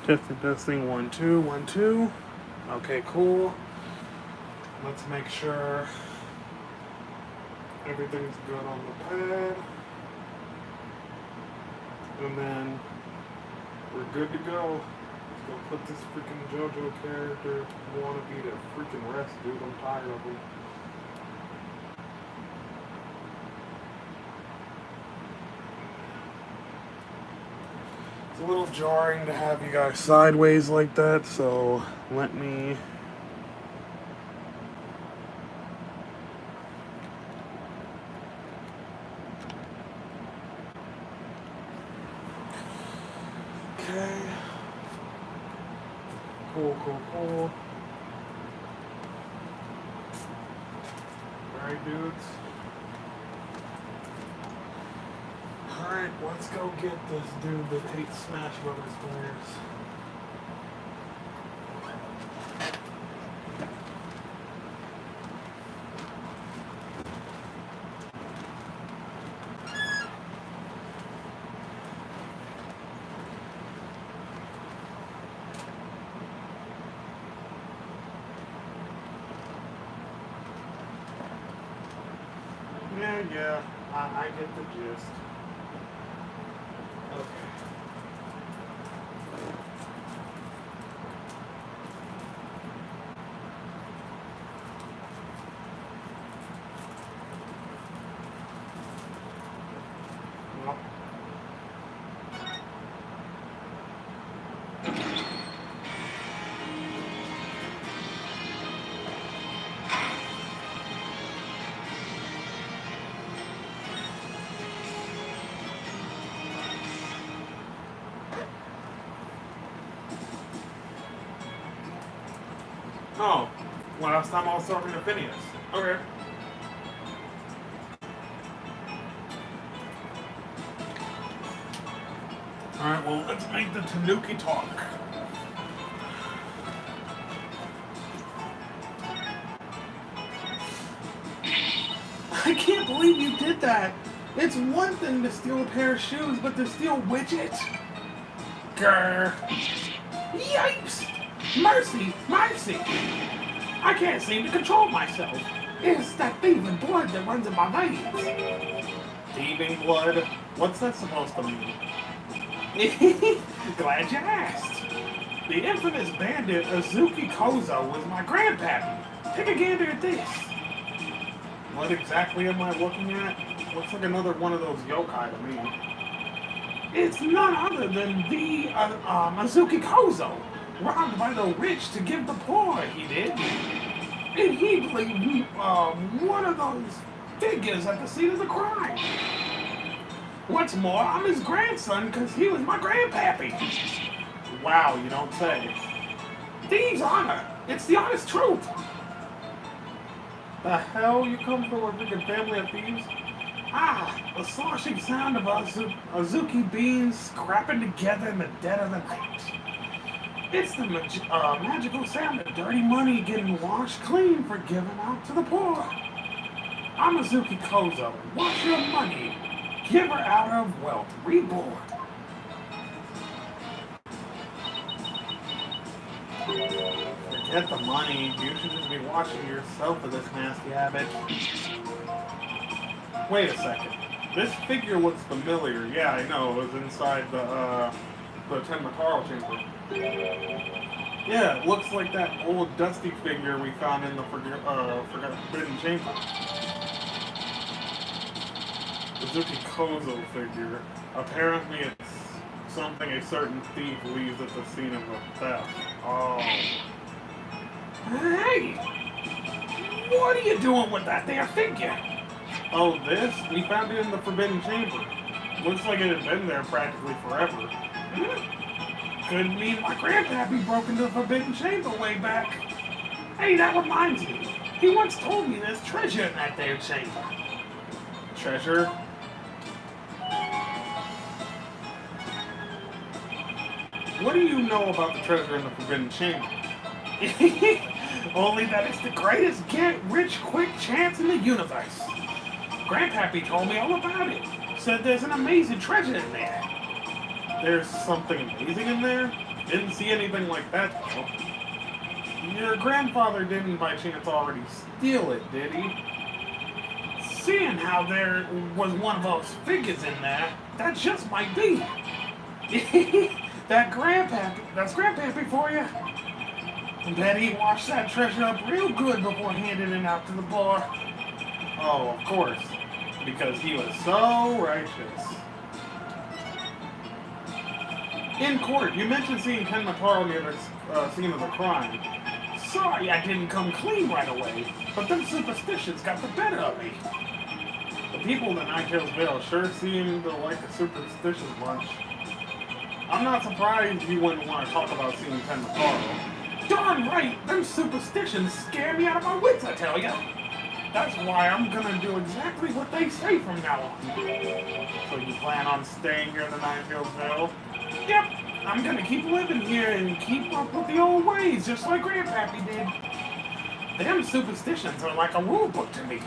Testing, 1 2 1 2. Okay, cool. Let's make sure everything's good on the pad. And then we're good to go. Let's go put this freaking JoJo character wannabe to freaking rest, dude. I'm tired of him. It's a little jarring to have you guys sideways like that, so let me... Okay. Cool. Alright, dudes. Alright, let's go get this dude that hates Smash Brothers players. Yeah, I get the gist. Okay. Well. Oh, last time I was talking to Phineas. Okay. Alright, well, let's make the Tanuki talk. I can't believe you did that. It's one thing to steal a pair of shoes, but to steal widgets? Grr. Yipes! Mercy! I can't seem to control myself. It's that thieving blood that runs in my veins. Thieving blood? What's that supposed to mean? Glad you asked. The infamous bandit Azuki Kozo was my grandpappy. Take a gander at this. What exactly am I looking at? Looks like another one of those yokai to me. It's none other than the Azuki Kozo. Robbed by the rich to give the poor, he did. And he believed one of those figures at the scene of the crime. What's more, I'm his grandson because he was my grandpappy. Wow, you don't say. Thieves' honor. It's the honest truth. The hell? You come from a freaking family of thieves? The sloshing sound of Azuki beans scrapping together in the dead of the night. It's the magical sound of dirty money getting washed clean for giving out to the poor. I'm Azuki Kozo. Wash your money. Giver out of wealth. Reborn. Forget the money. You should just be washing yourself of this nasty habit. Wait a second. This figure looks familiar. Yeah, I know. It was inside the Tenmataro chamber. Yeah, it looks like that old dusty figure we found in the Forbidden Chamber. Azuki Kozo figure. Apparently it's something a certain thief leaves at the scene of a theft. Oh. Hey! What are you doing with that there figure? Oh, this? We found it in the Forbidden Chamber. Looks like it had been there practically forever. Could mean my grandpappy broke into the Forbidden Chamber way back. Hey, that reminds me. He once told me there's treasure in that there chamber. Treasure? What do you know about the treasure in the Forbidden Chamber? Only that it's the greatest get-rich-quick chance in the universe. Grandpappy told me all about it. Said there's an amazing treasure in there. There's something amazing in there? Didn't see anything like that, though. Your grandfather didn't by chance already steal it, did he? Seeing how there was one of those figures in there, that just might be. That's Grandpappy for you. Bet he washed that treasure up real good before handing it out to the bar. Oh, of course, because he was so righteous. In court, you mentioned seeing Ken Mataro near the scene of the crime. Sorry I didn't come clean right away, but them superstitions got the better of me. The people in the Nine Tails Vale sure seem to like a superstitious bunch. I'm not surprised you wouldn't want to talk about seeing Ken Mataro. Darn right, them superstitions scare me out of my wits, I tell ya. That's why I'm gonna do exactly what they say from now on. So you plan on staying here in the Nine Tails Vale? Yep, I'm gonna keep living here and keep up with the old ways, just like Grandpappy did. Them superstitions are like a rule book to me.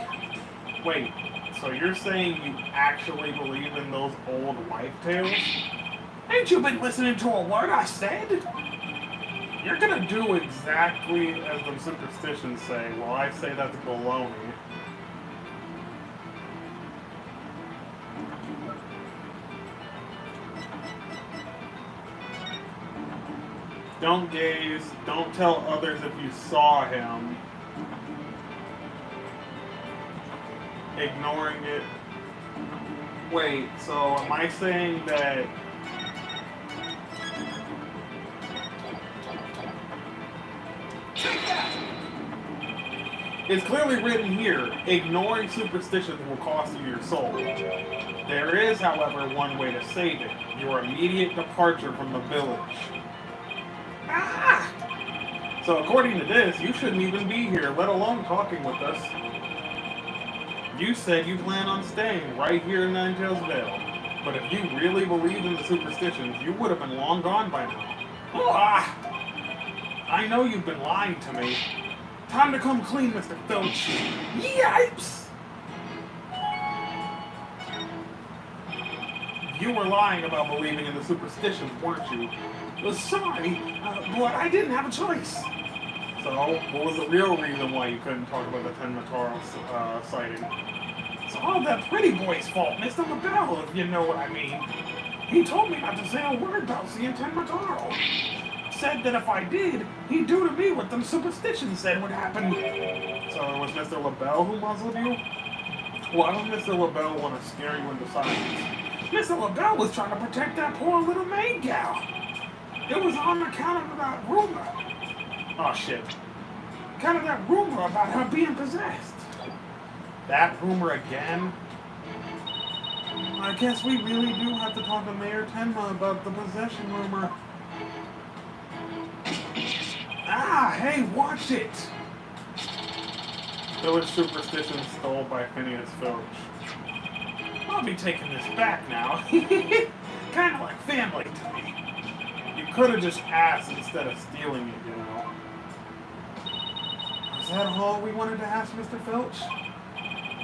Wait, so you're saying you actually believe in those old wife tales? Ain't you been listening to a word I said? You're gonna do exactly as them superstitions say, while I say that's baloney. Don't gaze, don't tell others if you saw him. Ignoring it. Wait, so am I saying that it's clearly written here, ignoring superstitions will cost you your soul. There is, however, one way to save it. Your immediate departure from the village. Ah! So according to this, you shouldn't even be here, let alone talking with us. You said you plan on staying right here in Nine Tails Vale. But if you really believed in the superstitions, you would have been long gone by now. Ah! I know you've been lying to me. Time to come clean, Mr. Filch. Yipes! You were lying about believing in the superstitions, weren't you? Sorry, but I didn't have a choice. So, what was the real reason why you couldn't talk about the Ten Mataro sighting? It's all that pretty boy's fault, Mr. LaBelle, if you know what I mean. He told me not to say a word about seeing Ten Mataro. Said that if I did, he'd do to me what them superstitions said would happen. So it was Mr. LaBelle who muzzled you? Why would Mr. LaBelle want to scare you into silence? Mr. LaBelle was trying to protect that poor little maid gal. It was on account of that rumor. Oh shit. Kind of that rumor about her being possessed. That rumor again? I guess we really do have to talk to Mayor Tenma about the possession rumor. Ah, hey, watch it! Village superstition stole by Phineas Filch. I'll be taking this back now. Kind of like family to me. You could have just asked instead of stealing it, you know. Was that all we wanted to ask Mr. Filch?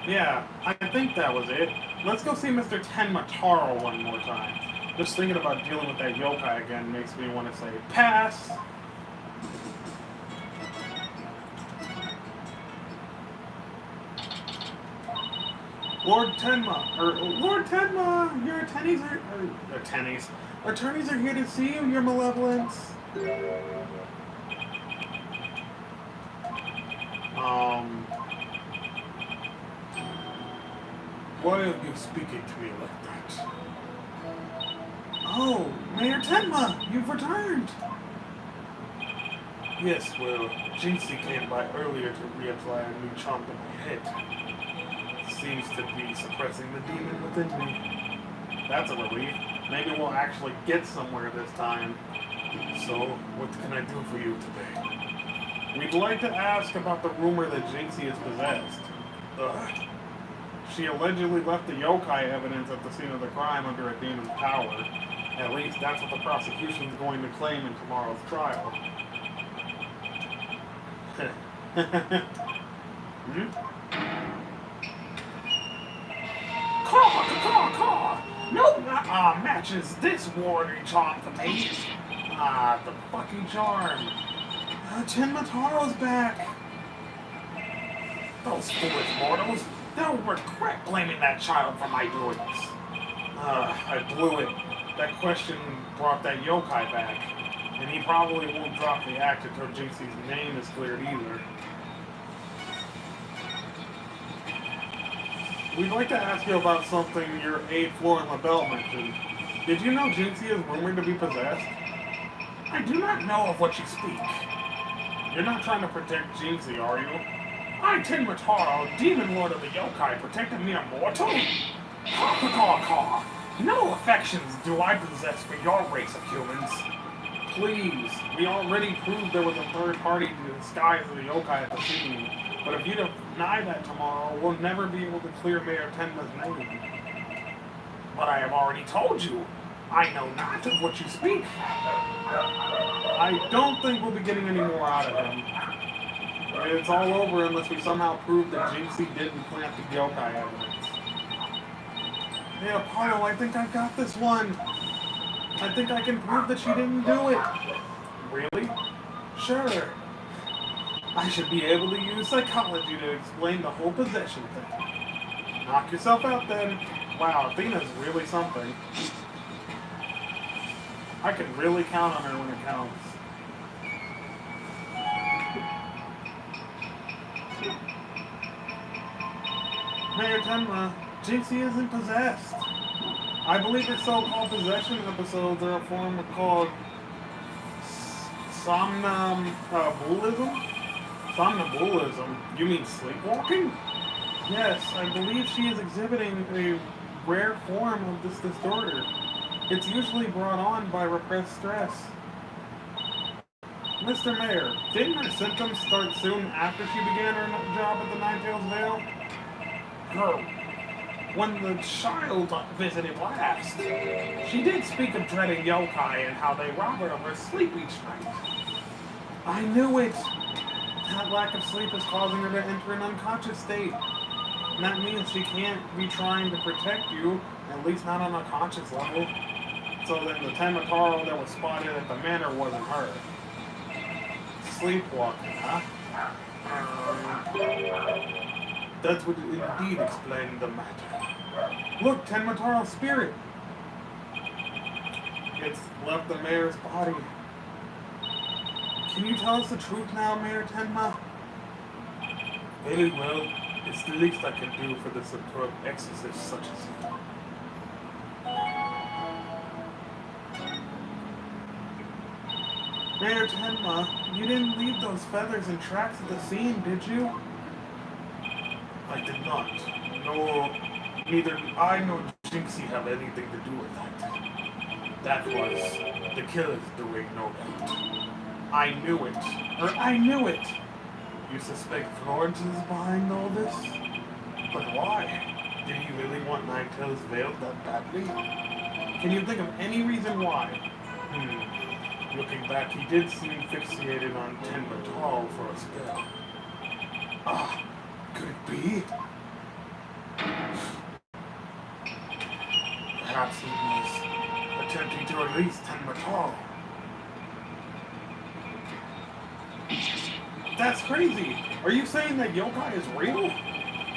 Yeah, I think that was it. Let's go see Mr. Ten Mataro one more time. Just thinking about dealing with that yokai again makes me want to say, pass! Lord Tenma, your attorneys are here to see you, your malevolence. Why are you speaking to me like that? Oh, Mayor Tenma, you've returned. Yes, well, Jinxie came by earlier to reapply a new charm to my head. Seems to be suppressing the demon within me. That's a relief. Maybe we'll actually get somewhere this time. So, what can I do for you today? We'd like to ask about the rumor that Jinxie is possessed. She allegedly left the yokai evidence at the scene of the crime under a demon's power. At least that's what the prosecution's going to claim in tomorrow's trial. Caw! No matches this warning charm for me. Ah, the fucking charm. Tenmataro's back. Those foolish mortals. They'll regret blaming that child for my doings. I blew it. That question brought that yokai back. And he probably won't drop the act until Jinxie's name is cleared either. We'd like to ask you about something your aide Florent LaBelle mentioned. Did you know Jinxie is rumored to be possessed? I do not know of what you speak. You're not trying to protect Jinxie, are you? I, Tenmataro, Demon Lord of the Yokai, protect a mere mortal? Caw. No affections do I possess for your race of humans. Please, we already proved there was a third party to disguise the yokai at the scene. But if you deny that tomorrow, we'll never be able to clear Mayor Tenma's name. But I have already told you, I know not of what you speak. I don't think we'll be getting any more out of him. It's all over unless we somehow prove that Jinxie didn't plant the yokai evidence. Hey, Apollo, I think I got this one. I think I can prove that she didn't do it. Really? Sure. I should be able to use psychology to explain the whole possession thing. Knock yourself out then. Wow, Athena's really something. I can really count on her when it counts. Mayor Tenma, Jinxie isn't possessed. I believe her so-called possession episodes are a form of called somnambulism? Somnambulism? You mean sleepwalking? Yes, I believe she is exhibiting a rare form of this disorder. It's usually brought on by repressed stress. Mr. Mayor, didn't her symptoms start soon after she began her job at the Nine-Tails Vale? When the child visited last, she did speak of dreading yokai and how they rob her of her sleep each night. I knew it! That lack of sleep is causing her to enter an unconscious state. And that means she can't be trying to protect you, at least not on a conscious level. So then the Tenmataro that was spotted at the manor wasn't her. Sleepwalking, huh? That would indeed explain the matter. Look, Tenmataro's spirit! It's left the mayor's body. Can you tell us the truth now, Mayor Tenma? Very well. It's the least I can do for the superb exorcist such as you. Mayor Tenma, you didn't leave those feathers and tracks at the scene, did you? I did not. No, neither I nor Jinxie have anything to do with that. That was the killer's doing, no doubt. I knew it. I knew it! You suspect Florence is behind all this? But why? Did he really want Nine-Tails Vale that badly? Can you think of any reason why? Looking back, he did seem fixated on Tenmataro for a spell. Ah, could it be? Perhaps he was attempting to release Tenmataro. That's crazy! Are you saying that yokai is real?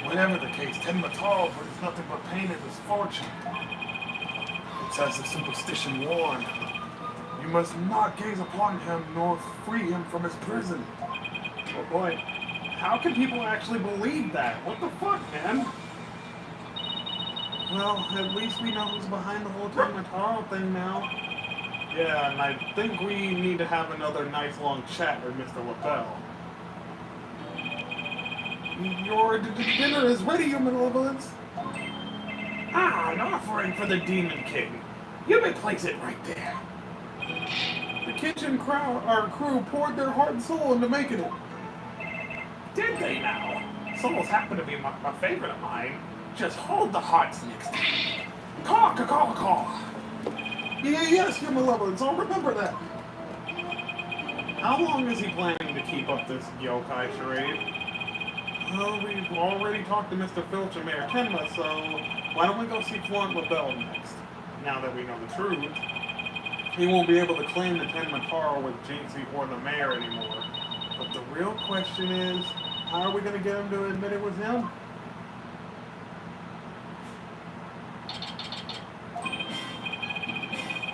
Whatever the case, Tenmataro brings nothing but pain and misfortune. It's as the superstition warned. You must not gaze upon him nor free him from his prison. Oh boy, how can people actually believe that? What the fuck, man? Well, at least we know who's behind the whole Tenmataro thing now. Yeah, and I think we need to have another nice long chat with Mr. LaBelle. Your dinner is ready, your malevolence. Ah, an offering for the Demon King. You may place it right there. The kitchen crew poured their heart and soul into making it. Did they now? Souls happen to be a favorite of mine. Just hold the hearts next time. Caw. Yes, your malevolence, I'll remember that. How long is he planning to keep up this yokai charade? Well, we've already talked to Mr. Filch and Mayor Tenma, so why don't we go see Florent LaBelle next, now that we know the truth? he won't be able to claim the Tenmataro with Jinxie or the mayor anymore. But the real question is, how are we going to get him to admit it was him?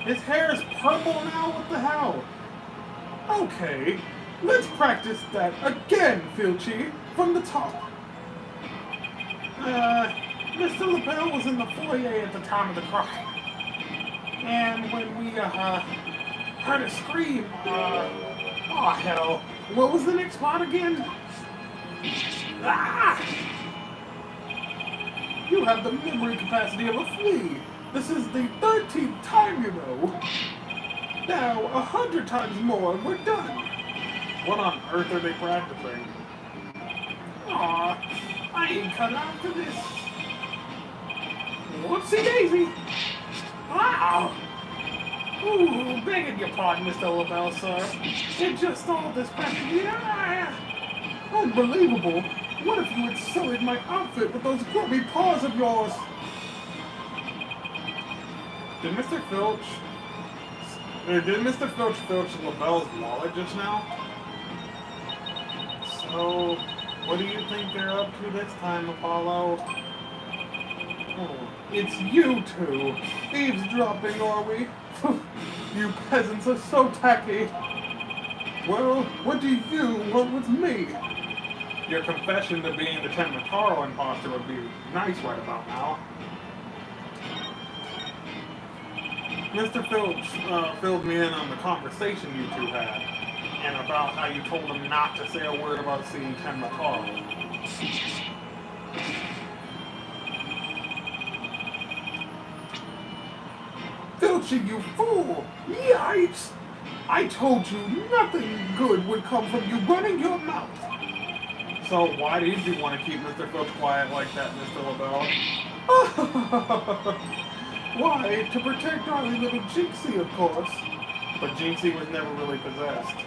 His hair is purple now? What the hell? Okay, let's practice that again, Filchi, from the top. Mr. LaBelle was in the foyer at the time of the crime. And when we, heard a scream, oh hell, what was the next part again? Ah! You have the memory capacity of a flea. This is the 13th time, you know. Now, 100 times more, and we're done. What on earth are they practicing? Aw, I ain't cut out for this. Whoopsie daisy. Wow. Ooh, begging your pardon, Mr. LaBelle, sir. It just all this practically. Unbelievable. What if you had sullied my outfit with those grubby paws of yours? Did Mr. Filch filch LaBelle's wallet just now? So, what do you think they're up to this time, Apollo? Oh, it's you two. Eavesdropping, are we? You peasants are so tacky. Well, what do you want with me? Your confession to being the Tenmataro imposter would be nice right about now. Mr. Filch filled me in on the conversation you two had, and about how you told him not to say a word about seeing Tenmataro. Filchy, you fool! Yikes! I told you nothing good would come from you running your mouth. So why did you want to keep Mr. Filch quiet like that, Mr. LaBelle? Why, to protect our little Jinxie, of course. But Jinxie was never really possessed.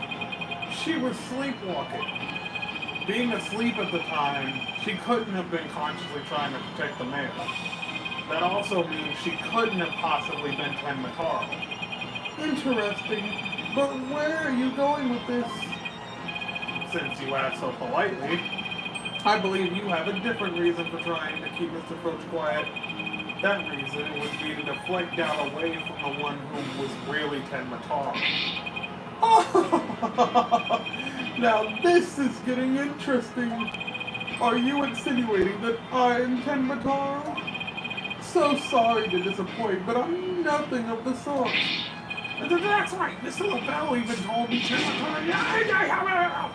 She was sleepwalking. Being asleep at the time, she couldn't have been consciously trying to protect the mayor. That also means she couldn't have possibly been Tenmataro. Interesting, but where are you going with this? Since you asked so politely, I believe you have a different reason for trying to keep Mr. Filch quiet. That reason would be to deflect doubt away from the one who was really Tenmataro. Now this is getting interesting. Are you insinuating that I'm Tenmataro? So sorry to disappoint, but I'm nothing of the sort. That's right, Mr. LaBelle even told me Tenmataro.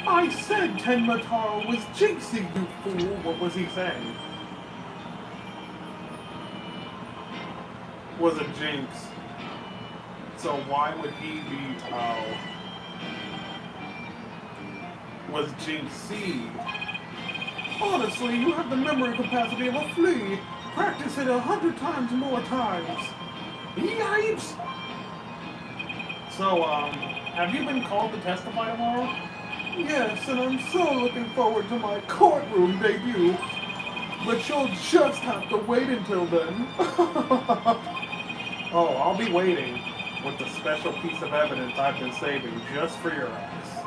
I said Tenmataro was Jinxie, you fool. What was he saying? Was a Jinx. So why would he be, was Jinxie? Honestly, you have the memory capacity of a flea. Practice it 100 times more times. Yipes! So, have you been called to testify tomorrow? Yes, and I'm so looking forward to my courtroom debut. But you'll just have to wait until then. Oh, I'll be waiting with the special piece of evidence I've been saving just for your ass.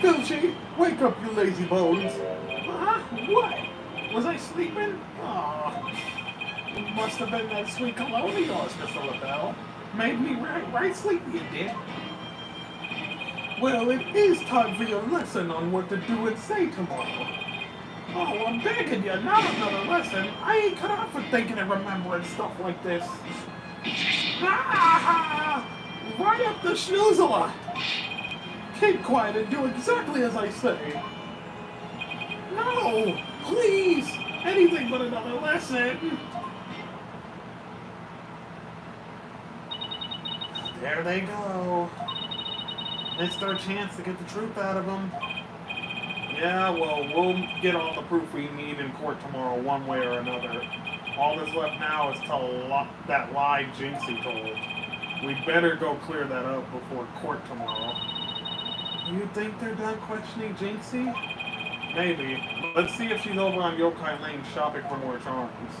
Filchy, wake up, you lazy bones. Huh? What? Was I sleeping? Aw. It must have been that sweet cologne of yours, Mr. LaBelle. Made me right sleepy, you did. Well, it is time for your lesson on what to do and say tomorrow. Oh, I'm begging you, not another lesson. I ain't cut out for thinking and remembering stuff like this. Ah! Right up the schnoozle. Keep quiet and do exactly as I say. No! Please! Anything but another lesson! There they go. Missed our chance to get the truth out of them. Yeah, well, we'll get all the proof we need in court tomorrow, one way or another. All that's left now is that lie Jinxie told. We better go clear that up before court tomorrow. You think they're done questioning Jinxie? Maybe. Let's see if she's over on Yokai Lane shopping for more charms.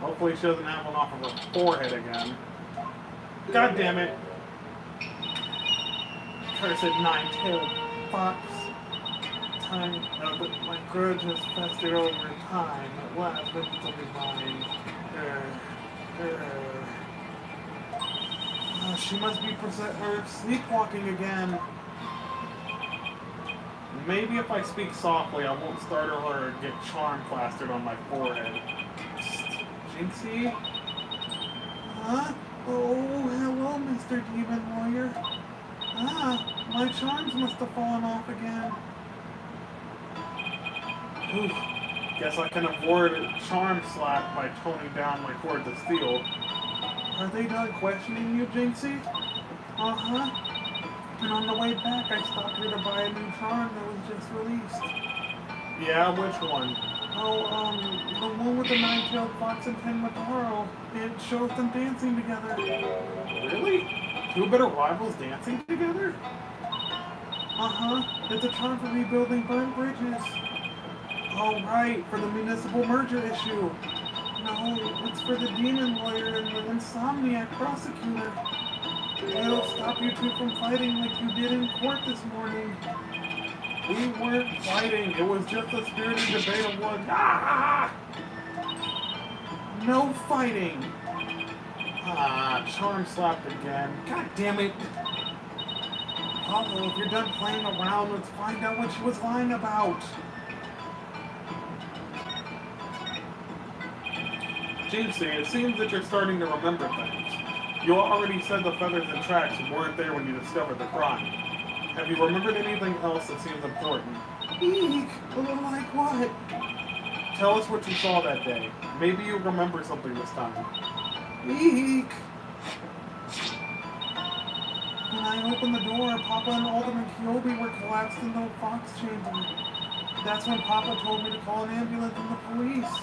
Hopefully she doesn't have one off of her forehead again. God damn it. Cursed nine-tailed fox. But my grudge has festered over time. At last, vengeance will be mine. She must be sleepwalking again. Maybe if I speak softly, I won't startle her and get charm plastered on my forehead. Psst, Jinxie? Huh? Oh, hello, Mr. Demon Warrior. My charms must have fallen off again. Ooh, guess I can avoid a charm slap by toning down my cords of steel. Are they done questioning you, Jinxie? Uh-huh. And on the way back, I stopped here to buy a new charm that was just released. Yeah, which one? Oh, the one with the nine-tailed fox and ten Mataro. It shows them dancing together. Really? Two bitter rivals dancing together? Uh-huh. It's a charm for rebuilding burnt bridges. Oh, right, for the municipal merger issue. No, it's for the demon lawyer and the insomniac prosecutor. It'll stop you two from fighting like you did in court this morning. We weren't fighting. It was just a spirited debate of what... Ah! No fighting. Charm slapped again. God damn it. Pablo, if you're done playing around, let's find out what she was lying about. Jinxie, it seems that you're starting to remember things. You already said the feathers and tracks weren't there when you discovered the crime. Have you remembered anything else that seems important? Eek! Like what? Tell us what you saw that day. Maybe you remember something this time. Eek! When I opened the door, Papa and Alderman Kyobi were collapsed in the fox chamber. That's when Papa told me to call an ambulance and the police.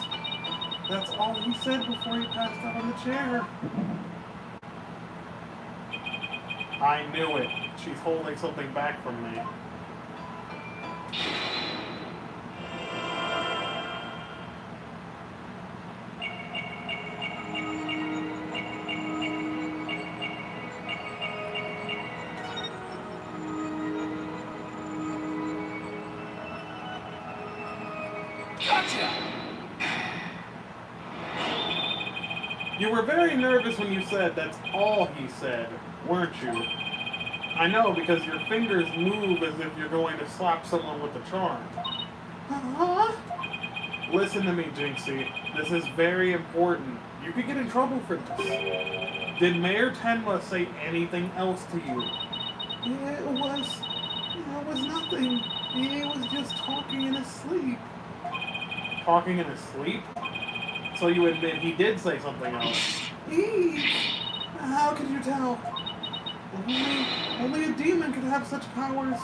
That's all he said before he passed out on the chair. I knew it. She's holding something back from me. Gotcha! You were very nervous when you said that's all he said, weren't you? I know, because your fingers move as if you're going to slap someone with a charm. Uh-huh. Listen to me, Jinxie. This is very important. You could get in trouble for this. Did Mayor Tenma say anything else to you? It was nothing. He was just talking in his sleep. Talking in his sleep? So you admit he did say something else? How could you tell? Only a demon could have such powers.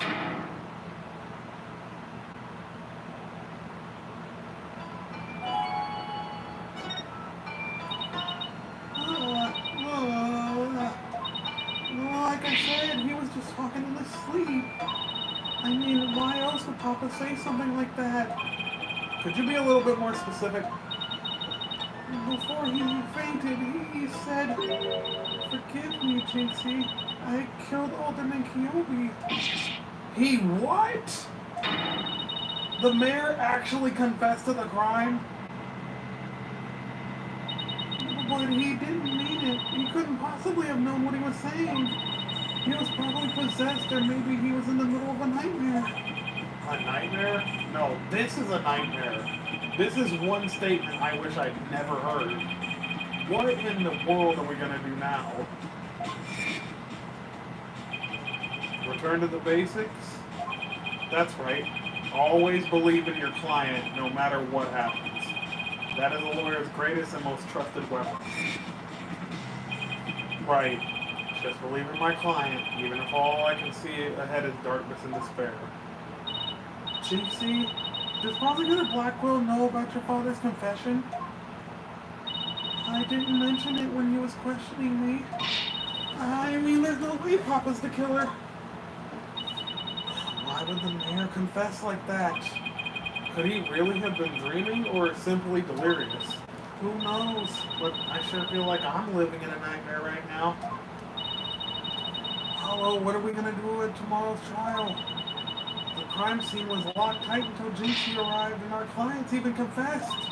Like I said, he was just talking in his sleep. I mean, why else would Papa say something like that? Could you be a little bit more specific? Before he fainted, he said, "Forgive me, Jinxie. I killed Alderman Kyobi." He what? The mayor actually confessed to the crime? But he didn't mean it. He couldn't possibly have known what he was saying. He was probably possessed, or maybe he was in the middle of a nightmare. A nightmare? No, this is a nightmare. This is one statement I wish I'd never heard. What in the world are we going to do now? Return to the basics? That's right. Always believe in your client, no matter what happens. That is a lawyer's greatest and most trusted weapon. Right. Just believe in my client, even if all I can see ahead is darkness and despair. Jinxie, does Prosecutor Blackwell know about your father's confession? I didn't mention it when he was questioning me. I mean, there's no way Papa's the killer. Why would the mayor confess like that? Could he really have been dreaming or simply delirious? Who knows? But I sure feel like I'm living in a nightmare right now. Apollo, what are we gonna do at tomorrow's trial? The crime scene was locked tight until Jinxie arrived, and our clients even confessed.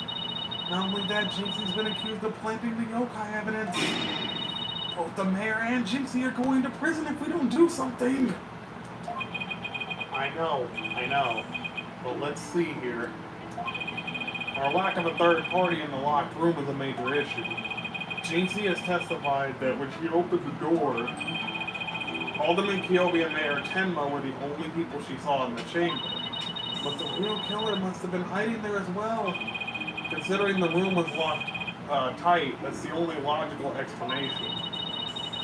Not only that, Jinxie's been accused of planting the yokai evidence. Both the mayor and Jinxie are going to prison if we don't do something. I know. But let's see here. Our lack of a third party in the locked room is a major issue. Jinxie has testified that when she opened the door, Alderman Kyobi and Mayor Tenma were the only people she saw in the chamber. But the real killer must have been hiding there as well. Considering the room was locked tight, that's the only logical explanation.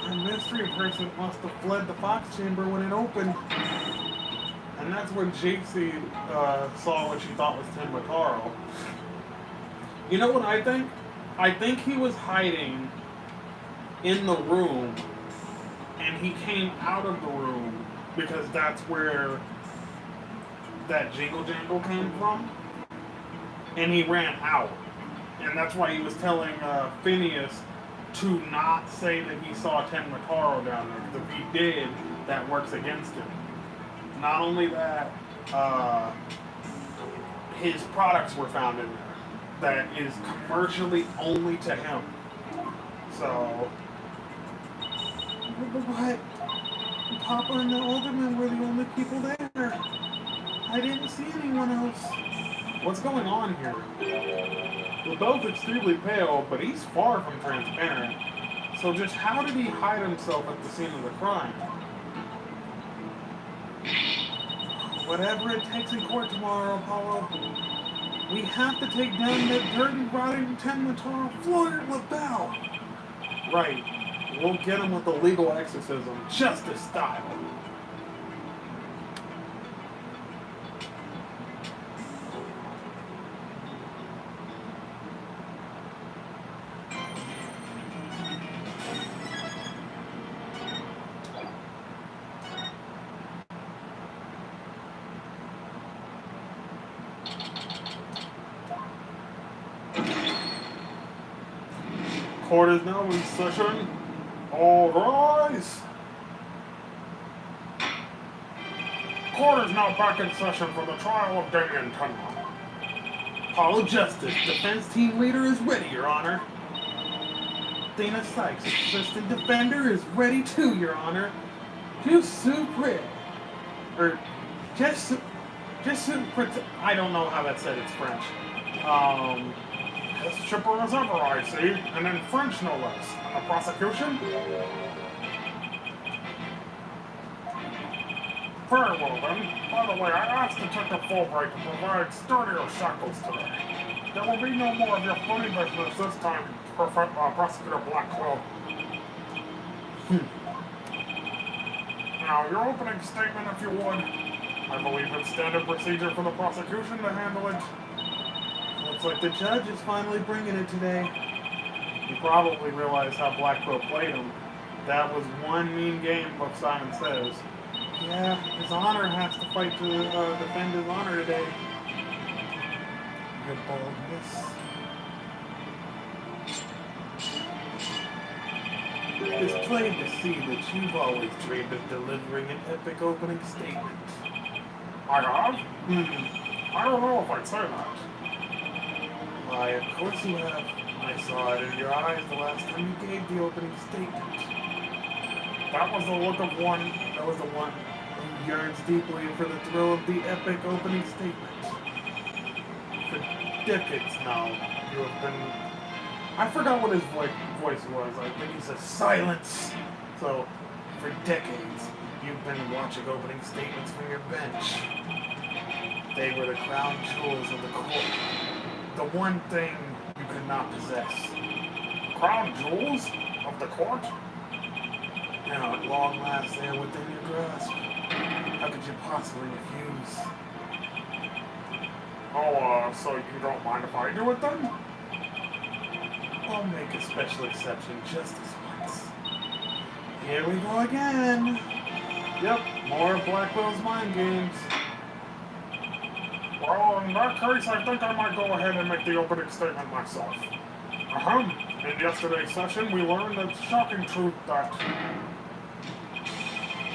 A mystery person must have fled the Fox Chamber when it opened. And that's when Jinxie saw what she thought was Tenma. You know what I think? I think he was hiding in the room, and he came out of the room because that's where that jingle jangle came from, and he ran out. And that's why he was telling Phineas to not say that he saw Tenma down there, because if he did, that works against him. Not only that, his products were found in there. That is commercially only to him. So, what? Papa and the Alderman were the only people there. I didn't see anyone else. What's going on here? We're both extremely pale, but he's far from transparent. So just how did he hide himself at the scene of the crime? Whatever it takes in court tomorrow, Apollo. We have to take down that dirty, rotting Tenma Floyd LaBelle. Right. We'll get him with the legal exorcism, justice style. Court is now in session. All rise. Court is now back in session for the trial of Damien Tenma. Apollo Justice, defense team leader is ready, Your Honor. Dana Sykes, assistant defender, is ready too, Your Honor. Just I don't know how that's said, it's French. As chipper as ever, I see, and in French no less. And the prosecution? Very well then. By the way, I asked Detective Fulbright to provide sturdier shackles today. There will be no more of your funny business this time, Prosecutor Blackwell. Now, your opening statement, if you would. I believe it's standard procedure for the prosecution to handle it. Looks like the judge is finally bringing it today. You probably realize how Blackwell played him. That was one mean game, what Simon says. Yeah, his honor has to fight to defend his honor today. Your boldness. It's plain to see that you've always dreamed of delivering an epic opening statement. I have? I don't know if I'd say that. Why, of course you have. I saw it in your eyes the last time you gave the opening statement. That was the look of one who yearns deeply for the thrill of the epic opening statement. For decades now, you have been... I forgot what his voice was. I think he said silence. So, for decades, you've been watching opening statements from your bench. They were the crown jewels of the court. The one thing you could not possess. Crown jewels of the court? Now, at long last, they are within your grasp. How could you possibly refuse? Oh, so you don't mind if I do it then? I'll make a special exception just as once. Here we go again. Yep, more of Blackwell's mind games. Well, in that case, I think I might go ahead and make the opening statement myself. In yesterday's session, we learned the shocking truth that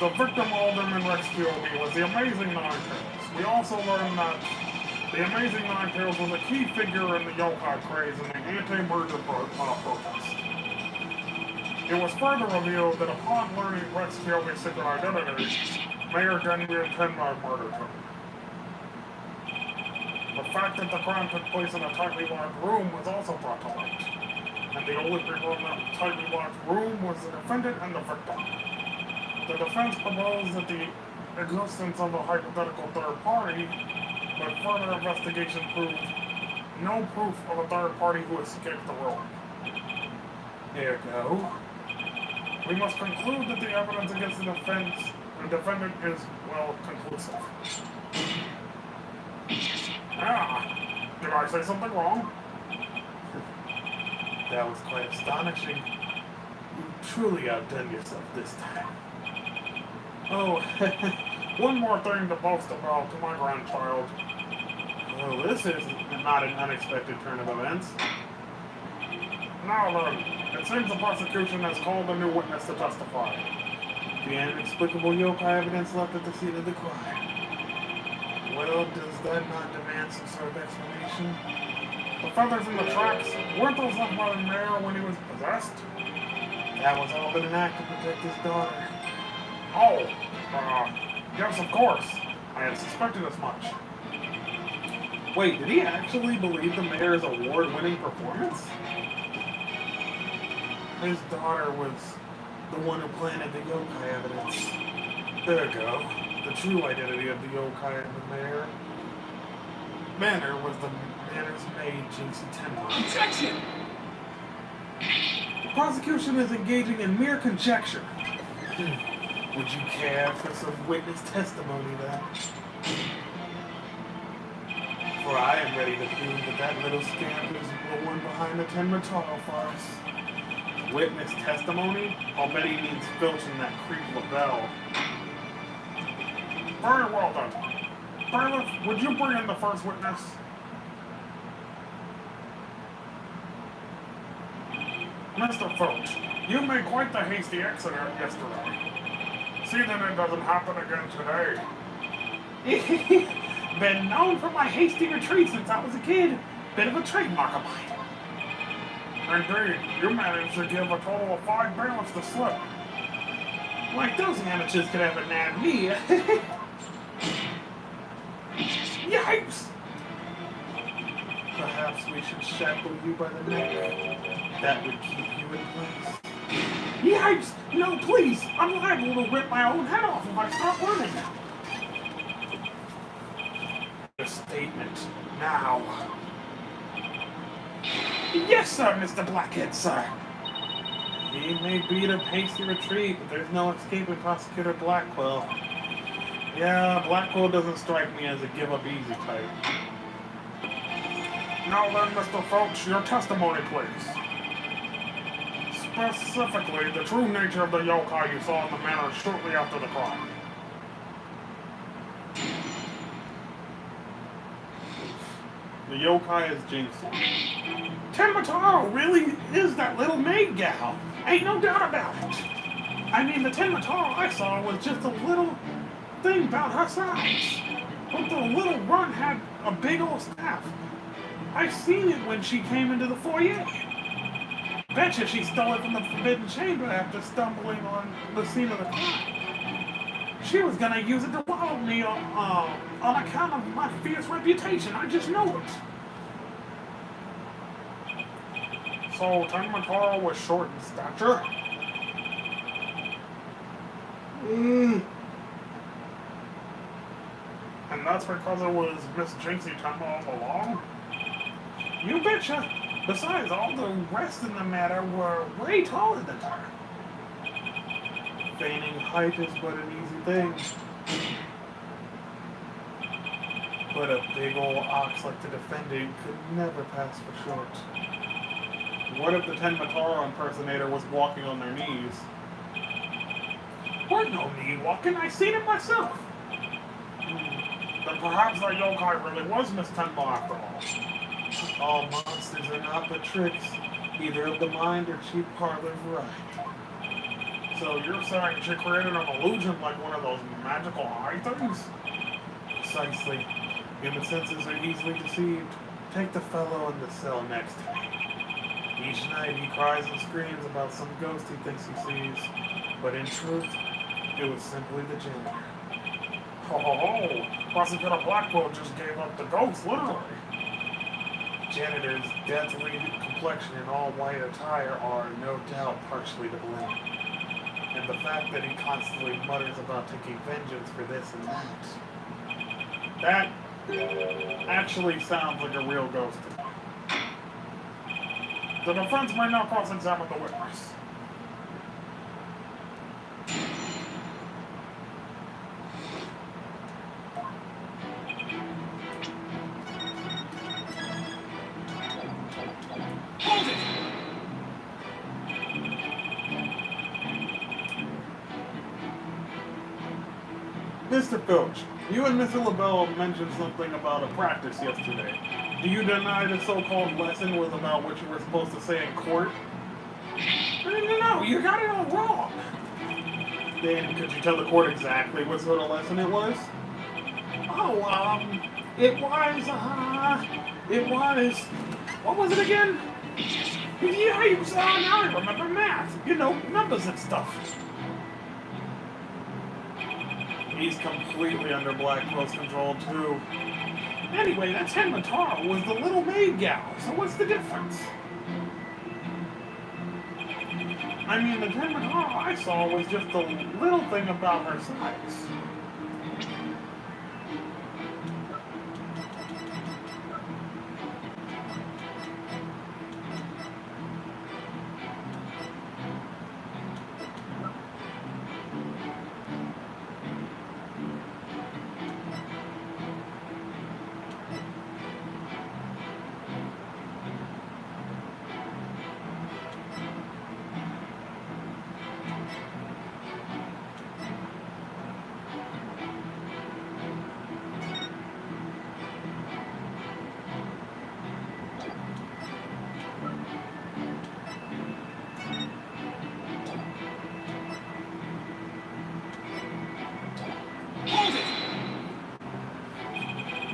The victim Alderman Rex Kilby was the Amazing Nine Tails. We also learned that the Amazing Nine Tails was a key figure in the yokai craze and the anti-merger protest. It was further revealed that upon learning Rex Kilby's secret identity, Mayor Denby Tenma murdered him. The fact that the crime took place in a tightly locked room was also brought to light, and the only people in that tightly locked room was the defendant and the victim. The defense proposed that the existence of a hypothetical third party, but further investigation proved no proof of a third party who escaped the room. Ergo, we must conclude that the evidence against the defendant is, well, conclusive. Ah, did I say something wrong? That was quite astonishing. You truly outdone yourself this time. Oh, one more thing to boast about to my grandchild. Well, this is not an unexpected turn of events. Now then, it seems the prosecution has called a new witness to testify. The inexplicable yokai evidence left at the scene of the crime. Well, does that not demand some sort of explanation? The feathers in the tracks, weren't those left by the mayor when he was possessed? That was all but an act to protect his daughter. Oh, yes, of course. I had suspected as much. Wait, did he actually believe the mayor's award-winning performance? His daughter was the one who planted the yokai evidence. There we go. The true identity of the yokai and the mayor. Manor was the mayor's maid, Jinxie Tenma. Objection! The prosecution is engaging in mere conjecture. Would you care for some witness testimony then? For I am ready to prove that that little scamp is the one behind the Tenma Taro farce. Witness testimony? I'll bet he means filching that creep LaBelle. Very well then. Bailiff, would you bring in the first witness? Mr. Filch, you made quite the hasty exit yesterday. See that it doesn't happen again today. Been known for my hasty retreat since I was a kid. Bit of a trademark of mine. Indeed, you managed to give a total of 5 bailiffs the slip. Like those amateurs could ever nab me. Yikes! Perhaps we should shackle you by the neck. That would keep you in place. Yikes! No, please! I'm liable to rip my own head off if I stop running. Your statement, now. Yes, sir, Mr. Blackhead, sir. He may beat a hasty retreat, but there's no escaping Prosecutor Blackwell. Yeah, Blackwell doesn't strike me as a give-up-easy type. Now then, Mr. Filch, your testimony, please. Specifically, the true nature of the yokai you saw in the manor shortly after the crime. The yokai is Jinxie. Tenma Taro really is that little maid gal. Ain't no doubt about it. I mean, the Tenma Taro I saw was just a little thing about her size. But the little runt had a big old staff. I seen it when she came into the foyer. Betcha she stole it from the Forbidden Chamber after stumbling on the scene of the crime. She was gonna use it to wallow me on account of my fierce reputation. I just know it. So Tenma Taro was short in stature? And that's because it was Miss Jinxie Tenma all along? You betcha. Besides, all the rest in the matter were way taller than her. Feigning height is but an easy thing. But a big old ox like the defendant could never pass for short. What if the Tenma Taro impersonator was walking on their knees? What no knee walking? I seen it myself. Then perhaps that yokai really was Miss Tenma after all. All monsters are not but tricks, either of the mind or cheap parlor variety. So you're saying she created an illusion like one of those magical eye things? Precisely. Human senses are easily deceived. Take the fellow in the cell next to me. Each night he cries and screams about some ghost he thinks he sees, but in truth, it was simply the janitor. Ho ho ho! Prosecutor Blackwell just gave up the ghost, literally. Janitor's deathly complexion and all white attire are no doubt partially to blame. And the fact that he constantly mutters about taking vengeance for this and that. That actually sounds like a real ghost to me. The defense may now cross-examine the witness. Hold it! Mr. Filch, you and Mr. LaBelle mentioned something about a practice yesterday. Do you deny the so-called lesson was about what you were supposed to say in court? No, you got it all wrong. Then could you tell the court exactly what sort of lesson it was? Oh, it was, what was it again? Yeah, now I remember math. You know, numbers and stuff. He's completely under Blackwell's control, too. Anyway, that Ten Matara was the little maid gal, so what's the difference? I mean, the Ten Matara I saw was just a little thing about her size.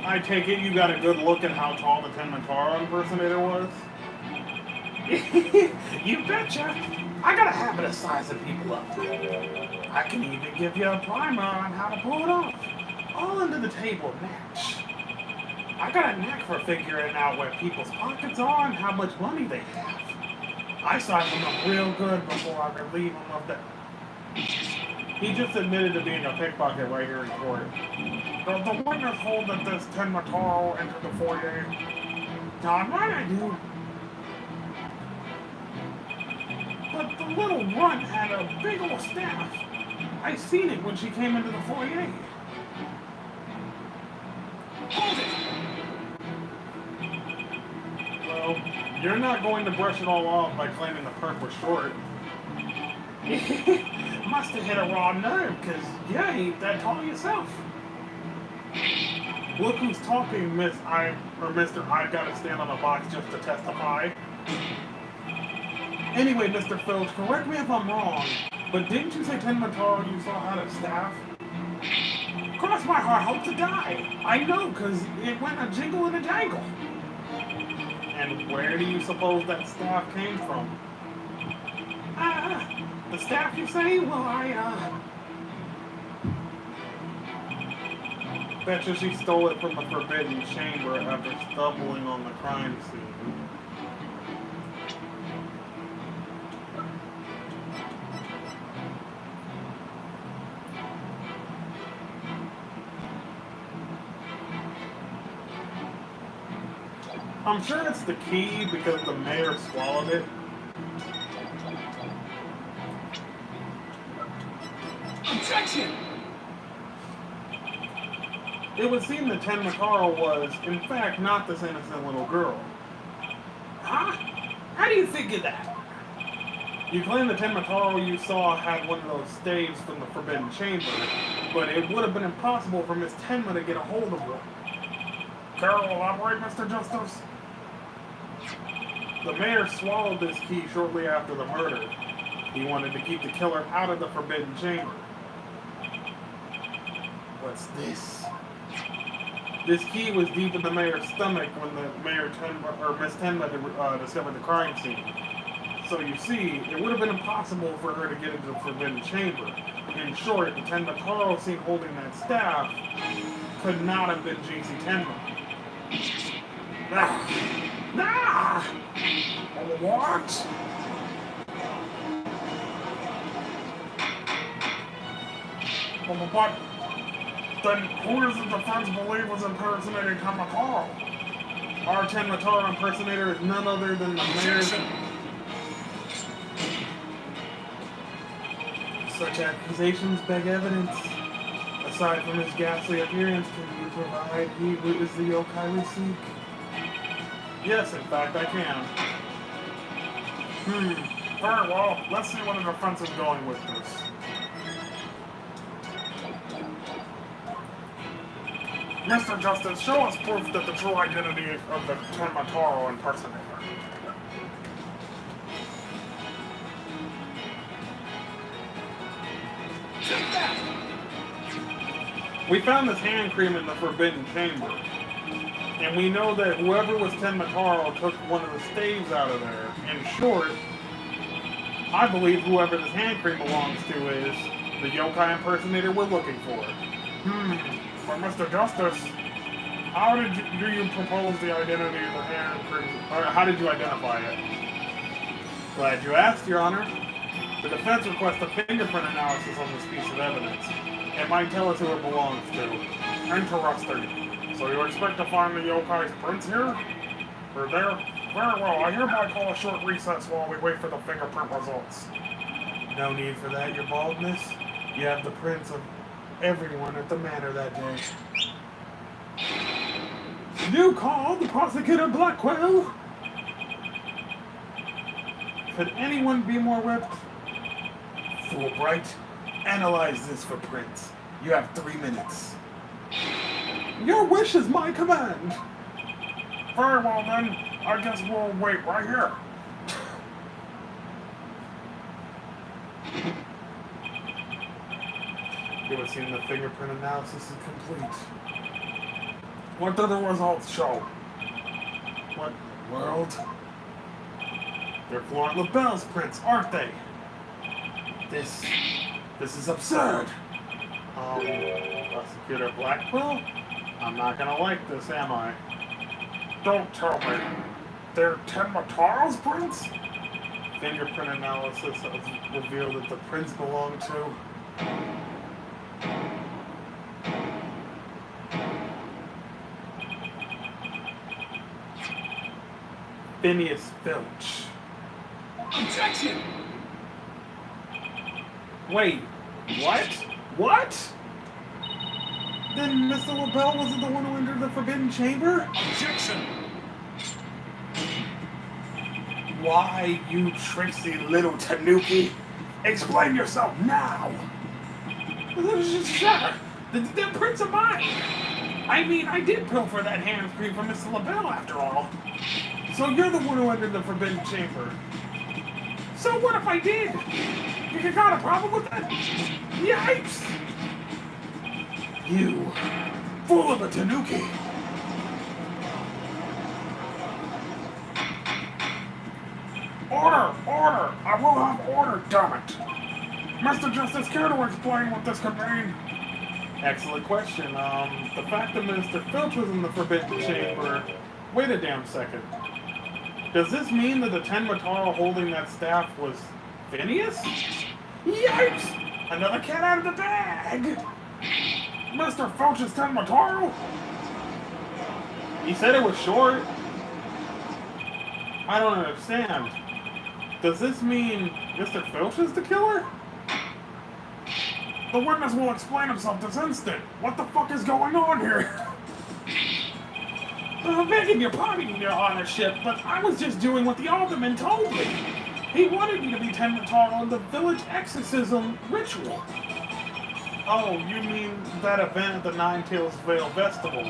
I take it you got a good look at how tall the Ten Matara impersonator was? You betcha! I got a habit of sizing people up. I can even give you a primer on how to pull it off. All under the table match. I got a knack for figuring out where people's pockets are and how much money they have. I size them up real good before I relieve them of the... He just admitted to being a pickpocket right here in court. The witness hold that this Ten Matara entered the foyer. God, right I do. But the little runt had a big old staff. I seen it when she came into the foyer. Hold it! Well, you're not going to brush it all off by claiming the perk was short. Must have hit a raw nerve, because you ain't that tall yourself. Look who's talking, Mr. I've got to stand on a box just to testify. Anyway, Mr. Filch, correct me if I'm wrong, but didn't you say Ten Matara you saw had a staff? Cross my heart, hope to die. I know, because it went a jingle and a jangle. And where do you suppose that staff came from? The staff, you say? Well, betcha she stole it from the Forbidden Chamber after stumbling on the crime scene. I'm sure it's the key because the mayor swallowed it. Objection! It would seem that Ten Matara was, in fact, not this innocent little girl. Huh? How do you figure that? You claim the Ten Matara you saw had one of those staves from the Forbidden Chamber, but it would have been impossible for Miss Tenma to get a hold of one. Carol, elaborate, Mr. Justice? The mayor swallowed this key shortly after the murder. He wanted to keep the killer out of the Forbidden Chamber. What's this? This key was deep in the mayor's stomach when the mayor Miss Tenma discovered the crime scene. So you see, it would have been impossible for her to get into the Forbidden Chamber. In short, the Tenma Taro seen holding that staff could not have been JC Tenma. Nah! What? But then who does the defense believe was impersonating Tenma Taro? Our Tenma Taro impersonator is none other than the mayor's... Such accusations beg evidence. Aside from his ghastly appearance, can you provide he who is the yokai we seek? Yes, in fact, I can. Very well. Let's see where the defense is going with this. Mr. Justice, show us proof that the true identity of the Tenma Taro impersonator. We found this hand cream in the Forbidden Chamber, and we know that whoever was Tenma Taro took one of the staves out of there. In short, I believe whoever this hand cream belongs to is the yokai impersonator we're looking for. But Mr. Justice, how do you propose the identity of the hand cream, or how did you identify it? Glad you asked, Your Honor. The defense requests a fingerprint analysis on this piece of evidence. It might tell us who it belongs to. Interesting. So you expect to find the yokai's prints here? Or there? Very well, I hereby call a short recess while we wait for the fingerprint results. No need for that, Your Baldness. You have the prints of everyone at the manor that day. You called the prosecutor Blackwell? Could anyone be more whipped? Fool Wright, analyze this for prints. You have 3 minutes. Your wish is my command. Very well then, I guess we'll wait right here. It would seem the fingerprint analysis is complete. What do the results show? What in the world? They're Florent LaBelle's prints, aren't they? This is absurd. Prosecutor Blackwell? I'm not gonna like this, am I? Don't tell me. They're Tenma Taro's prints? Fingerprint analysis has revealed that the prints belong to... Phineas Filch. Objection! Wait, what? What? Then Mr. LaBelle wasn't the one who entered the Forbidden Chamber? Objection! Why, you tricksy little tanuki? Explain yourself now! Shut up! The prints are mine! I mean, I did pilfer that hand cream from Mr. LaBelle after all. So you're the one who entered the Forbidden Chamber? So what if I did? You got a problem with that? Yipes! You, fool of a tanuki! Order! Order! I will have order, damn it! Mr. Justice, care to explain what this could mean? Excellent question. The fact that Mr. Filch was in the Forbidden Chamber... Wait a damn second. Does this mean that the Tenma Taro holding that staff was Phineas? Yikes! Another cat out of the bag! Mr. Filch's Tenma Taro? He said it was short. I don't understand. Does this mean Mr. Filch is the killer? The witness will explain himself this instant. What the fuck is going on here? I'm begging your pardon, your honorship, but I was just doing what the alderman told me. He wanted me to be Tenma Taro in the village exorcism ritual. Oh, you mean that event at the Nine Tails Vale Festival?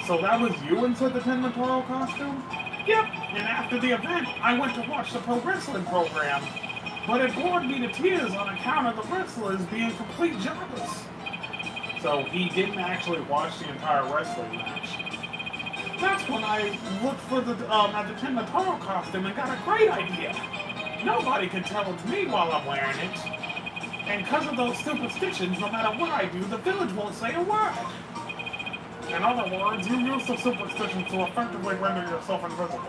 So that was you inside the Tenma Taro costume? Yep, and after the event, I went to watch the pro wrestling program. but it bored me to tears on account of the wrestlers being complete jobbers. So he didn't actually watch the entire wrestling match. That's when I looked for at the Ten Toro costume and got a great idea. Nobody can tell it's me while I'm wearing it. And because of those superstitions, no matter what I do, the village won't say a word. In other words, you use the superstitions to effectively render yourself invisible.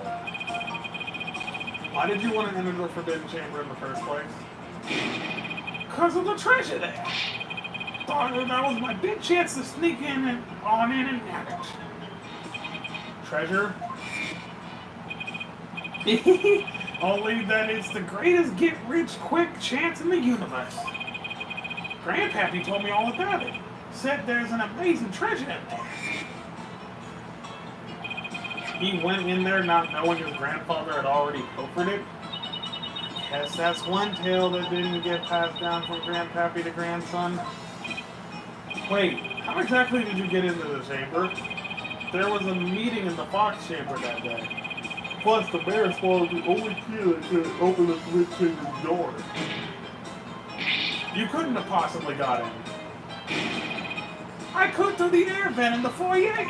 Why did you want to enter the Forbidden Chamber in the first place? Because of the treasure there. Thought that was my big chance to sneak in and nab it. Treasure? Only that it's the greatest get-rich-quick chance in the universe. Grandpappy told me all about it. Said there's an amazing treasure in there. He went in there not knowing his grandfather had already pilfered it? Guess that's one tale that didn't get passed down from grandpappy to grandson. Wait, how exactly did you get into the chamber? There was a meeting in the Fox chamber that day. Plus, the bear swallowed the only key that could open the split chamber's door. You couldn't have possibly got in. I could through the air vent in the foyer.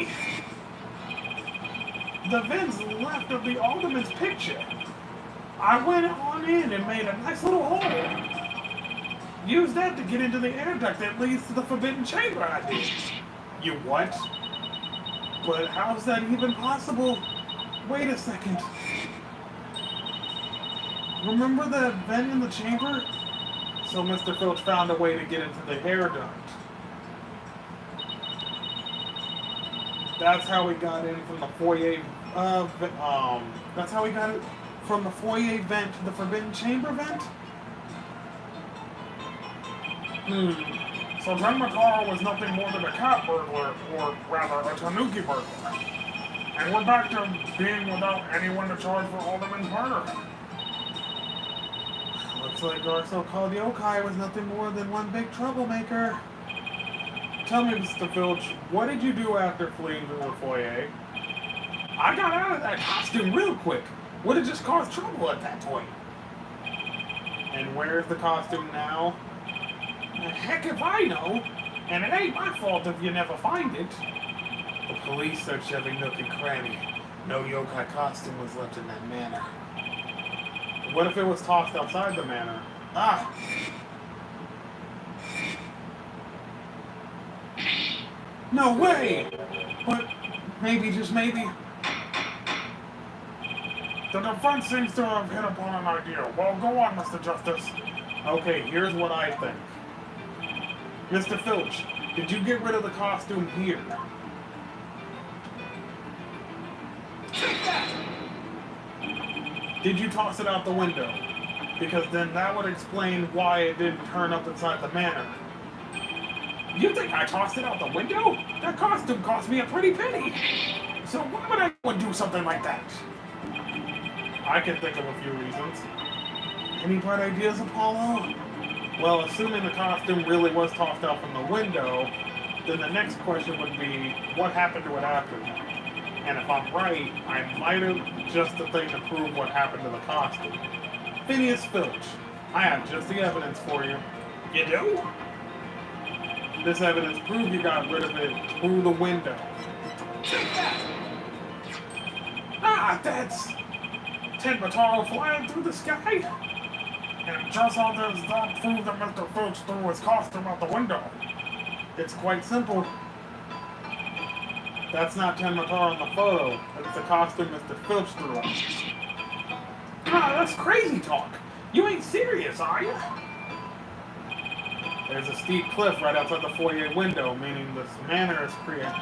The vent's left of the alderman's picture. I went on in and made a nice little hole. Used that to get into the air duct that leads to the Forbidden Chamber, I did. You what? But how's that even possible? Wait a second. Remember the vent in the chamber? So Mr. Filch found a way to get into the air duct. That's how we got in from the foyer, that's how we got it from the foyer vent to the Forbidden Chamber vent? So Ten Toro was nothing more than a cat burglar, or rather, a tanuki burglar. And we're back to being without anyone to charge for Alderman's murder. Looks like our so-called yokai was nothing more than one big troublemaker. Tell me, Mr. Filch, what did you do after fleeing to the foyer? I got out of that costume real quick. Would have just caused trouble at that point. And where's the costume now? Heck if I know. And it ain't my fault if you never find it. The police searched every nook and cranny. No yokai costume was left in that manor. What if it was tossed outside the manor? Ah! No way! But maybe, just maybe. The defense seems to have hit upon an idea. Well, go on, Mr. Justice. Okay, here's what I think. Mr. Filch, did you get rid of the costume here? Did you toss it out the window? Because then that would explain why it didn't turn up inside the manor. You think I tossed it out the window? That costume cost me a pretty penny. So why would anyone do something like that? I can think of a few reasons. Any bright ideas, Apollo? Well, assuming the costume really was tossed out from the window, then the next question would be, what happened to it after that? And if I'm right, I might have just the thing to prove what happened to the costume. Phineas Filch, I have just the evidence for you. You do? This evidence proves you got rid of it through the window. Ah, that's Ten Toro flying through the sky? And just how does that prove that Mr. Filch threw his costume out the window? It's quite simple. That's not Ten Toro in the photo. It's the costume Mr. Filch threw out. Ah, that's crazy talk. You ain't serious, are you? There's a steep cliff right outside the foyer window, meaning this manor is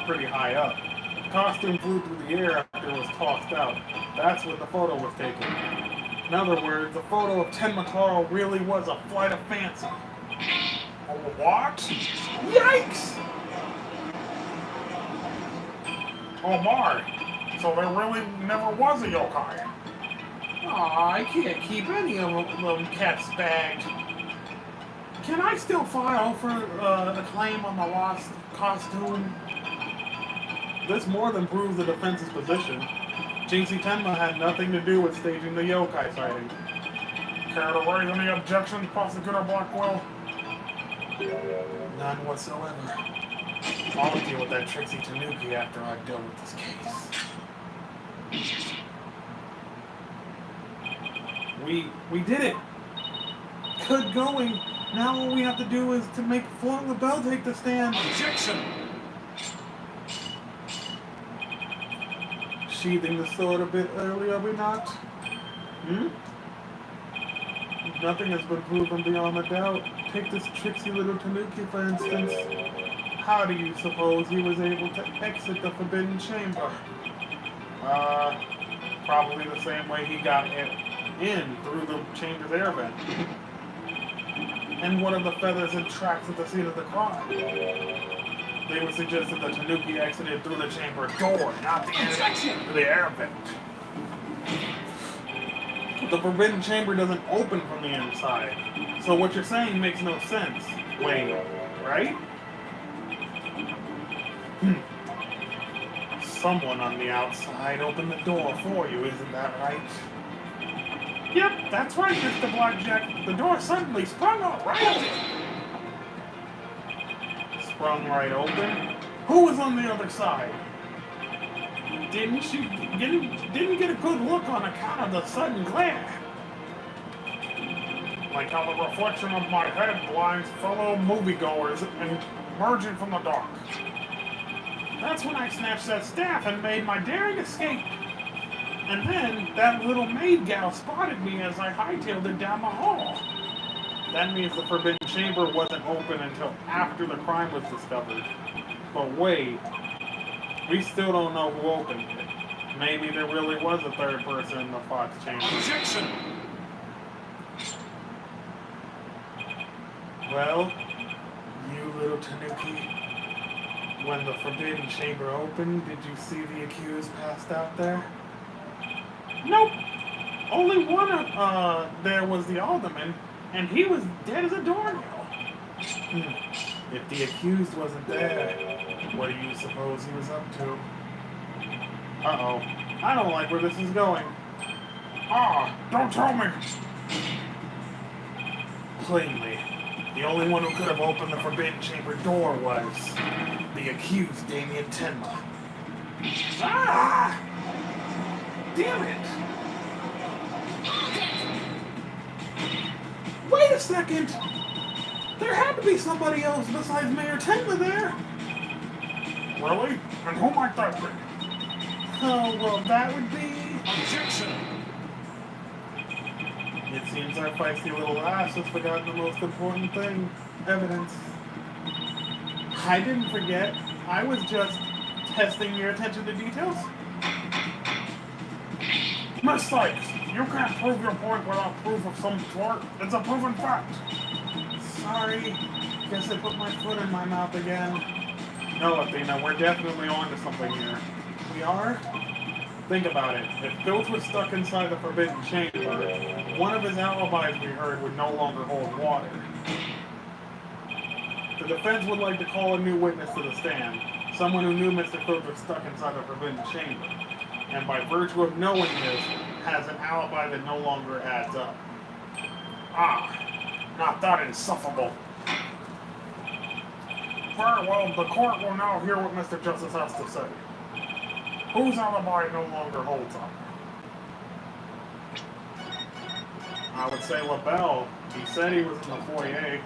pretty high up. The costume flew through the air after it was tossed out. That's when the photo was taken. In other words, the photo of Ten Toro really was a flight of fancy. What? Yikes! Oh my! So there really never was a yokai. Aw, I can't keep any of them cats bagged. Can I still file for a claim on the lost costume? This more than proves the defense's position. Jinxie Tenma had nothing to do with staging the yokai sighting. Care to raise any objections, Prosecutor Blackwell? None whatsoever. I'll deal with that Trixie Tanuki after I've dealt with this case. We did it! Good going! Now all we have to do is to make Florent LaBelle take the stand. Objection! Sheathing the sword a bit early, are we not? Nothing has been proven beyond a doubt. Take this tricksy little Tanuki, for instance. How do you suppose he was able to exit the Forbidden Chamber? Probably the same way he got in through the chamber's air vent. And what are the feathers and tracks at the scene of the crime? They would suggest that the Tanuki exited through the chamber door, not the air vent. The Forbidden Chamber doesn't open from the inside. So what you're saying makes no sense. Wait, right? Someone on the outside opened the door for you, isn't that right? Yep, that's right, Mr. Blackjack. The door suddenly sprung up right. Sprung right open? Who was on the other side? Didn't get a good look on account of the sudden glare. Like how the reflection of my head blinds fellow moviegoers and emerging from the dark. That's when I snatched that staff and made my daring escape. And then that little maid gal spotted me as I hightailed it down the hall. That means the Forbidden Chamber wasn't open until after the crime was discovered. But wait, we still don't know who opened it. Maybe there really was a third person in the Fox Chamber. Objection! Well, you little Tanuki, when the Forbidden Chamber opened, did you see the accused passed out there? Nope. Only one there was the alderman, and he was dead as a doornail. If the accused wasn't there, what do you suppose he was up to? Uh-oh. I don't like where this is going. Don't tell me. Plainly, the only one who could have opened the Forbidden Chamber door was the accused Damien Tenma. Damn it! Wait a second! There had to be somebody else besides Mayor Tenma there! Really? And who might that be? Oh, well, that would be... Objection! It seems our feisty little ass has forgotten the most important thing. Evidence. I didn't forget. I was just testing your attention to details. Miss Sykes, you can't prove your point without proof of some sort. It's a proven fact. Sorry. Guess I put my foot in my mouth again. No, Athena, we're definitely onto something here. We are? Think about it. If Filch was stuck inside the Forbidden Chamber, one of his alibis we heard would no longer hold water. The defense would like to call a new witness to the stand, someone who knew Mr. Filch was stuck inside the Forbidden Chamber, and by virtue of knowing this, has an alibi that no longer adds up. Not that insufferable. Very well, the court will now hear what Mr. Justice has to say. Whose alibi no longer holds up? I would say LaBelle. He said he was in the foyer.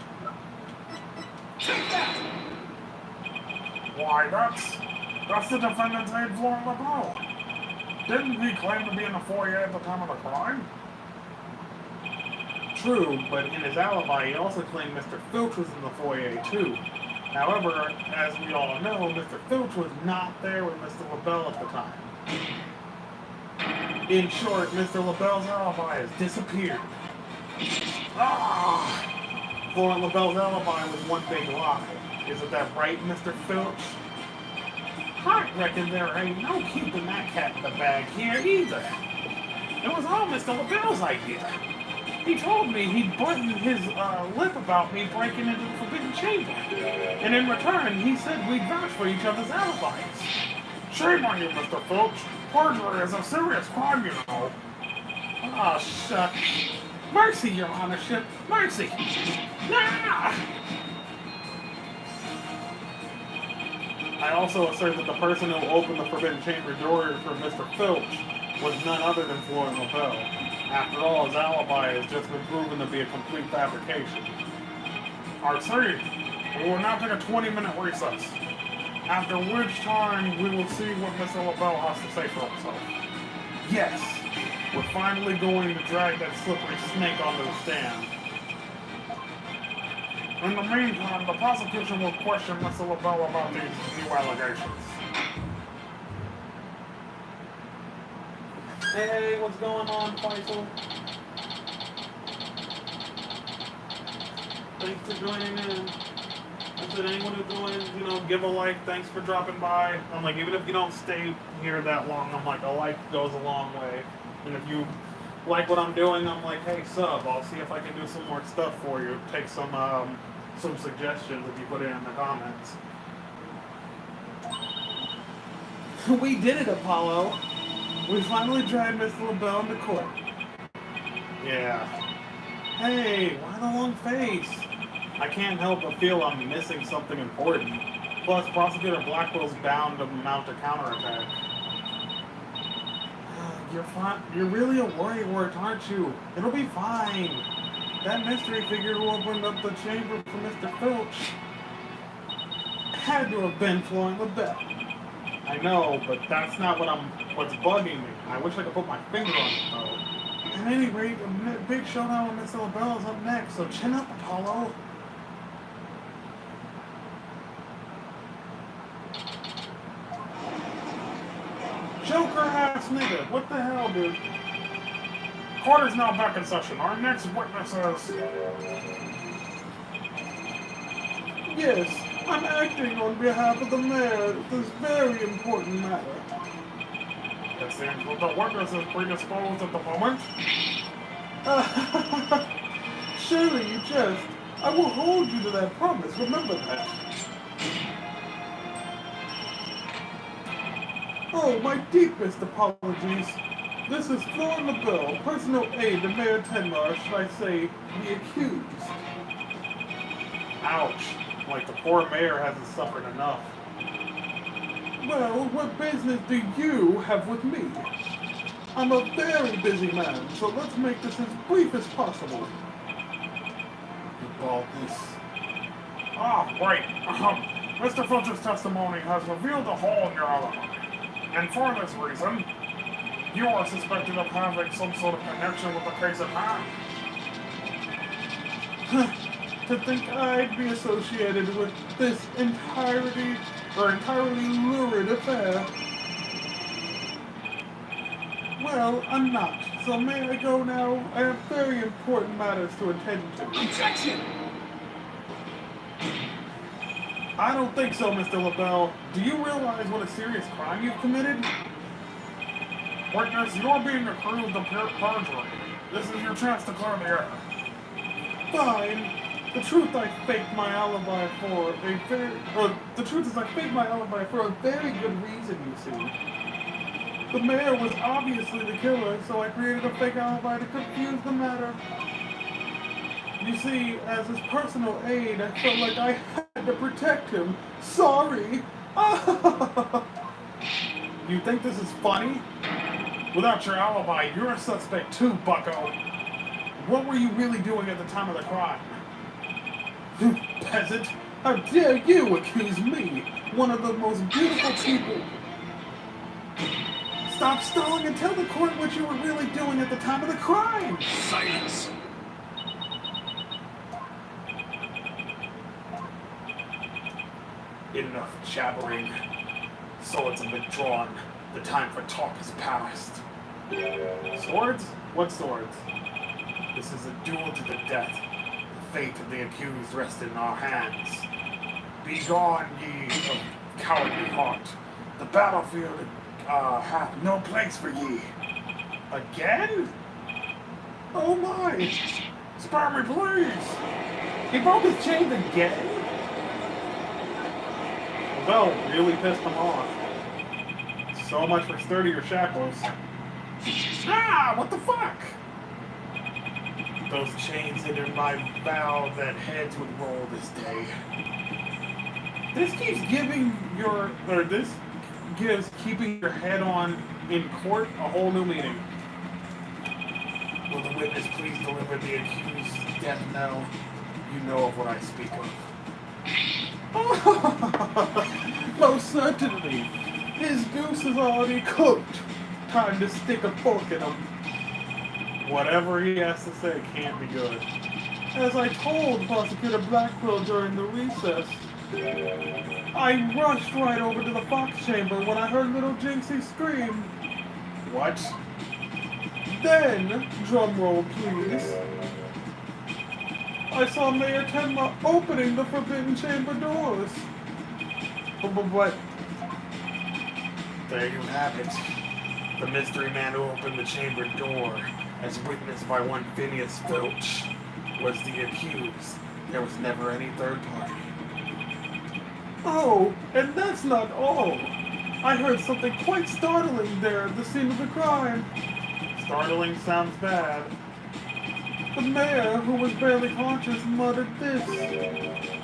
Why, that's the defendant's aide, Florent LaBelle. Didn't he claim to be in the foyer at the time of the crime? True, but in his alibi, he also claimed Mr. Filch was in the foyer, too. However, as we all know, Mr. Filch was not there with Mr. LaBelle at the time. In short, Mr. LaBelle's alibi has disappeared. Florent LaBelle's alibi was one big lie. Isn't that right, Mr. Filch? I reckon there ain't no keeping that cat in the bag here either. It was all Mr. LaBelle's idea. He told me he'd button his lip about me breaking into the Forbidden Chamber. And in return, he said we'd vouch for each other's alibis. Shame on you, Mr. Filch. Perjury is a serious crime, you know. Shucks. Mercy, your honorship! Mercy! Ah! I also assert that the person who opened the Forbidden Chamber door for Mr. Filch was none other than Florent LaBelle. After all, his alibi has just been proven to be a complete fabrication. I see. We will now take a 20-minute recess, after which time we will see what Mr. LaBelle has to say for himself. Yes, we're finally going to drag that slippery snake onto the stand. In the meantime, the prosecution will question Mr. LaBelle about these new allegations. Hey, what's going on, Faisal? Thanks for joining in. I said anyone who joins, give a like. Thanks for dropping by. I'm like, even if you don't stay here that long, I'm like, a like goes a long way. And if you like what I'm doing, I'm like, hey, sub. I'll see if I can do some more stuff for you. Take some suggestions if you put it in the comments. We did it, Apollo. We finally dragged Mr. LaBelle into court. Yeah. Hey, why the long face? I can't help but feel I'm missing something important. Plus, Prosecutor Blackwell's bound to mount a counterattack. You're really a worrywart, aren't you? It'll be fine. That mystery figure who opened up the chamber for Mr. Filch had to have been Florent LaBelle. I know, but that's not what's bugging me. I wish I could put my finger on it, though. At any rate, a big showdown with Mr. LaBelle is up next, so chin up, Apollo. Joker-ass nigga, what the hell, dude? Court is now back in session. Our next witness is... Yes, I'm acting on behalf of the mayor of this very important matter. It seems that the witness is predisposed at the moment. Surely you jest. I will hold you to that promise, remember that. Oh, my deepest apologies. This is Florent LaBelle, personal aide to Mayor Tenmar, should I say, the accused. Ouch. Like the poor mayor hasn't suffered enough. Well, what business do you have with me? I'm a very busy man, so let's make this as brief as possible. You baldness. Ah, right. Mr. Filch's testimony has revealed a hole in your alibi. And for this reason, you are suspected of having some sort of connection with the case at hand. To think I'd be associated with this entirely lurid affair. Well, I'm not. So may I go now? I have very important matters to attend to. Objection! I don't think so, Mr. LaBelle. Do you realize what a serious crime you've committed? Witness, you're being accused of perjury. This is your chance to clear the air. Fine. The truth I faked my alibi for the truth is I faked my alibi for a very good reason, you see. The mayor was obviously the killer, so I created a fake alibi to confuse the matter. You see, as his personal aide, I felt like I had to protect him. Sorry! You think this is funny? Without your alibi, you're a suspect too, bucko. What were you really doing at the time of the crime? You peasant! How dare you accuse me, one of the most beautiful people? Stop stalling and tell the court what you were really doing at the time of the crime! Silence! Enough jabbering. Swords have been drawn. The time for talk has passed. Swords? What swords? This is a duel to the death. The fate of the accused rests in our hands. Begone, ye of cowardly heart. The battlefield hath no place for ye. Again? Oh my! Spare me, please! He broke his chains again? Well, really pissed him off. So much for sturdier shackles. Ah! What the fuck? Those chains had been my vow that heads would roll this day. This keeps giving your, or this gives keeping your head on in court a whole new meaning. Will the witness please deliver the accused's death knell? You know of what I speak of. Most certainly. His goose is already cooked. Time to stick a fork in him. Whatever he has to say can't be good. As I told Prosecutor Blackwell during the recess, I rushed right over to the Fox chamber when I heard little Jinxie scream. What? Then, drumroll please, I saw Mayor Tenma opening the Forbidden Chamber doors. But There you have it. The mystery man who opened the chamber door, as witnessed by one Phineas Filch, was the accused. There was never any third party. oh, and that's not all. I heard something quite startling there at the scene of the crime. Startling sounds bad. The mayor, who was barely conscious, muttered this.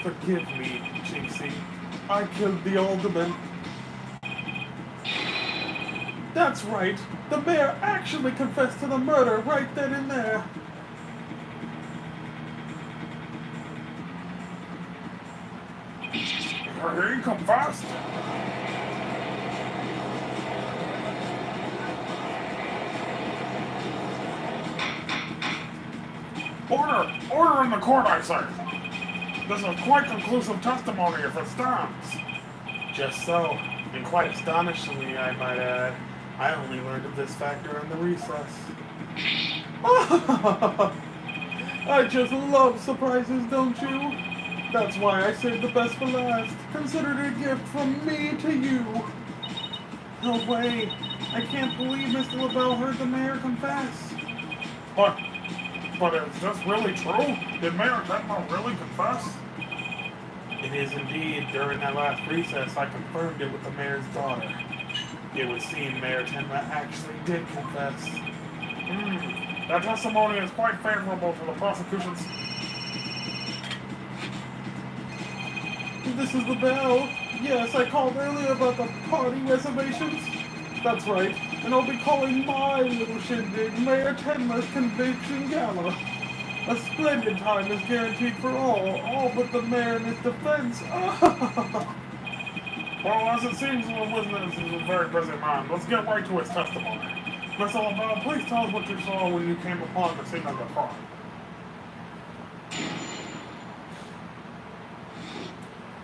Forgive me, Jinxie. I killed the alderman. That's right. The mayor actually confessed to the murder right then and there. He confessed? Order in the court, I say. This is quite conclusive testimony if it stands. Just so, and quite astonishingly, I might add, I only learned of this fact during the recess. I just love surprises, don't you? That's why I saved the best for last. Consider it a gift from me to you. No way. I can't believe Mr. LaBelle heard the mayor confess. But is this really true? Did Mayor Tenma really confess? It is indeed. During that last recess, I confirmed it with the mayor's daughter. It would seem Mayor Tenma actually did confess. That testimony is quite favorable to the prosecution's... This is the bell. Yes, I called earlier about the party reservations. That's right, and I'll be calling my little shindig Mayor Tenma's Conviction Gala. A splendid time is guaranteed for all but the mayor and his defense. Well, as it seems the witness is a very busy man, let's get right to his testimony. Mr. LaBelle, please tell us what you saw when you came upon the scene of the crime.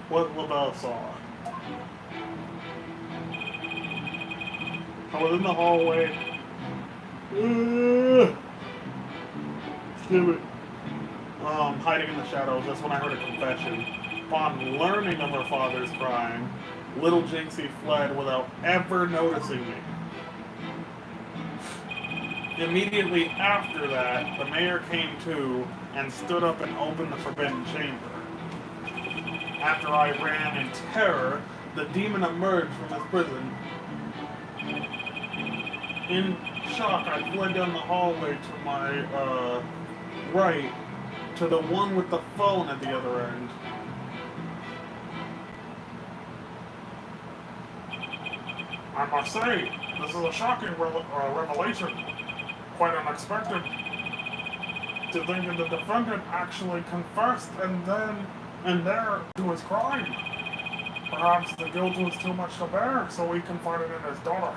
What LaBelle saw. I was in the hallway. Stupid. Hiding in the shadows. That's when I heard a confession. Upon learning of her father's crime, little Jinxie fled without ever noticing me. Immediately after that, the mayor came to and stood up and opened the Forbidden Chamber. After I ran in terror, the demon emerged from his prison. In shock, I fled down the hallway to my right, to the one with the phone at the other end. I must say, this is a shocking revelation. Quite unexpected. To think that the defendant actually confessed and there to his crime. Perhaps the guilt was too much to bear, so he confided in his daughter.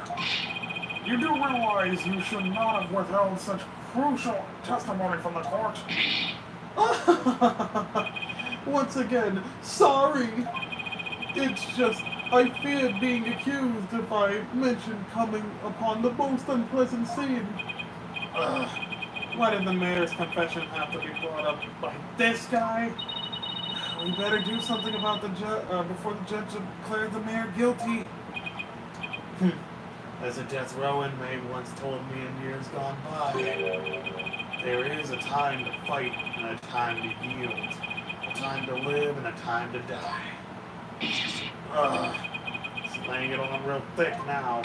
You do realize you should not have withheld such crucial testimony from the court. Once again, sorry. It's just, I feared being accused if I mentioned coming upon the most unpleasant scene. Why did the mayor's confession have to be brought up by this guy? We better do something about the before the judge declared the mayor guilty. As a death row inmate once told me in years gone by, there is a time to fight and a time to yield, a time to live and a time to die. It's laying it on real thick now.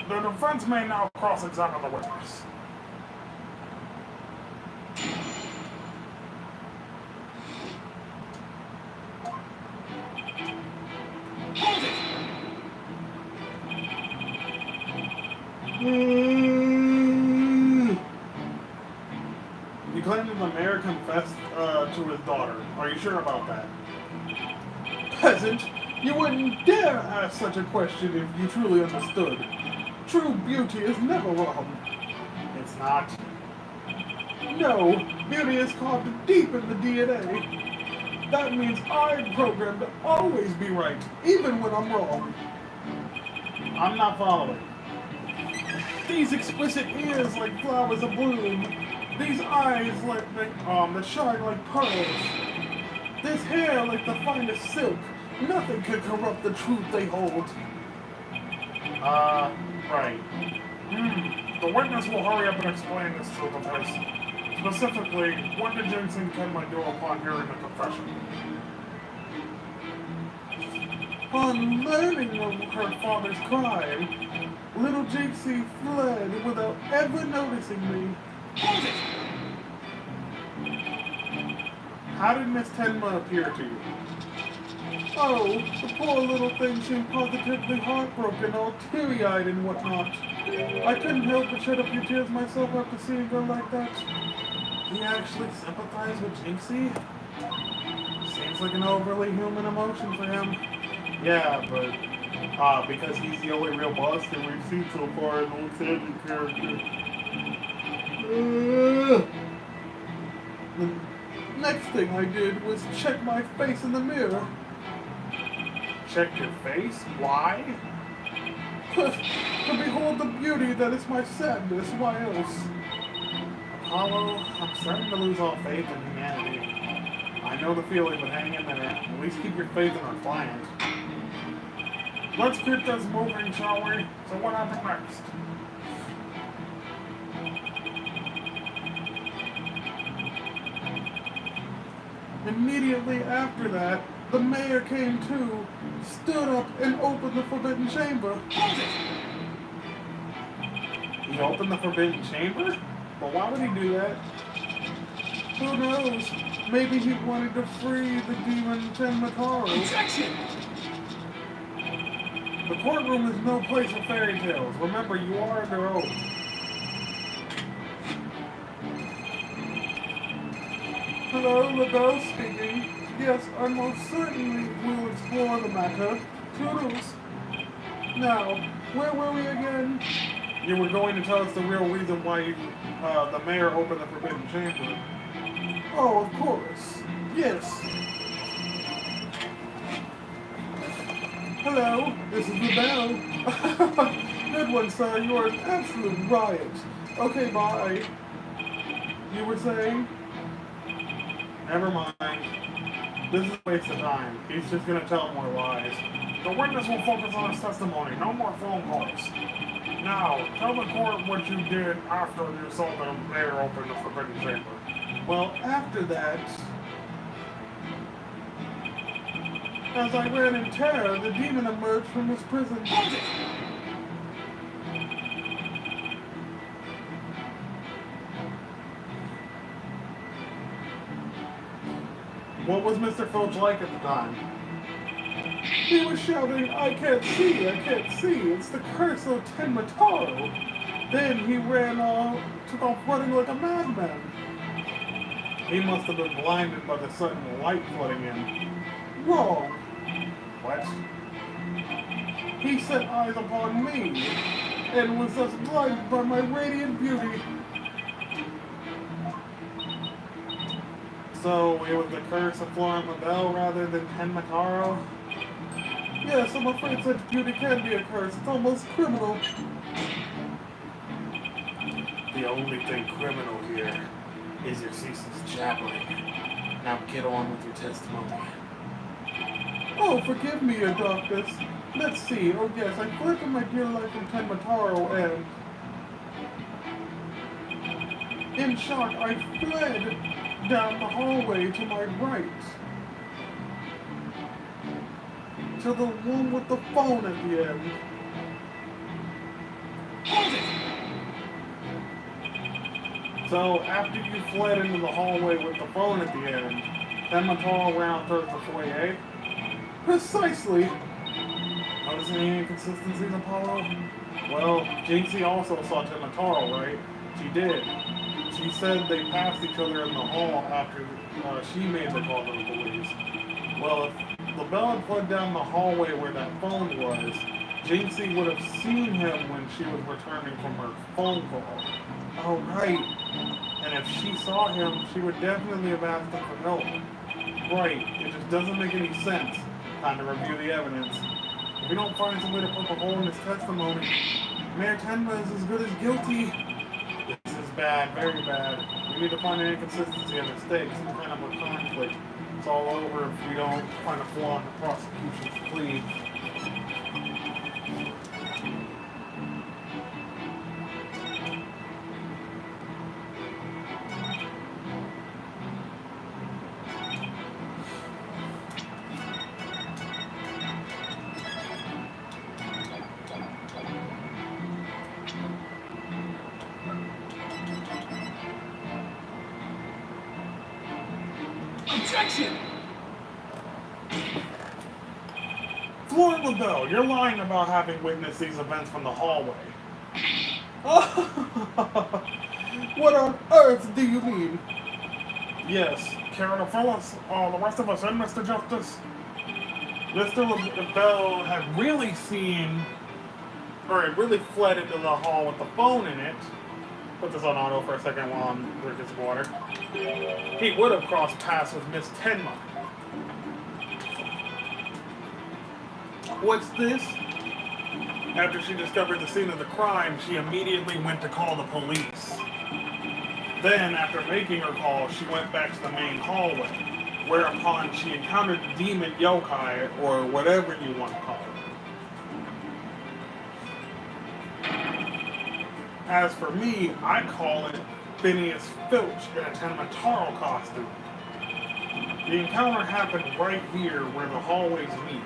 The defense may now cross-examine the witness. You claim that the mayor confessed to his daughter. Are you sure about that? Peasant, you wouldn't dare ask such a question if you truly understood. True beauty is never wrong. It's not. No, beauty is carved deep in the DNA. That means I'm programmed to always be right, even when I'm wrong. I'm not following. These exquisite ears like flowers of bloom. These eyes that shine like pearls. This hair like the finest silk. Nothing can corrupt the truth they hold. Right. The witness will hurry up and explain this to the person. Specifically, what did Jensen Kenma do upon hearing the confession? On learning of her father's crime, little Jinxie fled without ever noticing me. Hold it! How did Miss Tenma appear to you? Oh, the poor little thing seemed positively heartbroken, all teary-eyed and whatnot. I couldn't help but shed a few tears myself after seeing her like that. He actually sympathized with Jinxie? Seems like an overly human emotion for him. Yeah, but because he's the only real monster we've seen so far in the Luxandy character. The next thing I did was check my face in the mirror. Check your face? Why? To behold the beauty that is my sadness, why else? Apollo, I'm starting to lose all faith in humanity. I know the feeling, but hang in there. At least keep your faith in our client. Let's keep this moving, shall we? So what happened next? Immediately after that, the mayor came to, stood up, and opened the forbidden chamber. He opened the forbidden chamber? But why would he do that? Who knows? Maybe he wanted to free the demon Tenmataro. Objection! The courtroom is no place for fairy tales. Remember, you are under oath. Hello, LaBelle speaking. Yes, I most certainly will explore the matter. Toodles. Now, where were we again? You were going to tell us the real reason why the mayor opened the forbidden chamber. Oh, of course. Yes. Hello, this is LaBelle. Good one, sir. You are an absolute riot. Okay, bye. You were saying? Never mind. This is a waste of time. He's just going to tell more lies. The witness will focus on his testimony. No more phone calls. Now, tell the court what you did after you saw the mayor open the forbidden chamber. Well, after that, as I ran in terror, the demon emerged from his prison. What was Mr. Filch like at the time? He was shouting, I can't see, it's the curse of Tenmataro. Then he took off running like a madman. He must have been blinded by the sudden light flooding in. Wrong. What? He set eyes upon me, and was thus blinded by my radiant beauty. So, it was the curse of Florent LaBelle rather than Tenmataro? Yes, I'm afraid such beauty can be a curse. It's almost criminal. The only thing criminal here is your ceaseless jabbering. Now get on with your testimony. Oh, forgive me, your darkness. Let's see. Oh, yes, I fled from my dear life in Tenmataro, and in shock, I fled down the hallway to my right. To the one with the phone at the end. Hold it! So, after you fled into the hallway with the phone at the end, Tenmataro ran towards the foyer? Precisely. Noticing any inconsistencies, Apollo? Well, JC also saw Tim and Taro, right? She did. She said they passed each other in the hall after she made the call to the police. Well, if LaBelle had fled down the hallway where that phone was, JC would have seen him when she was returning from her phone call. Oh, right. And if she saw him, she would definitely have asked him for help. Right. It just doesn't make any sense. Time to review the evidence. If we don't find some way to poke a hole in his testimony, Mayor Tenma is as good as guilty. This is bad, very bad. We need to find an inconsistency and mistake, some kind of a conflict. It's all over if we don't find a flaw in the prosecution's plea. Objection! Floyd LaBelle, you're lying about having witnessed these events from the hallway. What on earth do you mean? Yes, Karen and Phyllis, the rest of us in, Mr. Justice. Mr. LaBelle had really seen, or had really fled into the hall with the phone in it. Put this on auto for a second while I'm drinking some water. He would have crossed paths with Miss Tenma. What's this? After she discovered the scene of the crime, she immediately went to call the police. Then, after making her call, she went back to the main hallway, whereupon she encountered the demon yokai, or whatever you want to call it. As for me, I call it Phineas Filch in a Tenmataro costume. The encounter happened right here where the hallways meet.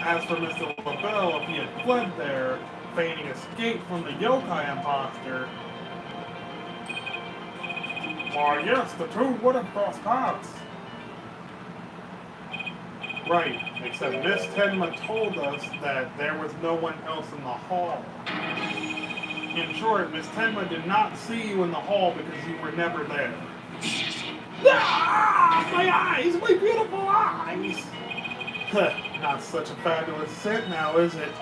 As for Mr. LaBelle, if he had fled there, feigning escape from the yokai imposter, why yes, the two would have crossed paths. Right, except Miss Tenma told us that there was no one else in the hall. In short, Miss Tenma did not see you in the hall because you were never there. Ah, my eyes! My beautiful eyes! Not such a fabulous scent now, is it?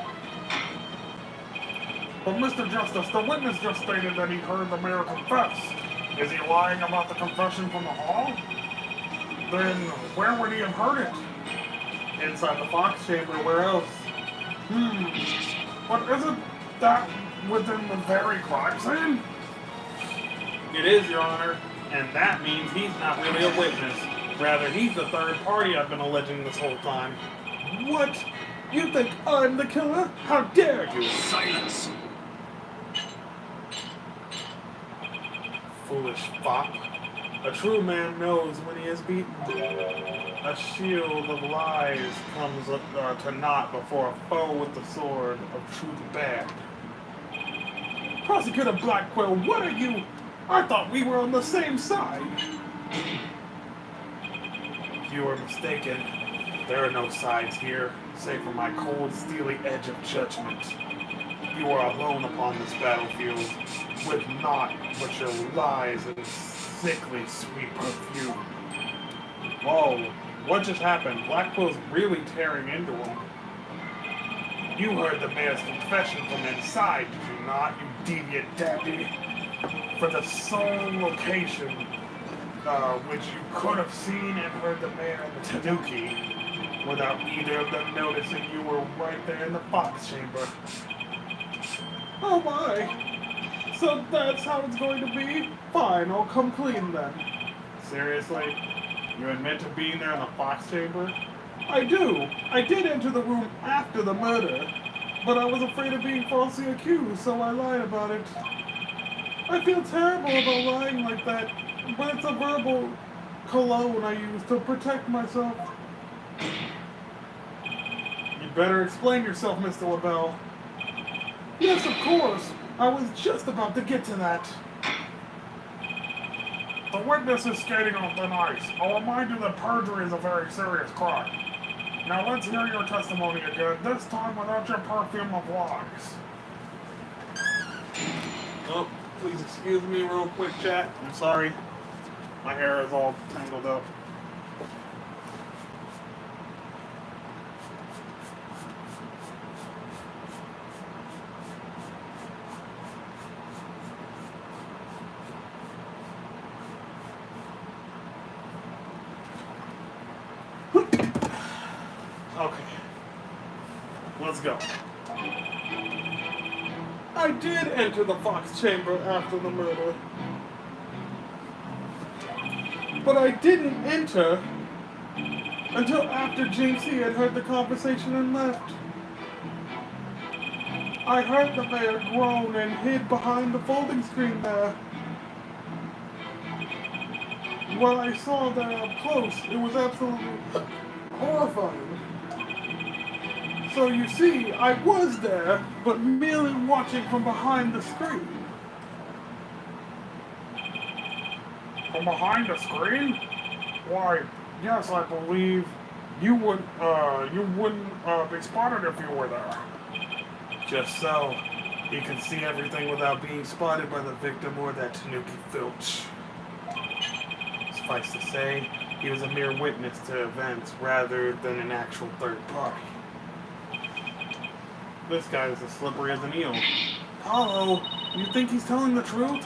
But Mr. Justice, the witness just stated that he heard the mayor confess. Is he lying about the confession from the hall? Then where would he have heard it? Inside the Fox chamber, where else? But isn't that within the very crime scene? It is, Your Honor, and that means he's not really a witness. Rather, he's the third party I've been alleging this whole time. What? You think I'm the killer? How dare you? Silence! Foolish fop. A true man knows when he is beaten. A shield of lies comes to naught before a foe with the sword of truth bared. Prosecutor Blackquill, what are you? I thought we were on the same side. You are mistaken. There are no sides here, save for my cold, steely edge of judgment. You are alone upon this battlefield, with naught but your lies and sickly sweet perfume. Whoa, what just happened? Blackquill's really tearing into him. You heard the mayor's confession from inside, did you not, you deviant daddy? For the sole location which you could have seen and heard the mayor in the Tanuki, without either of them noticing you were right there in the Fox chamber. Oh my! So that's how it's going to be? Fine, I'll come clean then. Seriously? You admit to being there in the Fox chamber? I do. I did enter the room after the murder, but I was afraid of being falsely accused, so I lied about it. I feel terrible about lying like that, but it's a verbal cologne I use to protect myself. You'd better explain yourself, Mr. LaBelle. Yes, of course. I was just about to get to that. The witness is skating on thin ice. I'll remind you that perjury is a very serious crime. Now let's hear your testimony again, this time without your perfume of lies. Oh, please excuse me real quick, chat. I'm sorry. My hair is all tangled up. Okay. Let's go. I did enter the Fox chamber after the murder. But I didn't enter until after Jinxie had heard the conversation and left. I heard the mayor groan and hid behind the folding screen there. What I saw there up close, it was absolutely horrifying. So you see, I was there, but merely watching from behind the screen. From behind the screen? Why, yes, I believe you wouldn't be spotted if you were there. Just so he could see everything without being spotted by the victim or that Tanuki Filch. Suffice to say, he was a mere witness to events rather than an actual third party. This guy is as slippery as an eel. Paulo, you think he's telling the truth?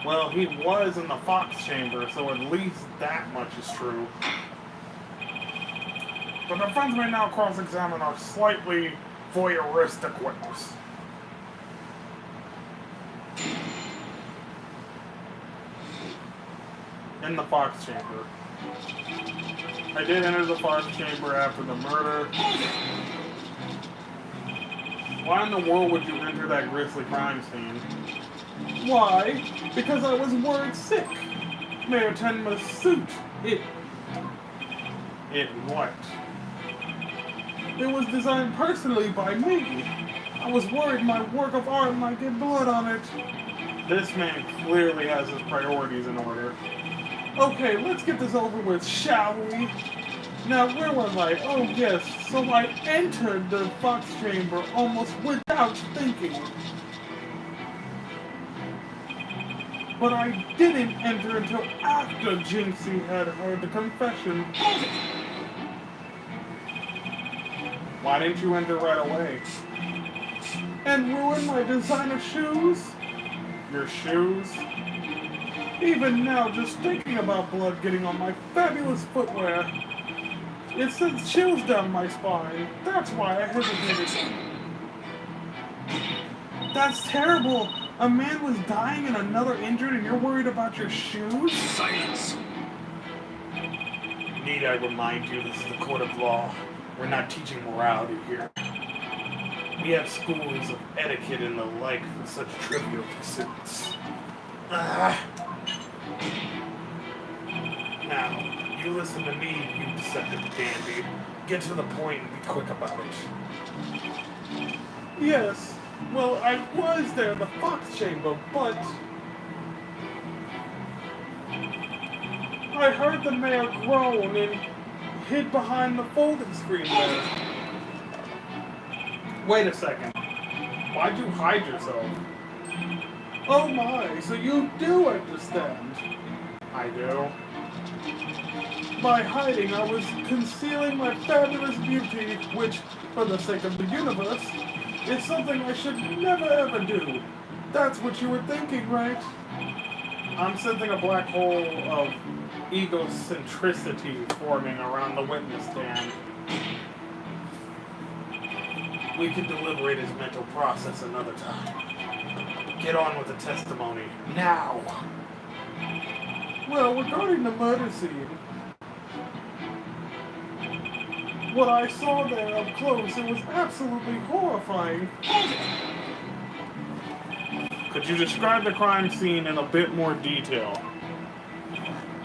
Well, he was in the Fox chamber, so at least that much is true. The defense may now cross-examine our slightly voyeuristic witness. In the Fox chamber. I did enter the Fox chamber after the murder. Why in the world would you enter that grisly crime scene? Why? Because I was worried sick. Mayor Tenma's suit. It what? It was designed personally by me. I was worried my work of art might get blood on it. This man clearly has his priorities in order. Okay, let's get this over with, shall we? Now, where was I? Oh, yes, so I entered the Fox chamber almost without thinking. But I didn't enter until after Jinxie had heard the confession. Why didn't you enter right away? And ruin my designer shoes? Your shoes? Even now, just thinking about blood getting on my fabulous footwear, it sends chills down my spine. That's why I hesitated. That's terrible. A man was dying and another injured, and you're worried about your shoes? Silence! Need I remind you, this is the court of law. We're not teaching morality here. We have schools of etiquette and the like for such trivial pursuits. Now, you listen to me, you deceptive dandy. Get to the point and be quick about it. Yes. Well, I was there in the Fox chamber, but I heard the mayor groan and hid behind the folding screen there. Wait a second. Why'd you hide yourself? Oh my, so you do understand. I do. By hiding, I was concealing my fabulous beauty, which, for the sake of the universe, is something I should never ever do. That's what you were thinking, right? I'm sensing a black hole of egocentricity forming around the witness stand. We can deliberate his mental process another time. Get on with the testimony, now! Well, regarding the murder scene, what I saw there up close, it was absolutely horrifying. Could you describe the crime scene in a bit more detail?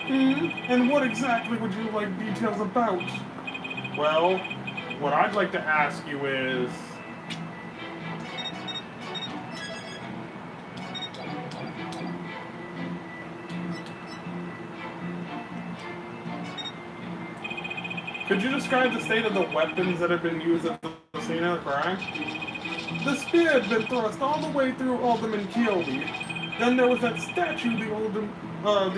And what exactly would you like details about? Well, what I'd like to ask you is... Could you describe the state of the weapons that had been used at the scene of the crime? The spear had been thrust all the way through Alderman Keobi. Then there was that statue the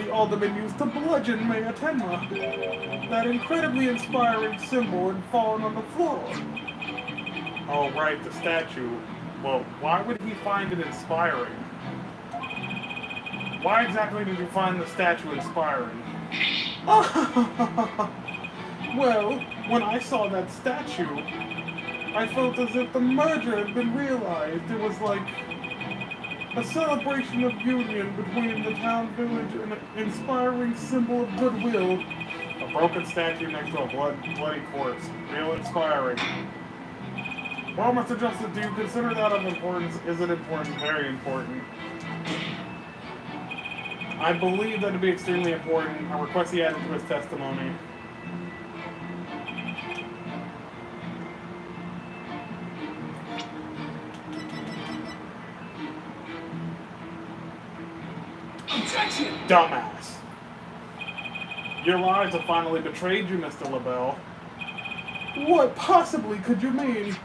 Alderman used to bludgeon Mayor Tenma. That incredibly inspiring symbol had fallen on the floor. Oh, right, the statue. Well, why would he find it inspiring? Why exactly did you find the statue inspiring? Well, when I saw that statue, I felt as if the merger had been realized. It was like a celebration of union between the town village and an inspiring symbol of goodwill. A broken statue next to a bloody corpse. Real inspiring. Well, Mr. Justice, do you consider that of importance? Is it important? Very important. I believe that to be extremely important. I request he add it to his testimony. Objection! Dumbass. Your lies have finally betrayed you, Mr. LaBelle. What possibly could you mean?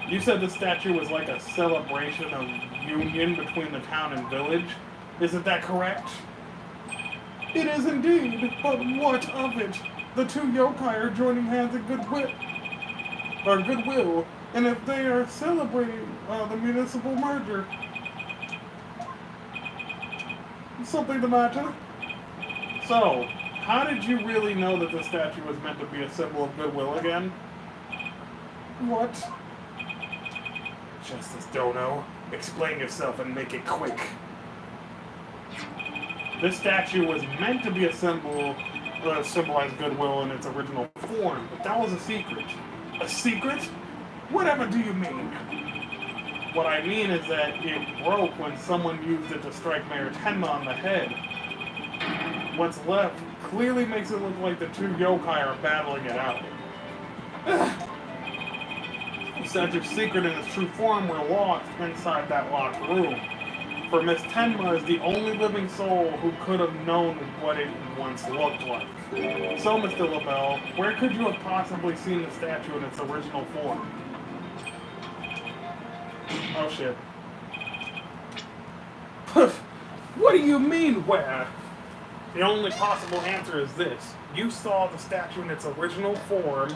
You said the statue was like a celebration of union between the town and village. Isn't that correct? It is indeed, but what of it? The two yokai are joining hands in goodwill, and if they are celebrating the municipal merger. Something the matter? So, how did you really know that the statue was meant to be a symbol of goodwill again? What? Justice Dono, explain yourself and make it quick. This statue was meant to be a symbol, symbolize goodwill in its original form, but that was a secret. A secret? Whatever do you mean? What I mean is that it broke when someone used it to strike Mayor Tenma on the head. What's left clearly makes it look like the two yokai are battling it out. The statue's secret and its true form were lost inside that locked room. For Miss Tenma is the only living soul who could have known what it once looked like. So, Mr. LaBelle, where could you have possibly seen the statue in its original form? Oh shit. Poof! What do you mean, where? The only possible answer is this. You saw the statue in its original form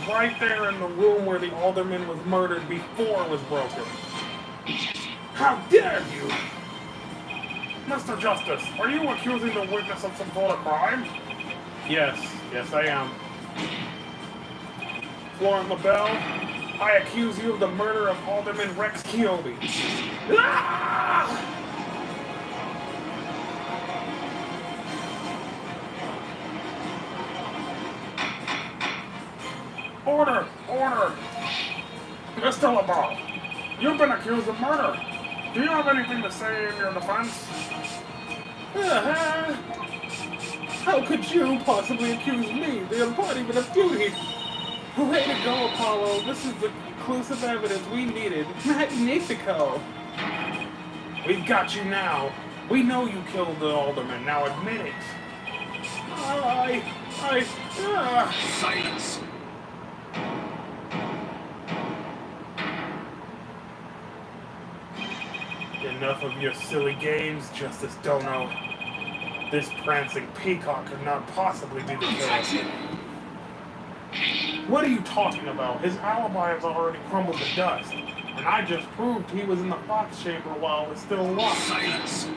right there in the room where the alderman was murdered before it was broken. How dare you! Mr. Justice, are you accusing the witness of some sort of crime? Yes I am. Florent LaBelle, I accuse you of the murder of Alderman Rex Keobi. Ah! Order! Order! Mr. LaBelle, you've been accused of murder. Do you have anything to say in your defense? How could you possibly accuse me, the embodiment of beauty? Way to go, Apollo. This is the conclusive evidence we needed. Magnifico! We've got you now. We know you killed the alderman. Now admit it. Silence! Enough of your silly games, Justice Dono. This prancing peacock could not possibly be the killer. What are you talking about? His alibi has already crumbled to dust, and I just proved he was in the Fox chamber while it was still locked. Silence!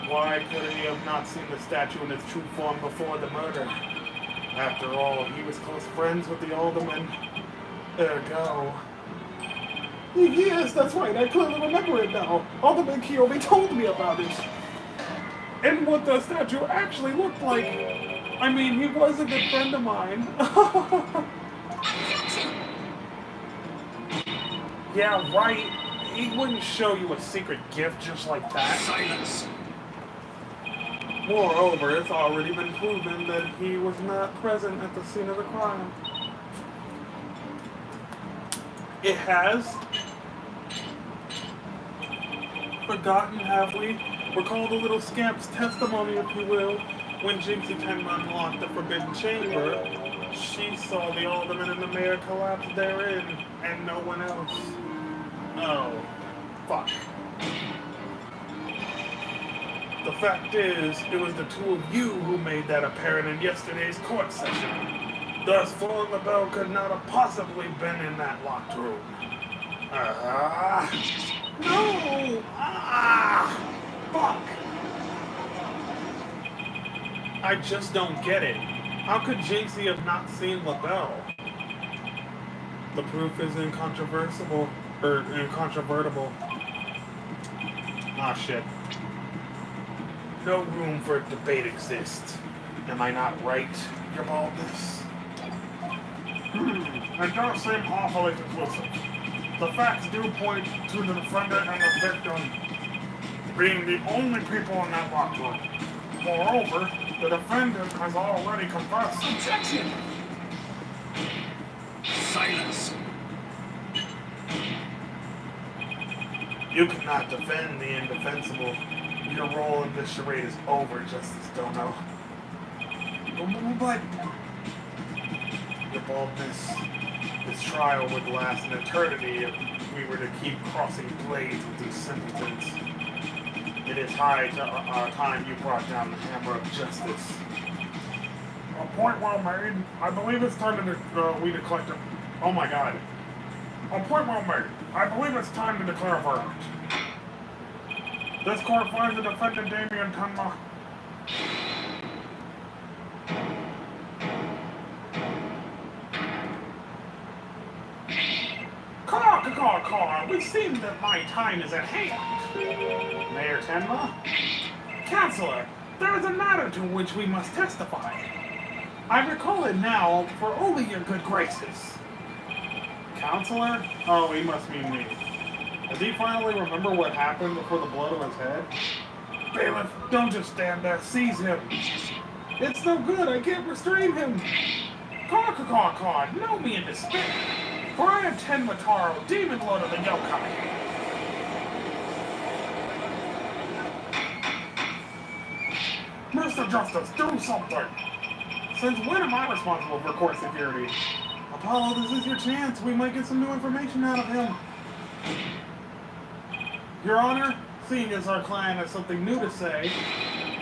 Why could he have not seen the statue in its true form before the murder? After all, he was close friends with the alderman. Ergo. Yes, that's right. I clearly remember it now. Alderman Keobi told me about it. And what the statue actually looked like. I mean, he was a good friend of mine. Yeah, right. He wouldn't show you a secret gift just like that. Silence! Moreover, it's already been proven that he was not present at the scene of the crime. It has? Forgotten, have we? Recall the little scamp's testimony, if you will. When Jinxie Tenma unlocked the Forbidden Chamber, she saw the Alderman and the Mayor collapse therein, and no one else. Oh, fuck. The fact is, it was the two of you who made that apparent in yesterday's court session. Thus, Florent LaBelle could not have possibly been in that locked room. No! Fuck! I just don't get it. How could Jinxie have not seen LaBelle? The proof is incontrovertible. Ah, shit. No room for debate exists. Am I not right, your baldness? It does seem awfully conclusive. The facts do point to the defendant and the victim being the only people in that locked room. Moreover, the defendant has already confessed. Objection! Silence! You cannot defend the indefensible. Your role in this charade is over, Justice Dono. But your baldness, this trial would last an eternity if we were to keep crossing blades with these simpletons. It is high time you brought down the hammer of justice. A point well made. I believe it's time to we declare. Oh my god. A point well made. I believe it's time to declare a verdict. This court finds the defendant Damien Tenma Caw. We seem that my time is at hand. Mayor Tenma? Counselor, there is a matter to which we must testify. I recall it now for only your good graces. Counselor? Oh, he must mean me. Does he finally remember what happened before the blood on his head? Bailiff, don't just stand there. Seize him. It's no good. I can't restrain him. Caw. Know me in despair. For I am Tenma Taro, Demon Lord of the Yokai. Mr. Justice, do something! Since when am I responsible for court security? Apollo, this is your chance. We might get some new information out of him. Your Honor, seeing as our client has something new to say,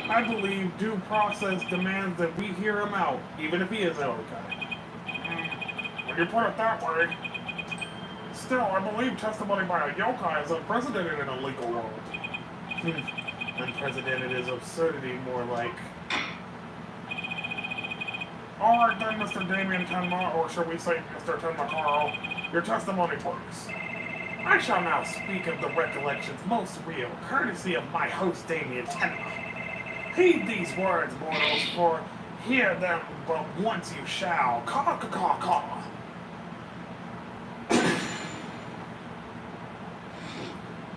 I believe due process demands that we hear him out, even if he is a yokai. When you put it that way, still, I believe testimony by a yokai is unprecedented in a legal world. Unprecedented is absurdity, more like. Alright then, Mr. Damien Tenma, or shall we say Mr. Tenma Taro, your testimony please. I shall now speak of the recollections most real, courtesy of my host Damien Tenma. Heed these words, mortals, for hear them but once you shall. Caw.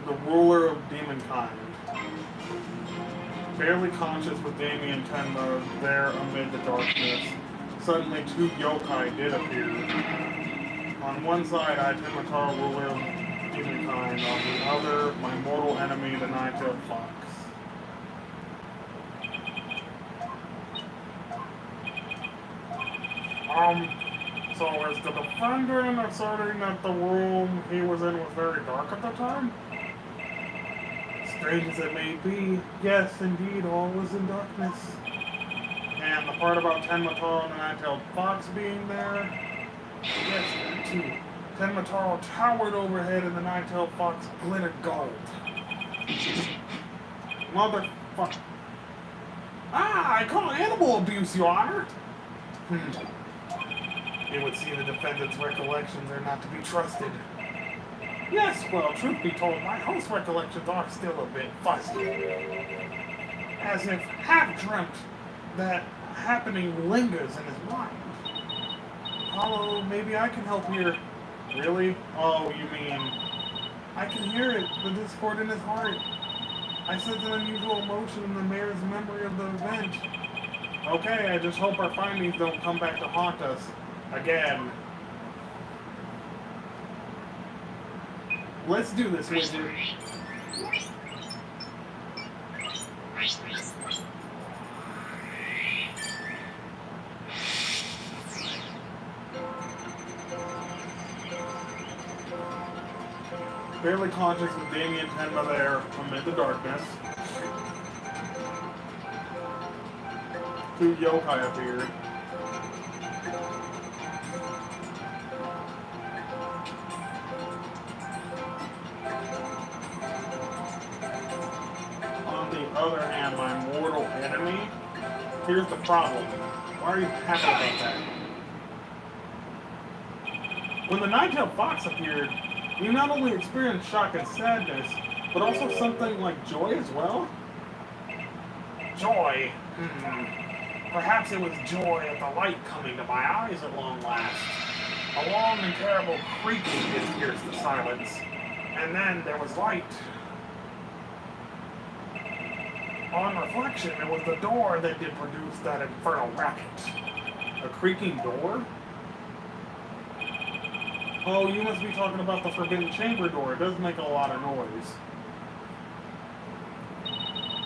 The ruler of demonkind. Barely conscious with Damien Tenma there amid the darkness, suddenly two yokai did appear. On one side, I, Tenma Taro, ruler of demonkind. On the other, my mortal enemy, the nine-tailed fox. So is the defendant asserting that the room he was in was very dark at the time? Strange as it may be, yes, indeed, all was in darkness. And the part about Tenma Taro and the nine-tailed fox being there, yes, that too. Tenma Taro towered overhead and the nine-tailed fox glittered gold. Motherfucker. I call animal abuse, Your Honor. It would seem the defendant's recollections are not to be trusted. Yes, well, truth be told, my host's recollections are still a bit fuzzy. As if half-dreamt that happening lingers in his mind. Apollo, maybe I can help here. Really? Oh, you mean... I can hear it, the discord in his heart. I sense an unusual emotion in the mayor's memory of the event. Okay, I just hope our findings don't come back to haunt us. Again. Let's do this, Widget. Barely conscious with Damien Tenma there amid the darkness. Two yokai appeared. On the other hand, my mortal enemy. Here's the problem. Why are you happy about that? When the nine-tailed fox appeared, you not only experienced shock and sadness, but also something like joy as well? Joy? Perhaps it was joy at the light coming to my eyes at long last. A long and terrible creaking had pierced the silence, and then there was light. On reflection, it was the door that did produce that infernal racket. A creaking door? Oh, you must be talking about the Forbidden Chamber door. It does make a lot of noise.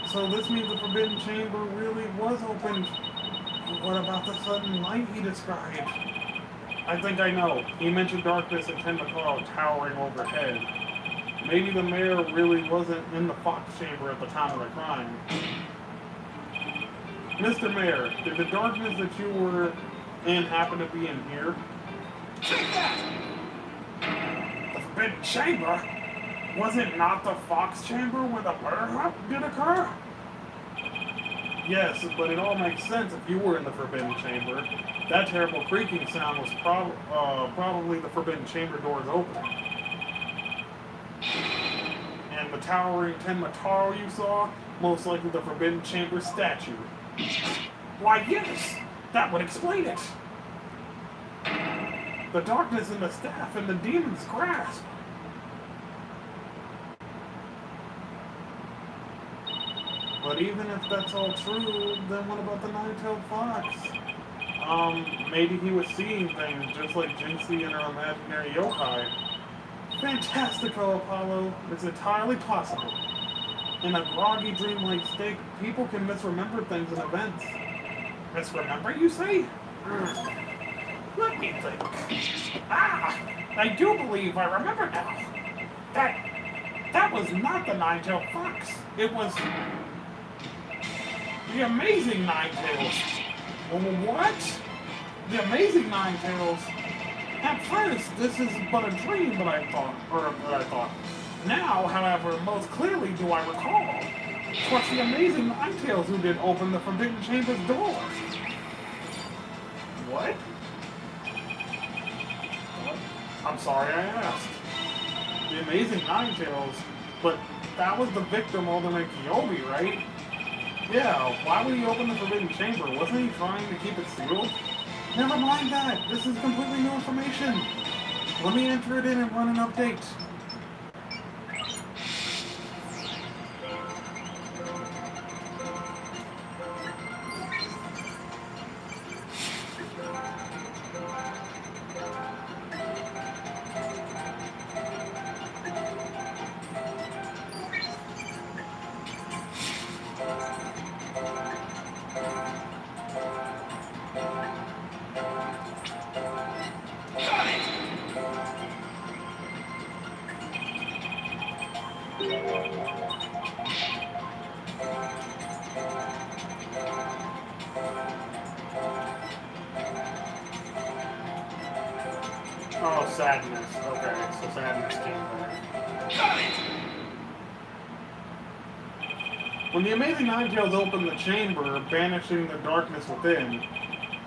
So this means the Forbidden Chamber really was opened. What about the sudden light he described? I think I know. He mentioned darkness and Tenmakaro towering overhead. Maybe the mayor really wasn't in the Fox Chamber at the time of the crime. Mr. Mayor, did the darkness that you were in happen to be in here? Take that! The Forbidden Chamber? Was it not the Fox Chamber where the murder did occur? Yes, but it all makes sense if you were in the Forbidden Chamber. That terrible creaking sound was probably the Forbidden Chamber doors opening. And the towering Tenmataro you saw, most likely the Forbidden Chamber statue. Why, yes! That would explain it! The darkness in the staff and the demon's grasp. But even if that's all true, then what about the nine-tailed fox? Maybe he was seeing things just like Jinxie and her imaginary yokai. Fantastico, Apollo. It's entirely possible. In a groggy, dreamlike state, people can misremember things and events. Misremember, you say? Let me think. I do believe I remember now. That was not the nine-tailed fox. It was the amazing Nine-Tails. What? The amazing Nine-Tails. At first, this is but a dream, but I thought. Now, however, most clearly do I recall. 'Twas the amazing Nine-Tails who did open the Forbidden Chamber's door. What? I'm sorry I asked. The amazing Nine-Tails? But that was the victim Ultimate Kyobi, right? Yeah, why would he open the Forbidden Chamber? Wasn't he trying to keep it sealed? Never mind that. This is completely new information. Let me enter it in and run an update. Oh, sadness. Okay, so sadness came back. When the amazing Nine-Tails opened the chamber, banishing the darkness within,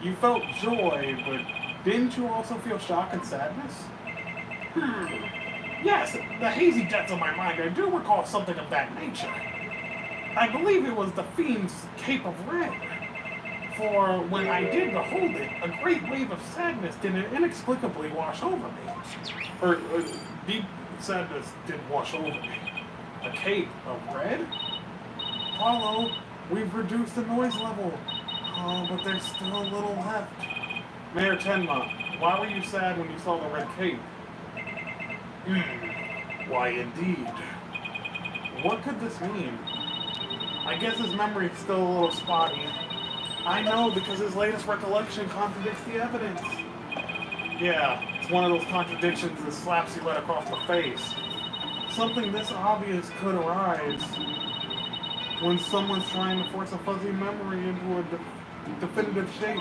you felt joy, but didn't you also feel shock and sadness? Yes, the hazy depths of my mind, I do recall something of that nature. I believe it was the fiend's cape of red. For when I did behold it, a great wave of sadness did inexplicably wash over me. Deep sadness did wash over me. A cape of red? Apollo, we've reduced the noise level. Oh, but there's still a little left. Mayor Tenma, why were you sad when you saw the red cape? Why indeed. What could this mean? I guess his memory's still a little spotty. I know, because his latest recollection contradicts the evidence. Yeah, it's one of those contradictions that slaps you right across the face. something this obvious could arise when someone's trying to force a fuzzy memory into a definitive shape.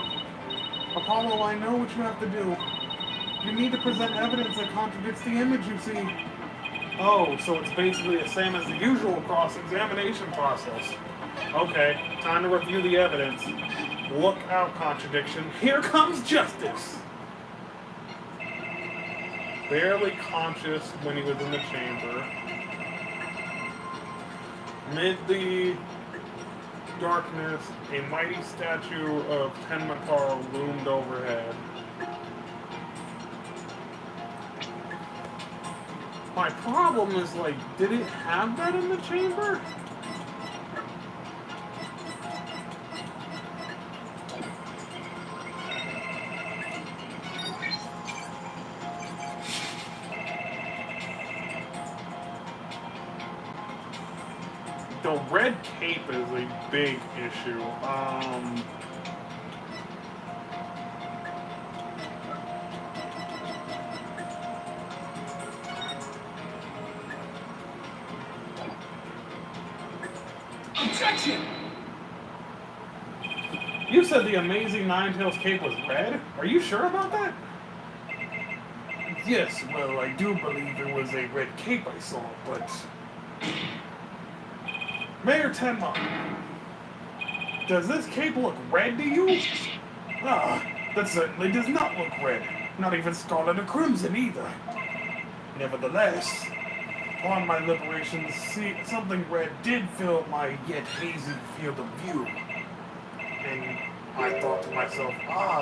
Apollo, I know what you have to do. You need to present evidence that contradicts the image you see. Oh, so it's basically the same as the usual cross-examination process. Okay, time to review the evidence. Look out, contradiction. Here comes justice! Barely conscious when he was in the chamber. Amid the darkness, a mighty statue of Tenmataro loomed overhead. My problem is, like, did it have that in the chamber? The red cape is a big issue. Objection! You said the amazing Ninetales cape was red? Are you sure about that? Yes, well, I do believe it was a red cape I saw, but... Mayor Tenma, does this cape look red to you? Ah, that certainly does not look red. Not even scarlet or crimson either. Nevertheless, upon my liberation, something red did fill my yet hazy field of view. And I thought to myself,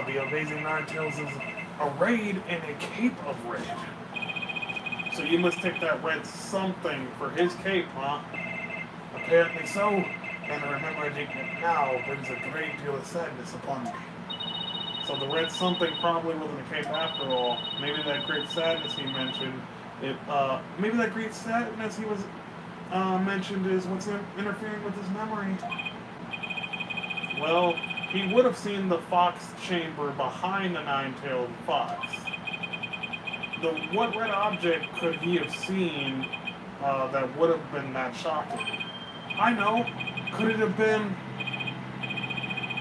the amazing Ninetales is arrayed in a cape of red. So you must take that red something for his cape, huh? Apparently so, and remembering it now brings a great deal of sadness upon me. So the red something probably wasn't a cape after all. Maybe that great sadness he mentioned, maybe that great sadness he was mentioned is what's interfering with his memory. Well, he would have seen the fox chamber behind the nine-tailed fox. What red object could he have seen that would have been that shocking? I know. Could it have been...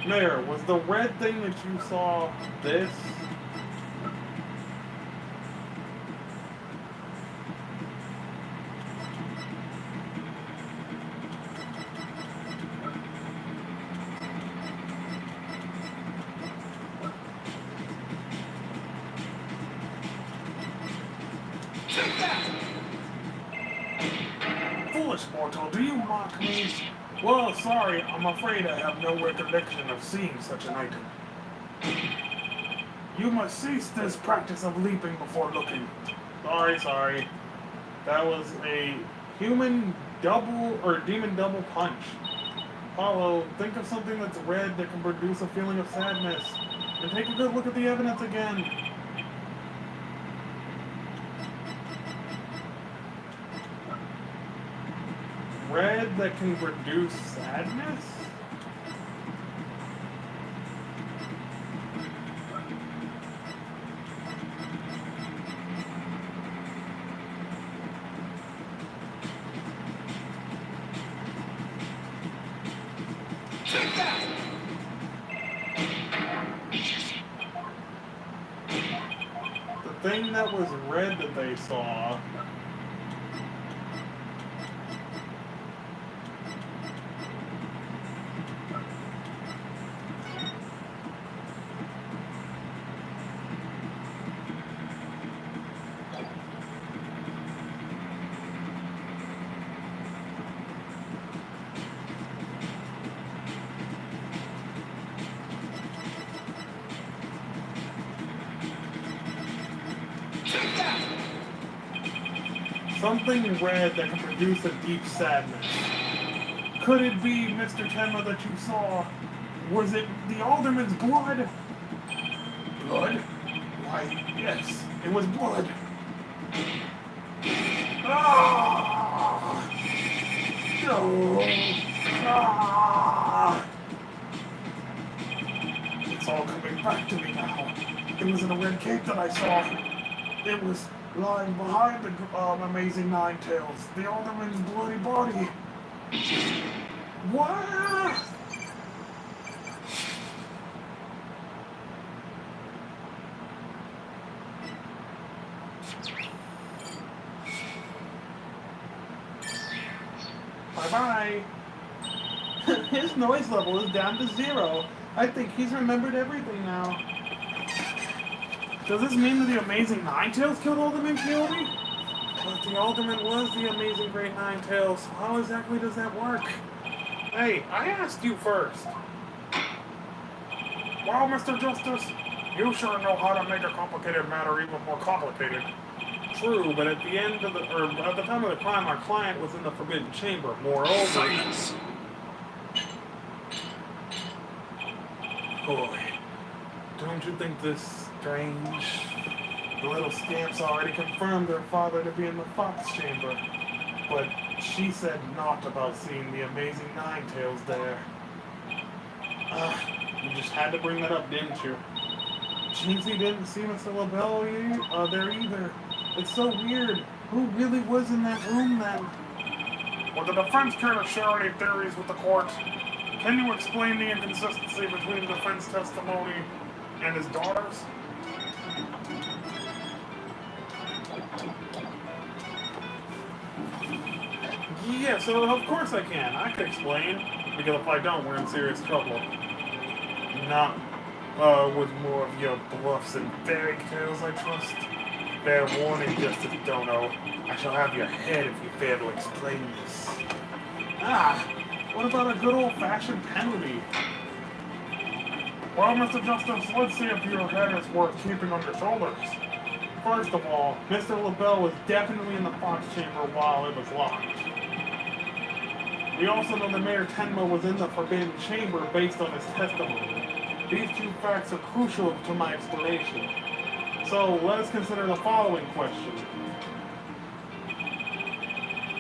Mayor, was the red thing that you saw this? Foolish mortal, do you mock me? Well, sorry, I'm afraid I have no recollection of seeing such an item. You must cease this practice of leaping before looking. Sorry. That was a human double, or demon double punch. Apollo, think of something that's red that can produce a feeling of sadness. And take a good look at the evidence again. Red that can produce sadness? The thing that was red that they saw... Something red that can produce a deep sadness. Could it be, Mr. Tenma, that you saw? Was it the alderman's blood? Blood? Why, yes, it was blood. Ah! No! Ah! It's all coming back to me now. It wasn't a red cape that I saw. It was lying behind the amazing Ninetales, the Alderman's bloody body. What? Bye-bye. His noise level is down to 0. I think he's remembered everything now. Does this mean that the Amazing Ninetales killed Alderman Peony? But the Alderman was the Amazing Great Ninetales. How exactly does that work? Hey, I asked you first. Well, Mr. Justice, you sure know how to make a complicated matter even more complicated. True, but at the end of the, or at the time of the crime, our client was in the Forbidden Chamber. Moreover, Silence. Boy, don't you think this strange? The little scamps already confirmed their father to be in the Fox Chamber, but she said naught about seeing the Amazing Ninetales there. You just had to bring that up, didn't you? Jinxie didn't see Mr. LaBelle there either. It's so weird. Who really was in that room then? Would the defense care to share any theories with the court? Can you explain the inconsistency between the defense testimony and his daughter's? Yeah, so of course I can. I can explain. Because if I don't, we're in serious trouble. Not with more of your bluffs and fairy tales, I trust. Fair warning, Justice Dono. I shall have your head if you fail to explain this. What about a good old-fashioned penalty? Well, Mr. Justice, let's see if your head is worth keeping on your shoulders. First of all, Mr. LaBelle was definitely in the Fox Chamber while it was locked. We also know that Mayor Tenma was in the Forbidden Chamber based on his testimony. These two facts are crucial to my explanation. So, let us consider the following question.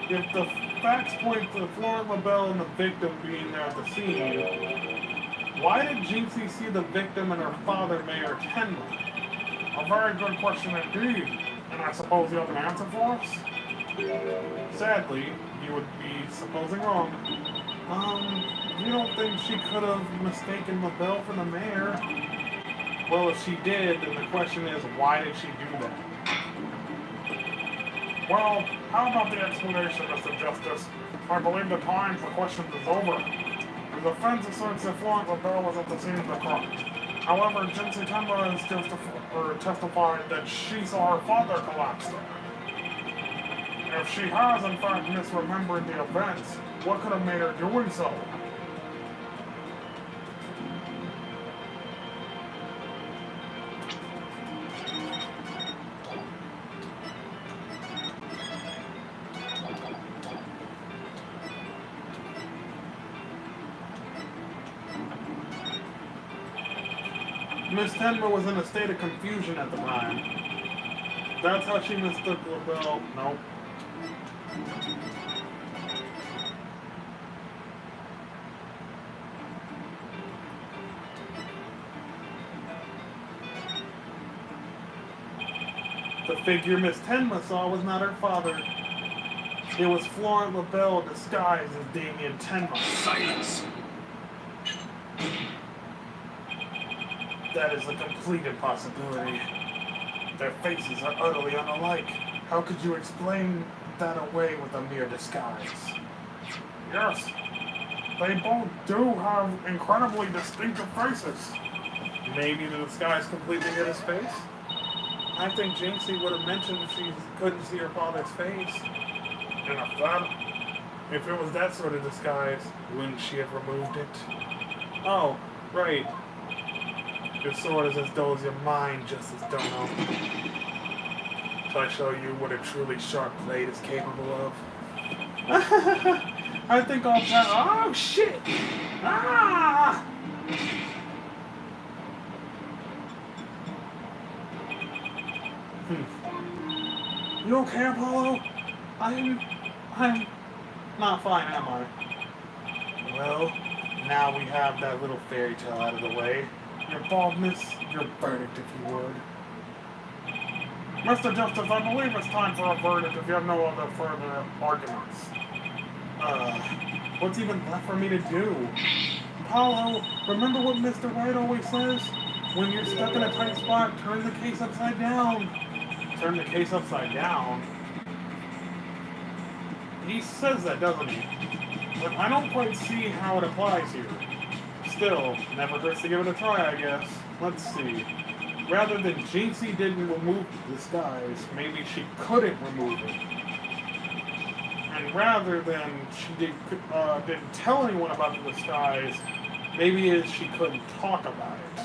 If the facts point to Florent LaBelle and the victim being there at the scene, why did Jinxie see the victim and her father, Mayor Tenma? A very good question indeed. And I suppose you have an answer for us? Sadly, you would be supposing wrong. You don't think she could have mistaken LaBelle for the mayor? Well, if she did, then the question is, why did she do that? Well, how about the explanation, Mr. Justice? I believe the time for questions is over. The defense asserts that Florent LaBelle was at the scene of the crime. However, Jinxie Tenma has testified that she saw her father collapse there. If she has, in fact, misremembered the events, what could have made her doing so? Miss Tenma was in a state of confusion at the time. That's how she mistook LaBelle. Nope. The figure Miss Tenma saw was not her father. It was Florent LaBelle disguised as Damien Tenma. Silence. That is a complete impossibility. Their faces are utterly unalike. How could you explain that away with a mere disguise? Yes, they both do have incredibly distinctive faces. Maybe the disguise completely hid his face? I think Jinxie would have mentioned if she couldn't see her father's face. And if it was that sort of disguise, wouldn't she have removed it? Oh, right. Your sword is as dull as your mind, Justice Dono. Shall I show you what a truly sharp blade is capable of? I think I'll pass. Oh, shit! Ah! You okay, Apollo? I'm not fine, am I? Well, now we have that little fairy tale out of the way. Your baldness, your verdict, if you would. Mr. Justice, I believe it's time for a verdict if you have no other further arguments. What's even left for me to do? Paulo, remember what Mr. Wright always says? When you're stuck in a tight spot, turn the case upside down. Turn the case upside down? He says that, doesn't he? But I don't quite see how it applies here. Still, never hurts to give it a try, I guess. Let's see. Rather than Jinxie didn't remove the disguise, maybe she couldn't remove it. And rather than she didn't tell anyone about the disguise, maybe it's she couldn't talk about it.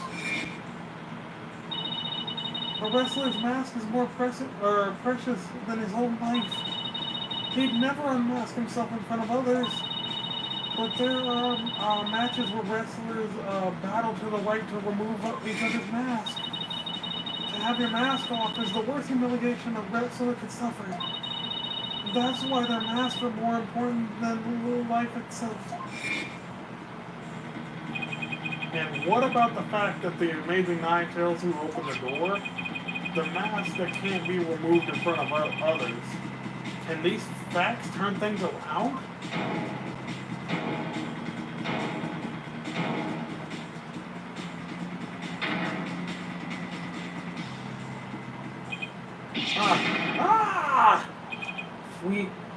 A wrestler's mask is more precious than his whole life. He'd never unmask himself in front of others. But there are matches where wrestlers battle to the right to remove each other's mask. To have your mask off is the worst humiliation a wrestler could suffer. That's why their masks are more important than life itself. And what about the fact that the Amazing Ninetales who opened the door, the mask that can't be removed in front of others, can these facts turn things around?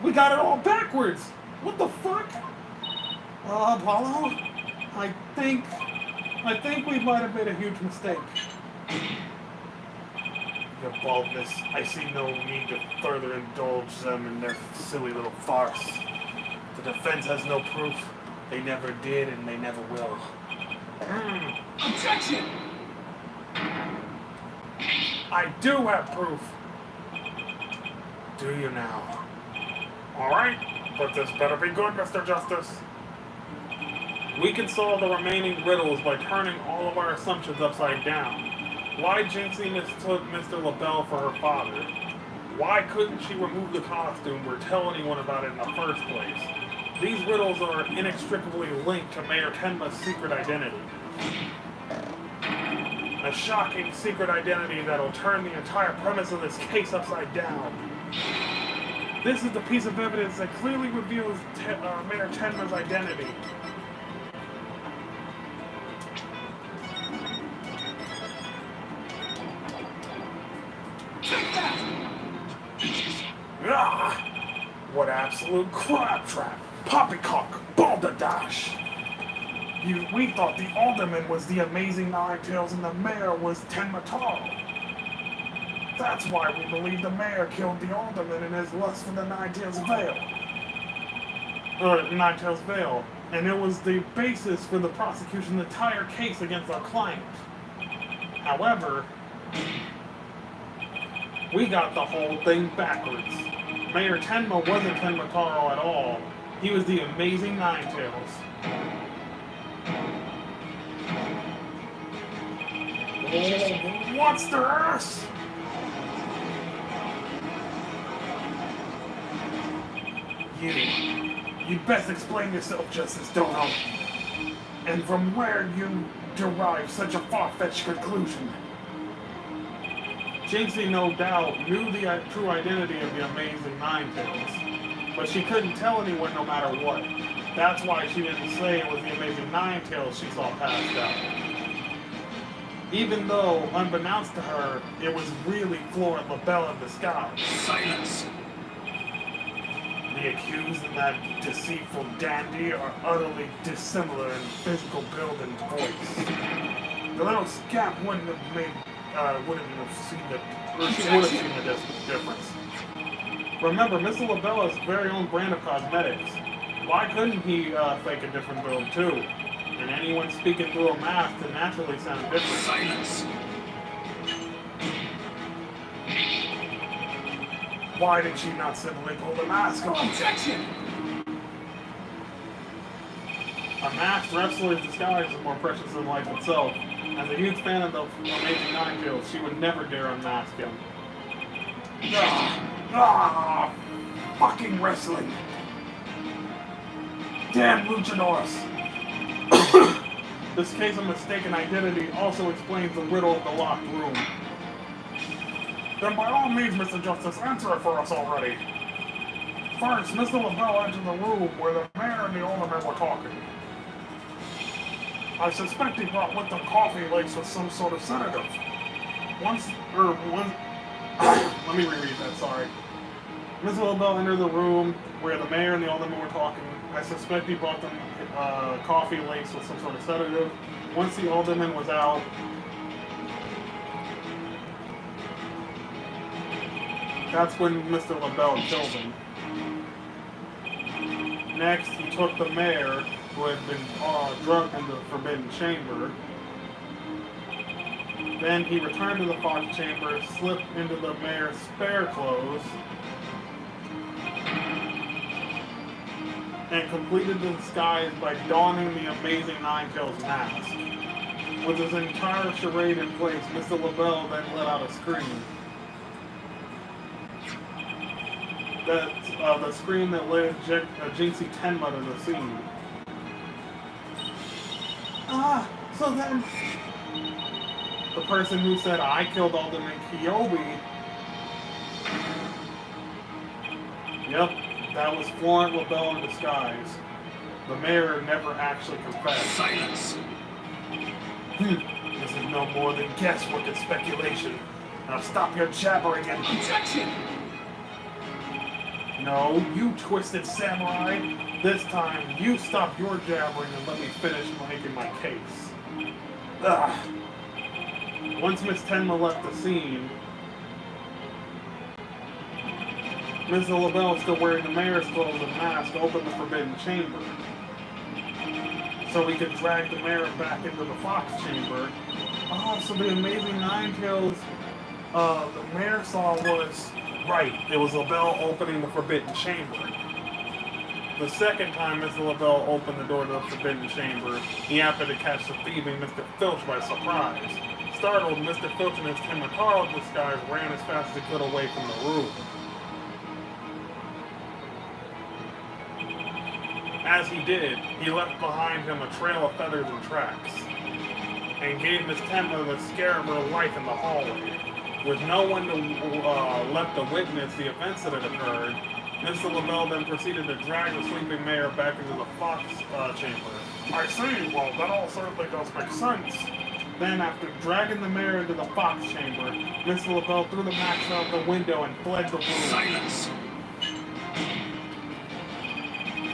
We got it all backwards! What the fuck? Apollo? I think we might have made a huge mistake. Your baldness, I see no need to further indulge them in their silly little farce. The defense has no proof. They never did and they never will. Objection! I do have proof! Do you now? Alright, but this better be good, Mr. Justice. We can solve the remaining riddles by turning all of our assumptions upside down. Why Jinxie mistook Mr. LaBelle for her father? Why couldn't she remove the costume or tell anyone about it in the first place? These riddles are inextricably linked to Mayor Tenma's secret identity. A shocking secret identity that'll turn the entire premise of this case upside down. This is the piece of evidence that clearly reveals Mayor Tenma's identity. Ah! What absolute claptrap! Poppycock! Balderdash! We thought the Alderman was the Amazing Ninetales and the Mayor was Tenma Taro. That's why we believe the Mayor killed the Alderman in his lust for the Ninetales Veil. Ninetales Veil. And it was the basis for the prosecution's entire case against our client. However, we got the whole thing backwards. Mayor Tenma wasn't Tenma Taro at all. He was the Amazing Ninetales. Oh, what's this? You'd best explain yourself, Justice Dono. And from where you derive such a far-fetched conclusion. Jinxie, no doubt, knew the true identity of the Amazing Ninetales, but she couldn't tell anyone no matter what. That's why she didn't say it was the Amazing Ninetales she saw passed out. Even though, unbeknownst to her, it was really Flora LaBelle in disguise. Silence! The accused and that deceitful dandy are utterly dissimilar in physical build and voice. The little scamp wouldn't have seen the difference. Remember, Mr. LaBella's very own brand of cosmetics. Why couldn't he fake a different build too? And anyone speaking through a mask can naturally sound different. Silence! Why did she not simply pull the mask off? Objection! A masked wrestler's disguise is more precious than life itself. As a huge fan of the Amazing Ninetales, she would never dare unmask him. Fucking wrestling! Damn luchadors! This case of mistaken identity also explains the riddle of the locked room. Then by all means, Mr. Justice, answer it for us already. First, Mr. LaBelle entered the room where the mayor and the alderman were talking. I suspect he brought with him coffee laced with some sort of sedative. Let me reread that, sorry. Mr. LaBelle entered the room where the mayor and the alderman were talking. I suspect he brought them coffee laced with some sort of sedative. Once the alderman was out, that's when Mr. LaBelle killed him. Next, he took the mayor, who had been drugged in the Forbidden Chamber. Then he returned to the Fox Chamber, slipped into the mayor's spare clothes, and completed the disguise by donning the Amazing Nine-Tails mask. With his entire charade in place, Mr. LaBelle then let out a scream. The scream that led Jinxie Tenma to the scene. So then the person who said I killed Alderman Kiyobi. Yep, that was Florent LaBelle in disguise. The mayor never actually confessed. Silence! This is no more than guesswork and speculation. Now stop your jabbering and... Objection! No, you twisted samurai. This time, you stop your jabbering and let me finish making my case. Ugh. Once Miss Tenma left the scene, Mr. LaBelle, still wearing the mayor's clothes and mask, opened the Forbidden Chamber. So we could drag the mayor back into the Fox Chamber. So the Amazing Nine-Tails the mayor saw was... Right, it was LaBelle opening the Forbidden Chamber. The second time Mr. LaBelle opened the door to the Forbidden Chamber, he happened to catch the thieving Mr. Filch by surprise. Startled, Mr. Filch in his Timataro disguise ran as fast as he could away from the room. As he did, he left behind him a trail of feathers and tracks, and gave Miss Tenma the scare of her life in the hallway. With no one left to witness the events that had occurred, Mr. LaBelle then proceeded to drag the sleeping mayor back into the Fox Chamber. I see, well, that all certainly does make sense. Then, after dragging the mayor into the Fox Chamber, Mr. LaBelle threw the mask out the window and fled the room. Silence!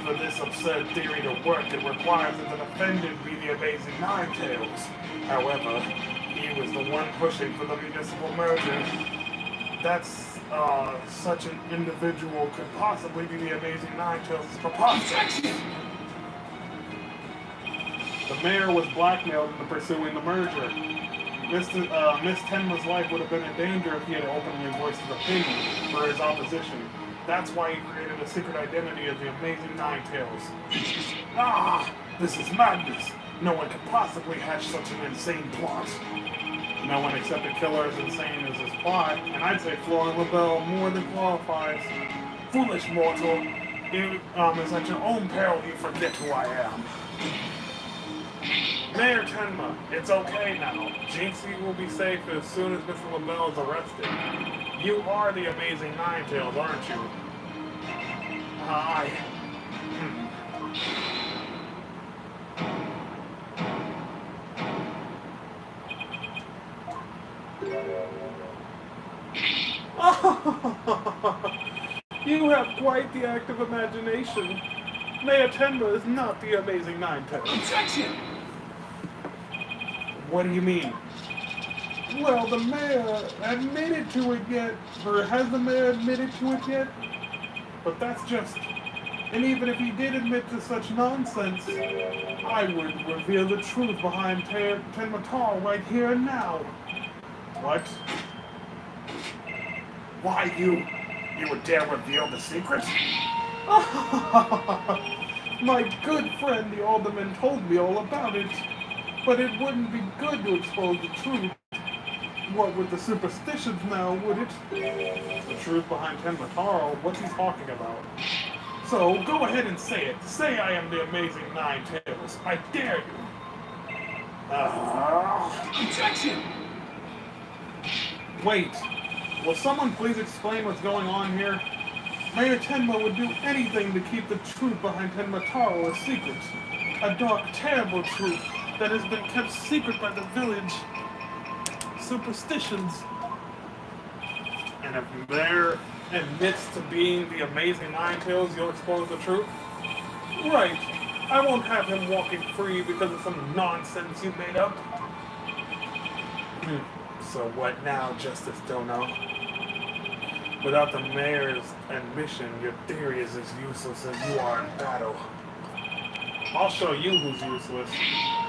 For this absurd theory to work, it requires that the defendant be the Amazing Nine-Tails. However, he was the one pushing for the municipal merger. That's, such an individual could possibly be the Amazing Nine-Tails' preposterous. The mayor was blackmailed into pursuing the merger. Miss Tenma's life would have been in danger if he had openly voiced his opinion for his opposition. That's why he created a secret identity as the Amazing Nine-Tails. This is madness. No one could possibly hatch such an insane plot. No one except a killer as insane as his plot, and I'd say Florent LaBelle more than qualifies. Foolish mortal, it is at your own peril you forget who I am. Mayor Tenma, it's okay now. Jinxie will be safe as soon as Mr. LaBelle is arrested. You are the Amazing Nine-Tails, aren't you? You have quite the active imagination. Mayor Tenma is not the Amazing Nine-Tails. Objection! What do you mean? Well, the mayor admitted to it yet, or has the mayor admitted to it yet? But that's just... And even if he did admit to such nonsense, I would reveal the truth behind Tenma right here and now. What? Why, you would dare reveal the secret? My good friend, the alderman, told me all about it. But it wouldn't be good to expose the truth. What with the superstitions now, would it? The truth behind Tenma, what's he talking about? So, go ahead and say it. Say I am the Amazing Nine-Tails. I dare you. Objection! Wait. Will someone please explain what's going on here? Mayor Tenma would do anything to keep the truth behind Tenmataro a secret. A dark, terrible truth that has been kept secret by the village. Superstitions. And if Mayor admits to being the amazing Ninetales, you'll expose the truth? Right. I won't have him walking free because of some nonsense you made up. So what now, Justice Dono? Without the mayor's admission, your theory is as useless as you are in battle. I'll show you who's useless.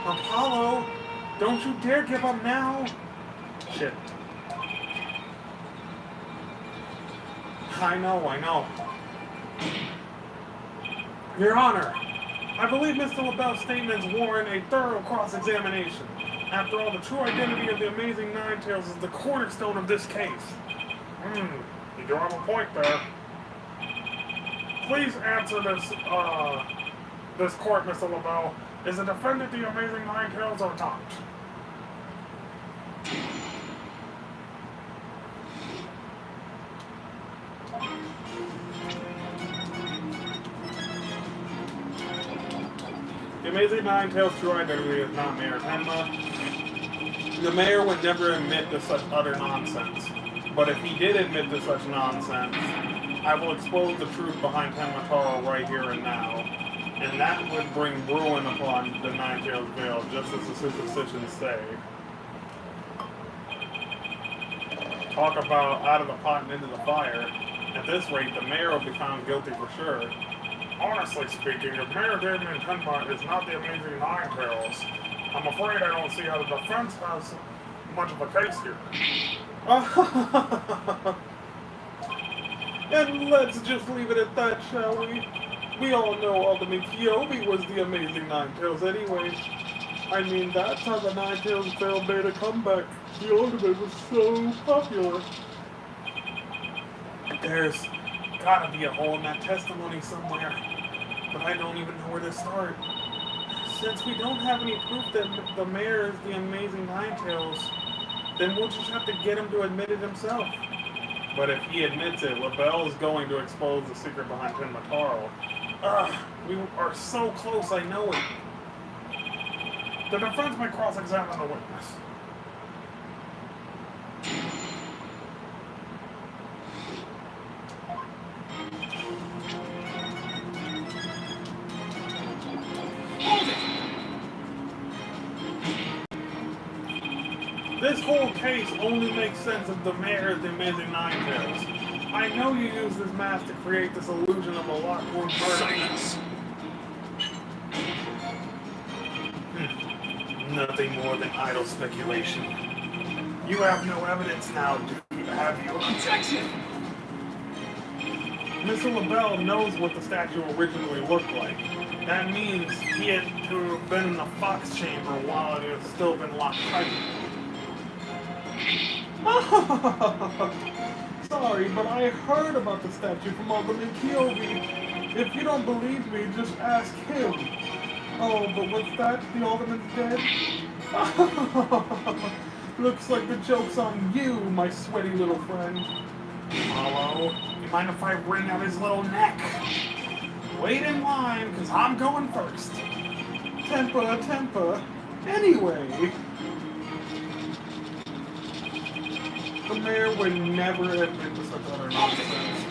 Apollo! Don't you dare give up now! Shit. I know. Your Honor, I believe Mr. LaBelle's statements warrant a thorough cross-examination. After all, the true identity of the Amazing Ninetales is the cornerstone of this case. You do have a point there. Please answer this court, Mr. LaBelle. Is the defendant the Amazing Ninetales or not? The Amazing Ninetales' true identity is not Mayor Tenma. The mayor would never admit to such utter nonsense. But if he did admit to such nonsense, I will expose the truth behind Tenmataro right here and now. And that would bring ruin upon the Ninetales Vale, just as the superstitions say. Talk about out of the pot and into the fire. At this rate, the mayor will be found guilty for sure. Honestly speaking, if Mayor Damien Tenma is not the Amazing Ninetales, I'm afraid I don't see how the defense has much of a case here. And let's just leave it at that, shall we? We all know Ultimate Kyobi was the Amazing Ninetales anyway. I mean, that's how the Ninetales Vale made a comeback. The Ultimate was so popular. There's gotta be a hole in that testimony somewhere, but I don't even know where to start. Since we don't have any proof that the mayor is the Amazing Ninetales, then we'll just have to get him to admit it himself. But if he admits it, LaBelle is going to expose the secret behind Tenmataro. We are so close, I know it. The defense may cross-examine the witness. This whole case only makes sense if the mayor is the Amazing Ninetales. I know you use this mask to create this illusion of a locked-room murder. Silence! Nothing more than idle speculation. You have no evidence now, do you? Have you? Objection! Mr. LaBelle knows what the statue originally looked like. That means he had to have been in the Fox chamber while it had still been locked tight. Sorry, but I heard about the statue from Ultimate Kyobi. If you don't believe me, just ask him. Oh, but what's that? The Ultimate's dead? Looks like the joke's on you, my sweaty little friend. Hello? You mind if I wring out his little neck? Wait in line, because I'm going first. Temper. Anyway... The mayor would never admit to such utter nonsense.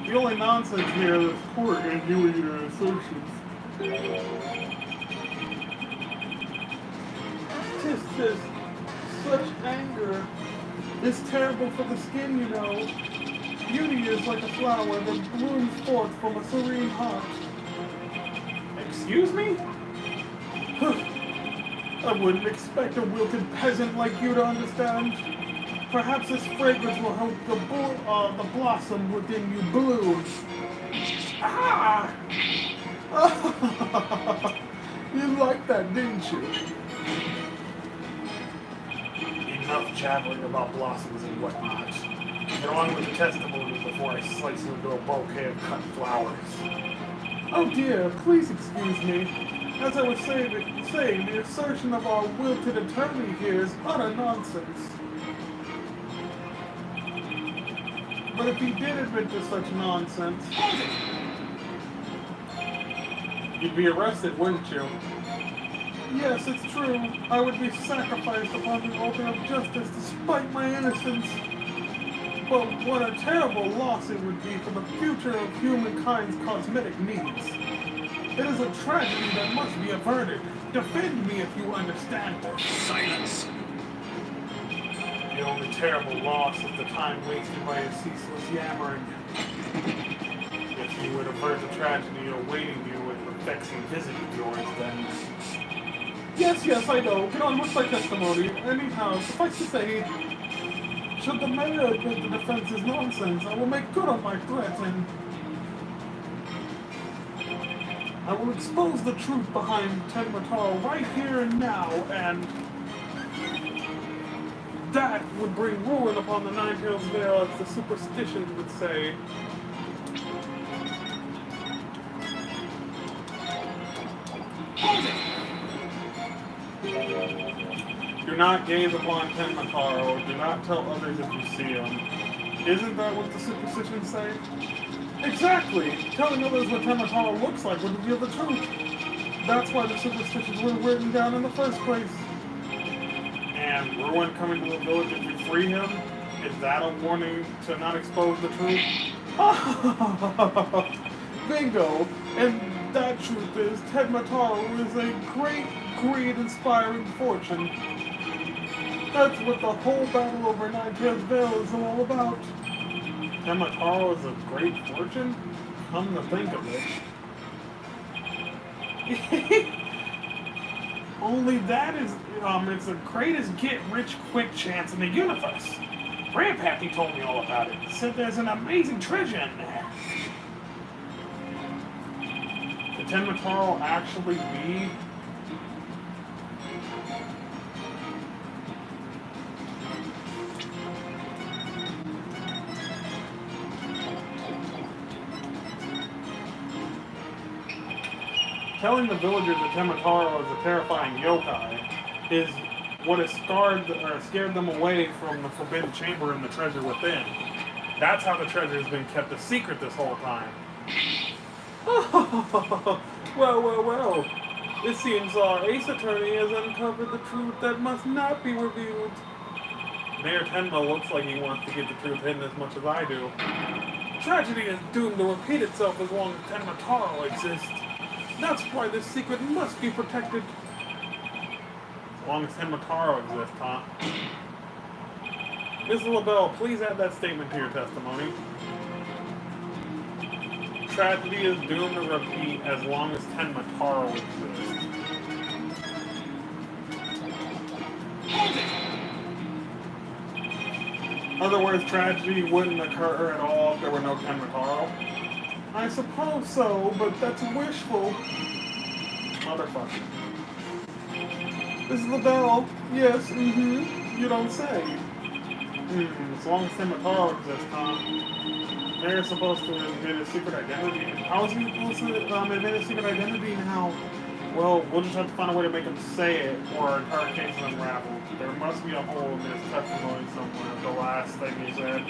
The only nonsense here is court and doing your assertions. Tis such anger. It's terrible for the skin, you know. Beauty is like a flower that blooms forth from a serene heart. Excuse me? I wouldn't expect a wilted peasant like you to understand. Perhaps this fragrance will help the blossom within you bloom. Ah! You liked that, didn't you? Enough jabbering about blossoms and whatnot. Get on with the testimony before I slice you into a bouquet of cut flowers. Oh dear, please excuse me. As I was saying, the assertion of our wilted attorney here is utter nonsense. But if he did admit to such nonsense, you'd be arrested, wouldn't you? Yes, it's true. I would be sacrificed upon the altar of justice despite my innocence. But what a terrible loss it would be for the future of humankind's cosmetic needs. It is a tragedy that must be averted. Defend me if you understand this. Silence! The only terrible loss is the time wasted by his ceaseless yammering. If you would avert the tragedy awaiting you with the vexing visit of yours, then... Yes, I know. Get on with my testimony. Anyhow, suffice to say, should the mayor admit the defense is nonsense, I will make good on my threat and... I will expose the truth behind Tenmataro right here and now, and... that would bring ruin upon the Nine-Tails Vale, as the superstitions would say. Do not gaze upon Tenmataro. Do not tell others if you see him. Isn't that what the superstitions say? Exactly! Telling others what Tenmataro looks like would reveal the truth. That's why the superstitions were written down in the first place. And ruin coming to the village if you free him? Is that a warning to not expose the truth? Bingo! And that truth is, Tenmataro is a great, inspiring fortune. That's what the whole battle over Nine-Tails Vale is all about. Tenmataro is a great fortune? Come to think of it. Only that is, it's the greatest get-rich-quick chance in the universe. Grandpappy told me all about it. He said there's an amazing treasure in there. Could Tenmataro actually be... Telling the villagers that Tenmataro is a terrifying yokai is what has scared them away from the forbidden chamber and the treasure within. That's how the treasure has been kept a secret this whole time. Well. It seems our ace attorney has uncovered the truth that must not be revealed. Mayor Tenma looks like he wants to get the truth hidden as much as I do. Tragedy is doomed to repeat itself as long as Tenmataro exists. That's why this secret must be protected. As long as Tenmataro exists, huh? Ms. LaBelle, please add that statement to your testimony. Tragedy is doomed to repeat as long as Tenmataro exists. In other words, tragedy wouldn't occur at all if there were no Tenmataro. I suppose so, but that's wishful. Motherfucker. This is LaBelle. Yes, You don't say. As long as Tenmataro exists, huh? They're supposed to admit his secret identity. How is he supposed to admit his secret identity now? Well, we'll just have to find a way to make him say it, or our entire case is unraveled. There must be a hole in his testimony somewhere, the last thing he said.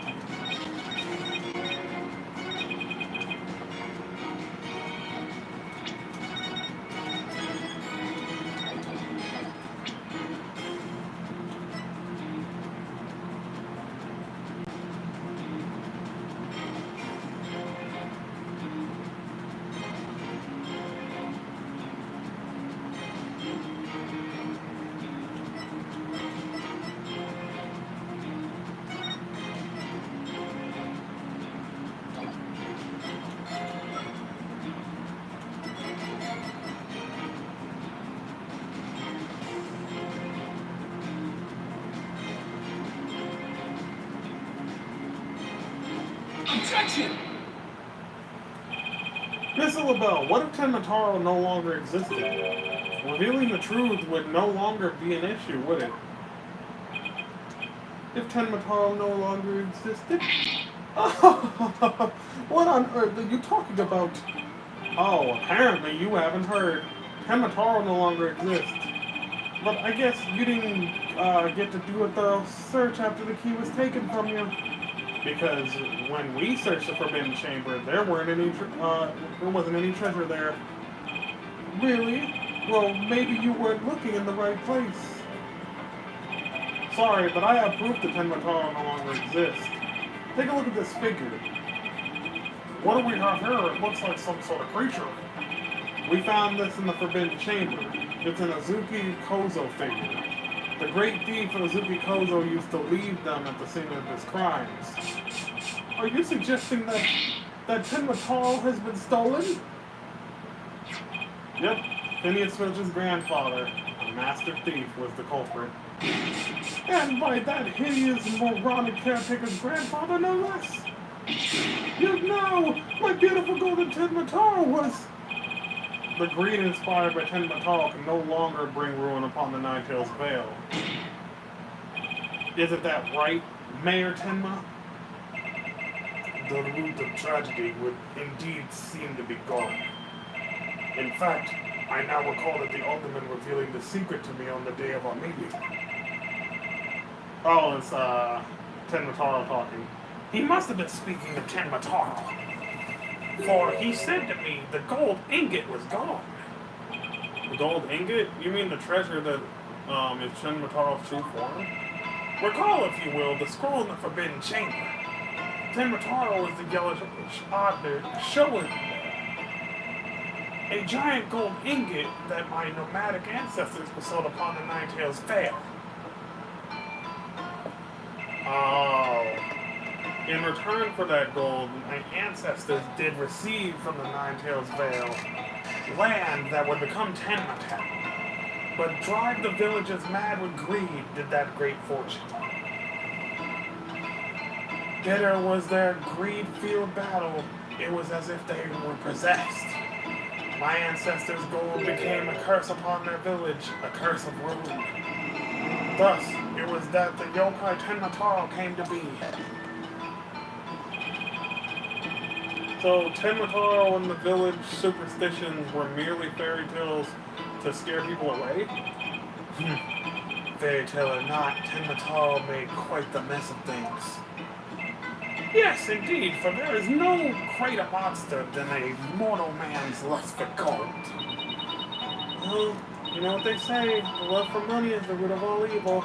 Objection! Miss LaBelle, what if Tenmataro no longer existed? Revealing the truth would no longer be an issue, would it? If Tenmataro no longer existed? What on earth are you talking about? Oh, apparently you haven't heard. Tenmataro no longer exists. But I guess you didn't get to do a thorough search after the key was taken from you. Because when we searched the Forbidden Chamber, there wasn't any treasure there. Really? Well, maybe you weren't looking in the right place. Sorry, but I have proof that Tenmataro no longer exists. Take a look at this figure. What do we have here? It looks like some sort of creature. We found this in the Forbidden Chamber. It's an Azuki Kozo figure. The great thief Azuki Kozo used to leave them at the scene of his crimes. Are you suggesting that Tenmataro has been stolen? Yep, Phineas Filch's grandfather, a master thief, was the culprit. And by that hideous, moronic caretaker's grandfather, no less. You know, my beautiful golden Tenmataro was... The greed inspired by Tenmataro can no longer bring ruin upon the Nine-Tails Vale. Isn't that right, Mayor Tenma? The root of tragedy would indeed seem to be gone. In fact, I now recall that the alderman revealing the secret to me on the day of our meeting. Oh, it's, Tenmataro talking. He must have been speaking of Tenmataro. For he said to me the gold ingot was gone. The gold ingot? You mean the treasure that, is Tenmataro's true form? Recall, if you will, the scroll in the Forbidden Chamber. Tenmataro is the yellow oddly showing a giant gold ingot that my nomadic ancestors bestowed upon the Nine-Tails Vale. Oh. In return for that gold, my ancestors did receive from the Nine-Tails Vale Land that would become Tenmatown, but drive the villagers mad with greed did that great fortune. Bitter was their greed-filled battle. It was as if they were possessed. My ancestors' gold became a curse upon their village, a curse of ruin. Thus, it was that the yokai Tenmataro came to be. So Tenmataro and the village superstitions were merely fairy tales to scare people away? Fairy tale or not, Tenmataro made quite the mess of things. Yes, indeed, for there is no greater monster than a mortal man's lust for gold. Well, you know what they say, the love for money is the root of all evil.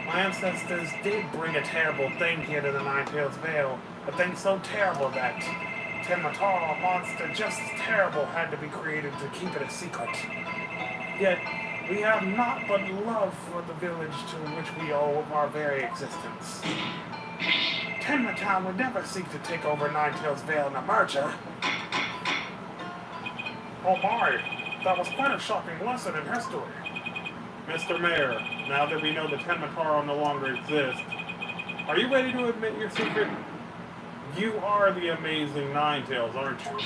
My ancestors did bring a terrible thing here to the Nine-Tails Vale, a thing so terrible that Tenmataro, a monster just as terrible, had to be created to keep it a secret. Yet, we have naught but love for the village to which we owe our very existence. Tenmatown would never seek to take over Nine-Tails Vale in a merger. Oh my, that was quite a shocking lesson in history. Mr. Mayor, now that we know that Tenmataro no longer exists, are you ready to admit your secret? You are the amazing Nine-Tails, aren't you?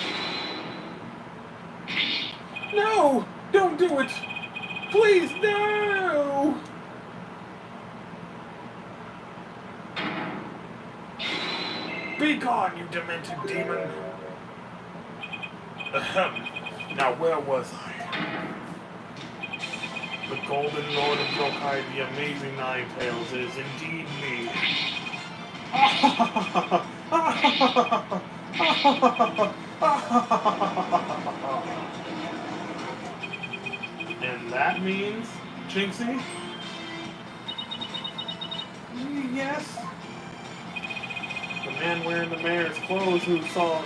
No! Don't do it! Please, no! Be gone, you demented demon! Ahem. Now where was I? The Golden Lord of Yokai, the amazing Nine-Tails, is indeed me. And that means, Jinxie? Yes? The man wearing the mayor's clothes who saw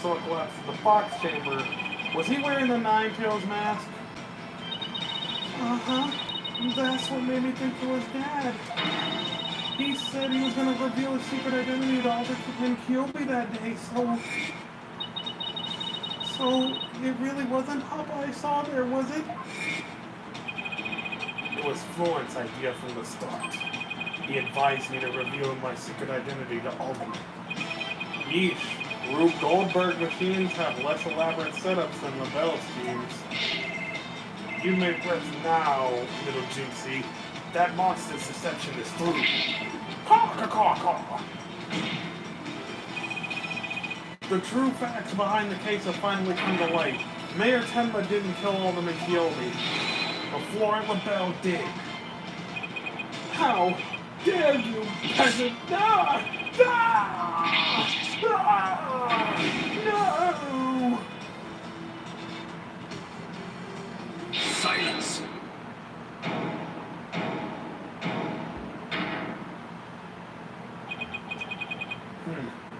collapse in the Fox Chamber, was he wearing the Nine-Tails mask? Uh-huh. That's what made me think it was Dad. He said he was going to reveal his secret identity to Aldrich and Kyobi that day, so it really wasn't Papa I saw there, was it? It was Florent's idea from the start. He advised me to reveal my secret identity to Aldrich. Yeesh. Rube Goldberg machines have less elaborate setups than LaBelle schemes. You may rest now, little Jinxie. That monster's deception is through. Caw. The true facts behind the case have finally come to light. Mayor Tenma didn't kill Alderman Kyobi, but Florent LaBelle did. How? Dare you, peasant! Ah! Ah! Ah! No! Silence!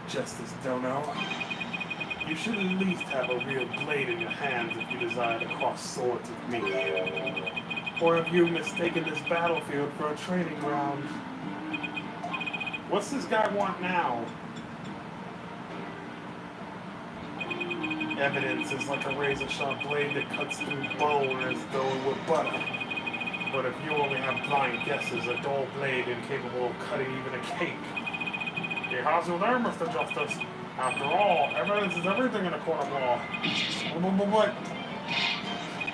Justice Dono. You should at least have a real blade in your hands if you desire to cross swords with me. Or have you mistaken this battlefield for a training ground? What's this guy want now? Evidence is like a razor-sharp blade that cuts through bone as though it were butter. But if you only have blind guesses, a dull blade incapable of cutting even a cake. He has you there, Mr. Justice. After all, evidence is everything in a court of law. But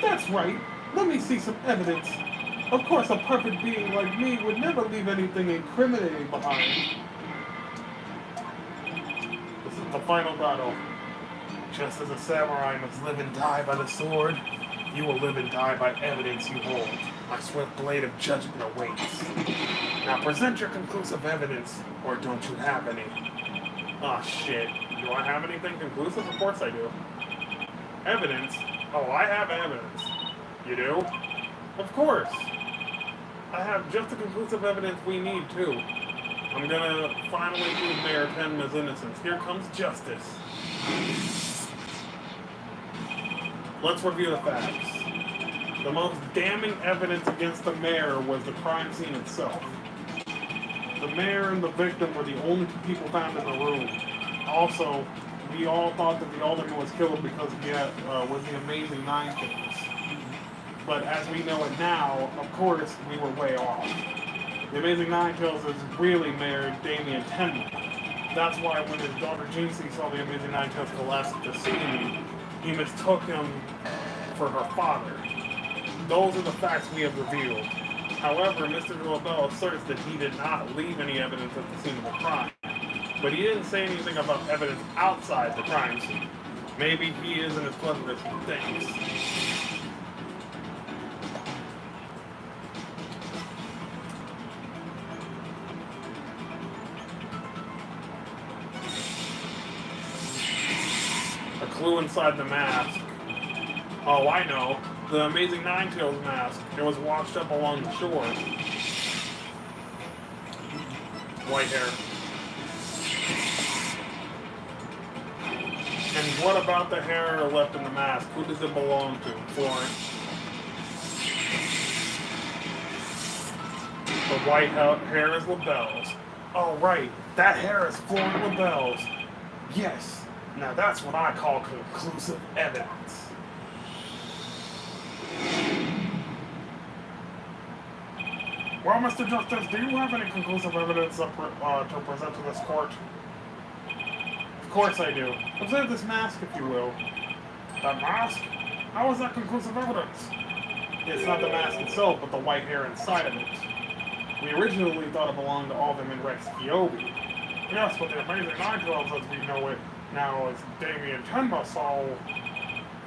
that's right. Let me see some evidence. Of course, a perfect being like me would never leave anything incriminating behind. This is the final battle. Just as a samurai must live and die by the sword, you will live and die by evidence you hold. My swift blade of judgment awaits. Now present your conclusive evidence, or don't you have any? Aw, shit. Do I have anything conclusive? Of course I do. Evidence? Oh, I have evidence. You do? Of course. I have just the conclusive evidence we need, too. I'm gonna finally prove Mayor Tenma's innocence. Here comes justice. Let's review the facts. The most damning evidence against the mayor was the crime scene itself. The mayor and the victim were the only two people found in the room. Also, we all thought that the alderman was killed because he was the Amazing Nine Tails. But as we know it now, of course, we were way off. The Amazing Nine Tails is really Mayor Damien Tenma. That's why when his daughter Jinxie saw the Amazing Nine Tails collapse at the scene, he mistook him for her father. Those are the facts we have revealed. However, Mr. LaBelle asserts that he did not leave any evidence at the scene of the crime. But he didn't say anything about evidence outside the crime scene. Maybe he isn't as clever as he thinks. A clue inside the mask. Oh, I know. The Amazing Nine-Tails mask. It was washed up along the shore. White hair. And what about the hair left in the mask? Who does it belong to? Florence. The white hair is LaBelle's. Oh, right. That hair is Florence LaBelle's. Yes. Now that's what I call conclusive evidence. Well, Mr. Justice, do you have any conclusive evidence to present to this court? Of course I do. Observe this mask, if you will. That mask? How is that conclusive evidence? It's not the mask itself, but the white hair inside of it. We originally thought it belonged to Alderman Rex Kyobi. Yes, but the Amazing Nine-Tails, as we know it now, is Damien Tenma, so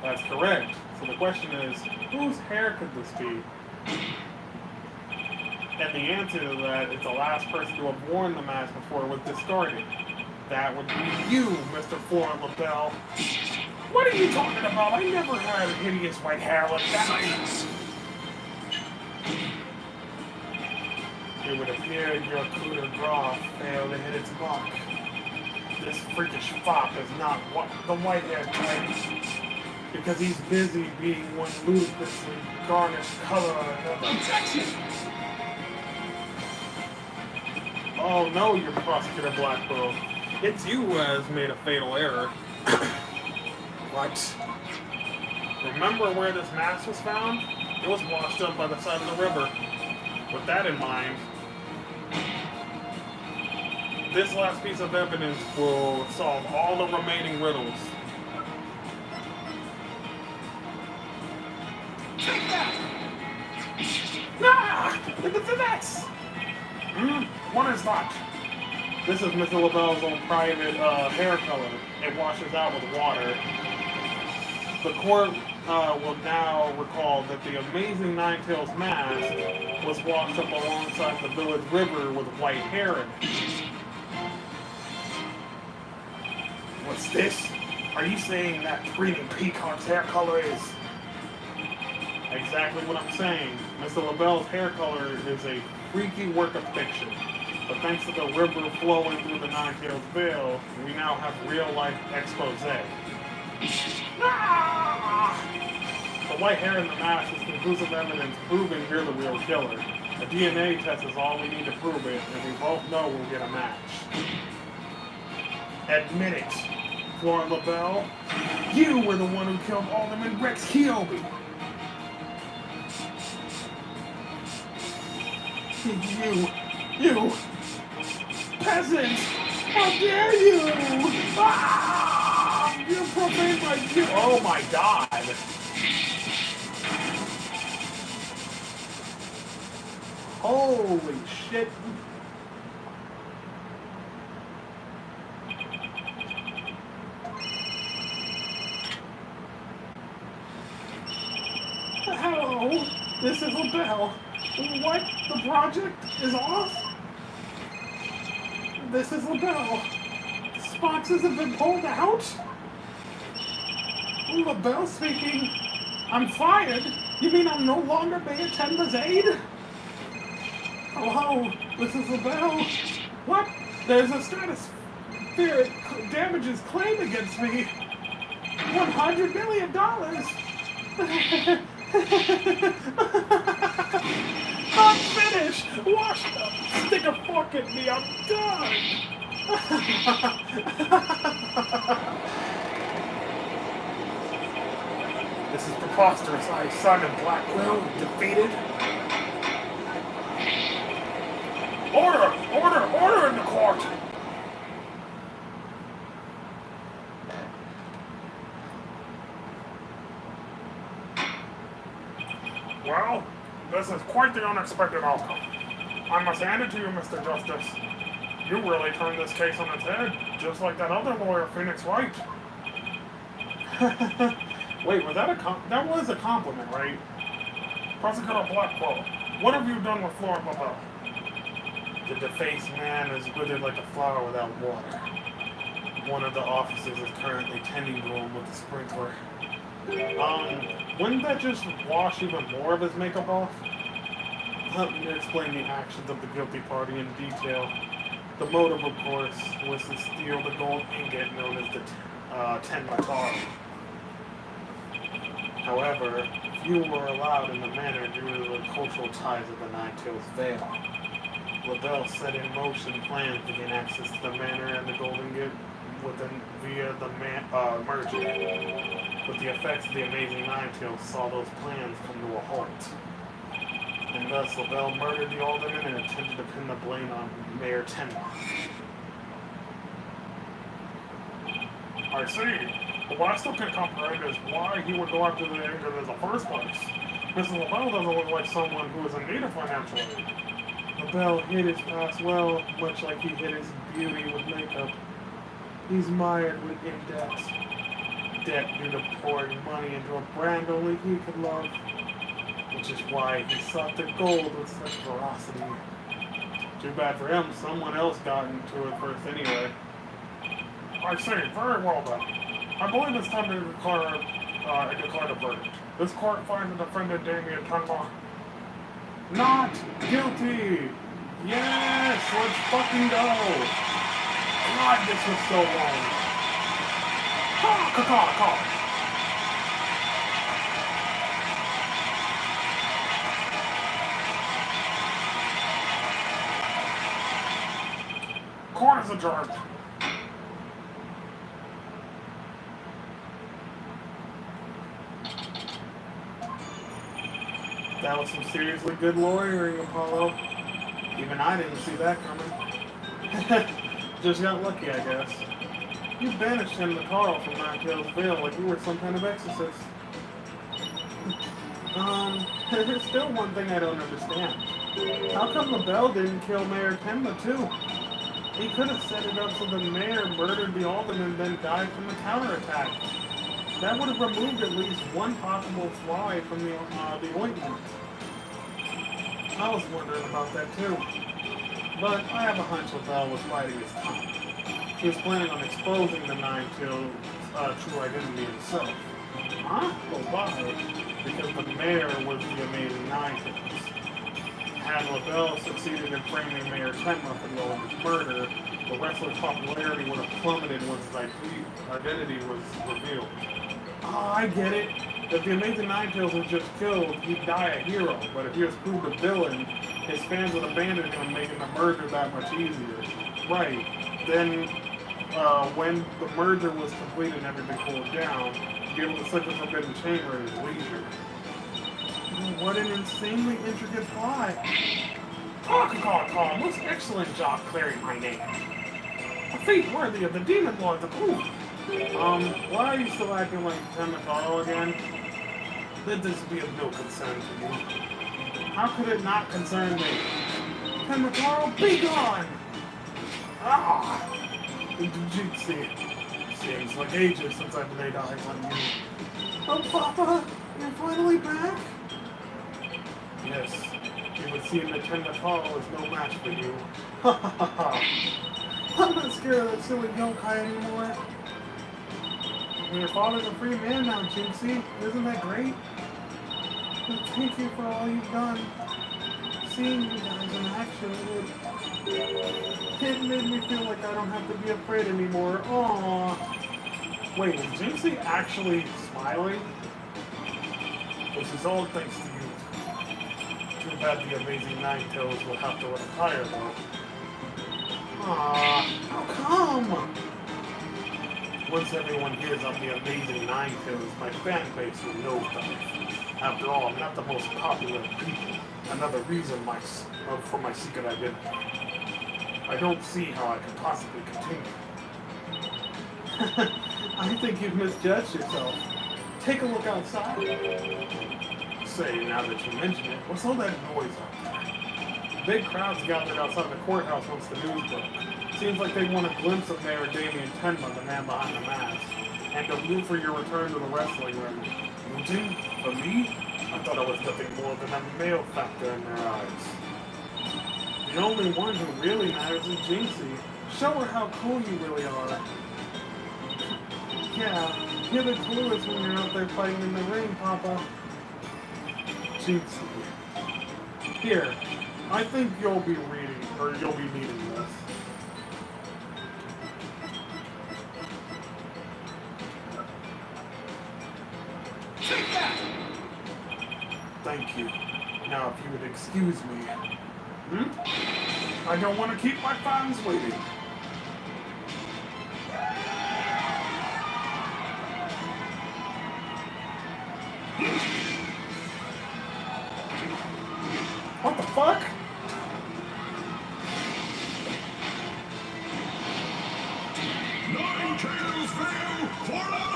that's correct. So the question is, whose hair could this be? And the answer to that is the last person to have worn the mask before it was discarded. That would be you, Mr. Florent LaBelle. What are you talking about? I never had hideous white hair like that. Silence! It would appear your coup de grace failed to hit its mark. This freakish fop is not the white-haired type, because he's busy being one ludicrously garnished color or another. Objection! Oh no, your prosecutor Blackbow. It's you who has made a fatal error. What? Remember where this mask was found? It was washed up by the side of the river. With that in mind, this last piece of evidence will solve all the remaining riddles. Take that! Ah! Look at the nets! What is that? This is Mr. LaBelle's own private hair color. It washes out with water. The court will now recall that the amazing Ninetales mask was washed up alongside the village river with white hair in it. What's this? Are you saying that Screaming Peacock's hair color is... Exactly what I'm saying. Mr. LaBelle's hair color is a freaky work of fiction. But thanks to the river flowing through the Ninetales Vale, we now have real-life expose. Ah! The white hair in the mask is conclusive evidence proving you're the real killer. A DNA test is all we need to prove it, and we both know we'll get a match. Admit it, Flora LaBelle. You were the one who killed Alderman Rex Keobi. You peasant! How dare you! Ah! You profaned my kid! Oh my god! Holy shit! Hello, this is LaBelle. What? The project is off? This is LaBelle. The boxes have been pulled out? LaBelle speaking. I'm fired? You mean I'm no longer Mayor Tenma's aide? Hello, this is LaBelle. What? There's a stratospheric damages claim against me. $100 million! I'm finished! Wash up! Stick a fork in me, I'm done! This is preposterous. I, son of Black Will, defeated. Order! Order! Order in the court! Well, this is quite the unexpected outcome. I must hand it to you, Mr. Justice. You really turned this case on its head, just like that other lawyer, Phoenix Wright. Wait, was that that was a compliment, right? Prosecutor Blackwell, what have you done with Flora LaBelle? The defaced man is withered like a flower without water. One of the officers is currently tending to him with a sprinkler. Wouldn't that just wash even more of his makeup off? Let me explain the actions of the guilty party in detail. The motive, of course, was to steal the gold ingot known as the Tenma. However, few were allowed in the manor due to the cultural ties of the Ninetales Vale. LaBelle set in motion plans to gain access to the manor and the gold ingot via the merger. But the effects of the amazing Ninetales saw those plans come to a halt. And thus, LaBelle murdered the alderman and attempted to pin the blame on Mayor Tenma. I see. But what I still can't comprehend is why he would go after the ingot in the first place. Mrs. LaBelle doesn't look like someone who is in need of financial aid. LaBelle hid his past well, much like he hid his beauty with makeup. He's mired in debt. Debt due to pouring money into a brand only he could love. Which is why he sought the gold with such ferocity. Too bad for him, someone else got into it first anyway. I see, very well then. I believe it's time to declare a verdict. This court finds the defendant Damien Tenma not guilty! Yes, let's fucking go! God, this was so long. Caw. Court is adjourned. That was some seriously good lawyering, Apollo. Even I didn't see that coming. Just got lucky, I guess. You banished him to Carl from Ninetales Vale like you were some kind of exorcist. There's still one thing I don't understand. How come LaBelle didn't kill Mayor Tenma too? He could have set it up so the mayor murdered the alderman and then died from the counterattack. That would have removed at least one possible fly from the ointment. I was wondering about that too. But I have a hunch Lavelle was biding his time. He was planning on exposing the Nine-Tailed true identity himself. Huh? Well, why? Because the mayor was the amazing Nine-Tails. Had Lavelle succeeded in framing Mayor Tenma for the murder, the wrestler's popularity would have plummeted once his identity was revealed. Oh, I get it. If the Amazing Nine-Tails was just killed, he'd die a hero. But if he was proved a villain, his fans would abandon him, making the merger that much easier. Right. Then, when the merger was completed and everything cooled down, he'd be able to slip the Forbidden Chamber at his leisure. What an insanely intricate plot. Call. Most excellent job clearing my name. A feat worthy of the Demon Lords of Ooh. Why are you still acting like Temataro again? Let this be of no concern to you. How could it not concern me? Temataro, be gone! Ah! Jinxie, seems like ages since I've laid eyes on you. Oh, Papa, you're finally back? Yes, it would seem that Temataro is no match for you. Ha ha ha ha! I'm not scared of that silly yokai anymore. Your father's a free man now, Jinxie. Isn't that great? Well, thank you for all you've done. Seeing you guys in action, it made me feel like I don't have to be afraid anymore. Aww. Wait, is Jinxie actually smiling? This is all thanks to you. Too bad the Amazing Nine-Tails will have to retire, though. Aww, how come? Once everyone hears I'm the Amazing Nine-Tails, my fan base will nosedive. After all, I'm not the most popular of people. Another reason for my secret identity. I don't see how I can possibly continue. I think you've misjudged yourself. Take a look outside. Say, now that you mention it, what's all that noise out there? Big crowds gathered outside the courthouse once the news broke. Seems like they want a glimpse of Mayor Damien Tenma, the man behind the mask, and to root for your return to the wrestling ring. Rooting? For me? I thought I was nothing more than a male factor in their eyes. The only one who really matters is Jinxie. Show her how cool you really are. Yeah, you're the coolest when you're out there fighting in the ring, Papa. Jinxie. Here, I think you'll be reading, or you'll be needing this. Thank you. Now, if you would excuse me. I don't want to keep my fans waiting. What the fuck? Nine-Tails fail forever!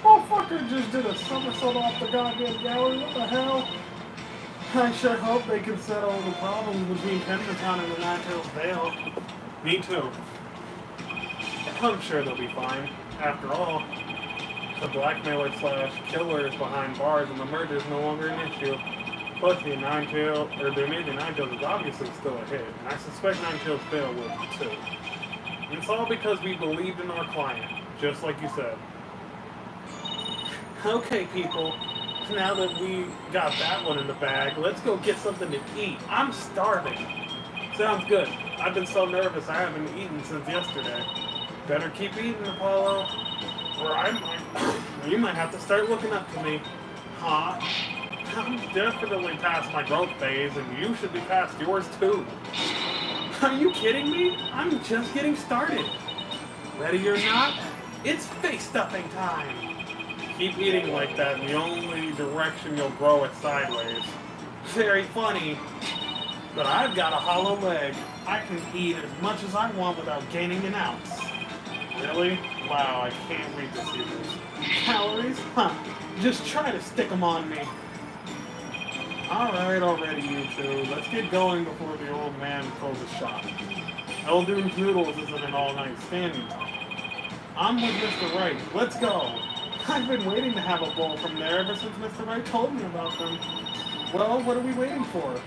Motherfucker just did a somersault off the goddamn gallery. What the hell? I sure hope they can settle the problems between Tenma and the Nine-Tails Vale. Me too. I'm sure they'll be fine. After all, the blackmailer / killer is behind bars and the merger is no longer an issue. Plus the Amazing Nine-Tails is obviously still a hit, and I suspect Nine-Tails Vale will be too. And it's all because we believed in our client, just like you said. Okay, people. Now that we got that one in the bag, let's go get something to eat. I'm starving. Sounds good. I've been so nervous I haven't eaten since yesterday. Better keep eating, Apollo, or you might have to start looking up to me. Huh? I'm definitely past my growth phase, and you should be past yours too. Are you kidding me? I'm just getting started. Ready or not, it's face stuffing time. Keep eating like that, and the only direction you'll grow is sideways. Very funny. But I've got a hollow leg. I can eat as much as I want without gaining an ounce. Really? Wow, I can't wait to see this. Calories? Huh. Just try to stick them on me. Alright already, you two. Let's get going before the old man closes shop. Eldoon's Noodles isn't an all-night standing. I'm with Mr. Wright. Let's go. I've been waiting to have a bowl from there ever since Mr. Wright told me about them. Well, what are we waiting for?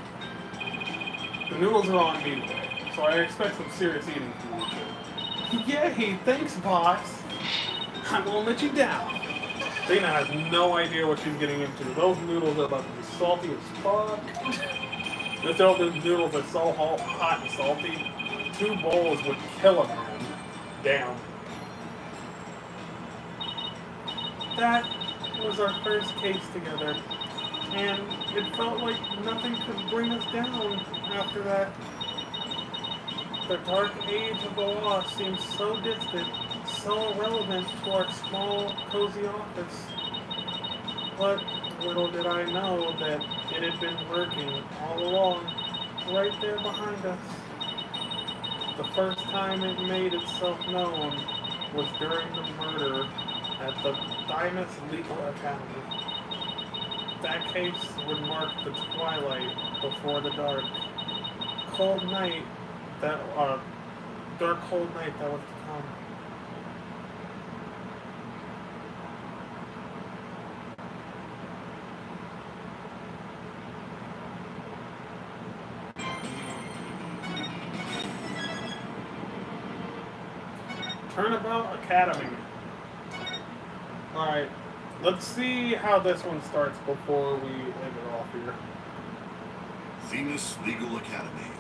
The noodles are on me today, so I expect some serious eating from you two. Yay, thanks, boss. I won't let you down. Dana has no idea what she's getting into. Those noodles are about to be salty as fuck. This Eldoon's noodles are so hot and salty. 2 bowls would kill a man. Damn. That was our first case together, and it felt like nothing could bring us down after that. The dark age of the law seemed so distant, so irrelevant to our small, cozy office. But little did I know that it had been lurking all along, right there behind us. The first time it made itself known was during the murder at the Destinies Legal Academy. That case would mark the twilight before the dark. Cold night that, dark cold night that was to come. Turnabout Academy. Alright, let's see how this one starts before we end it off here. Themis Legal Academy,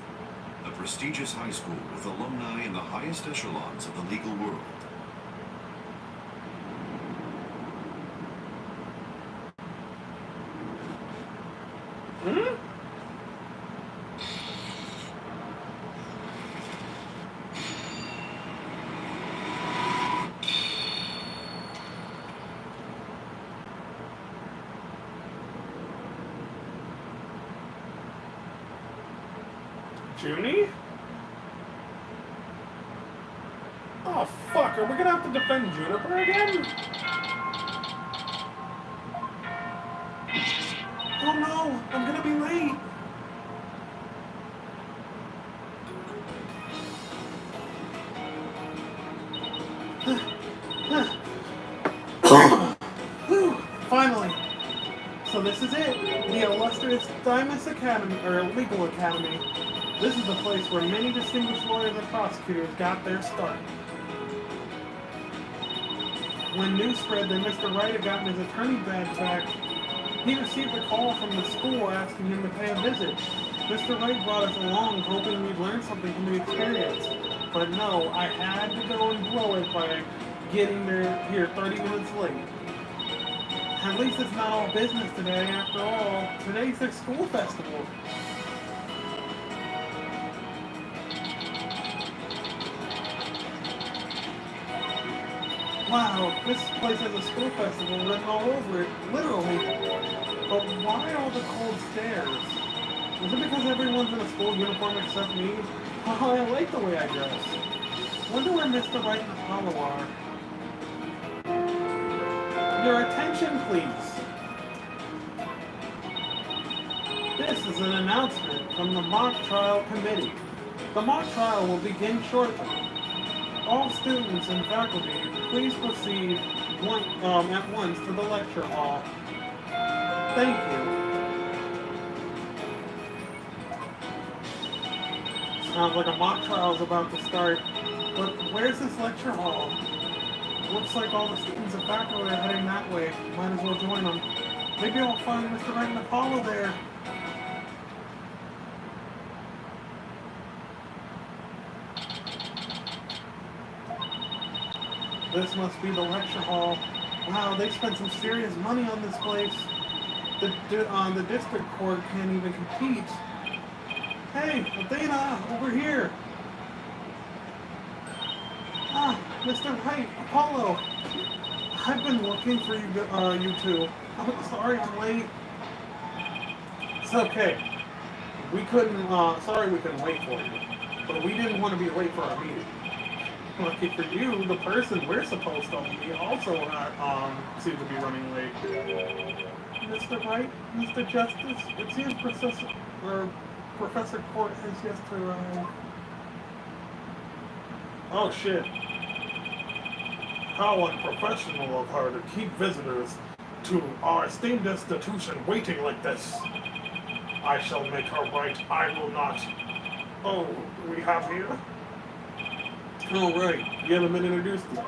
a prestigious high school with alumni in the highest echelons of the legal world. Junie? Oh fuck, are we gonna have to defend Juniper again? Oh no, I'm gonna be late. Whew, finally. So this is it, the illustrious Destinies Academy, or Legal Academy. This is the place where many distinguished lawyers and prosecutors got their start. When news spread that Mr. Wright had gotten his attorney badge back, he received a call from the school asking him to pay a visit. Mr. Wright brought us along, hoping we'd learn something from the experience. But no, I had to go and blow it by getting here 30 minutes late. At least it's not all business today, after all. Today's their school festival. Wow, this place has a school festival written all over it, literally. But why all the cold stares? Is it because everyone's in a school uniform except me? Oh, I like the way I dress. Wonder where Mr. Wright and Apollo are. Your attention, please. This is an announcement from the mock trial committee. The mock trial will begin shortly. All students and faculty, please proceed at once to the lecture hall. Thank you. Sounds like a mock trial is about to start. But where's this lecture hall? Looks like all the students and faculty are heading that way. Might as well join them. Maybe I'll find Mr. Wright and Apollo there. This must be the lecture hall. Wow, they spent some serious money on this place. The district court can't even compete. Hey, Athena, over here. Ah, Mr. Wright, Apollo. I've been looking for you two. I'm sorry I'm late. It's okay. Sorry we couldn't wait for you. But we didn't want to be late for our meeting. Lucky for you, the person we're supposed to be also seems to be running late. Mr. Wright, Mr. Justice, it seems Professor Court has yet to arrive. Oh shit. How unprofessional of her to keep visitors to our esteemed institution waiting like this. I shall make her right. I will not. Oh, we have here? Oh, right. You haven't been introduced yet.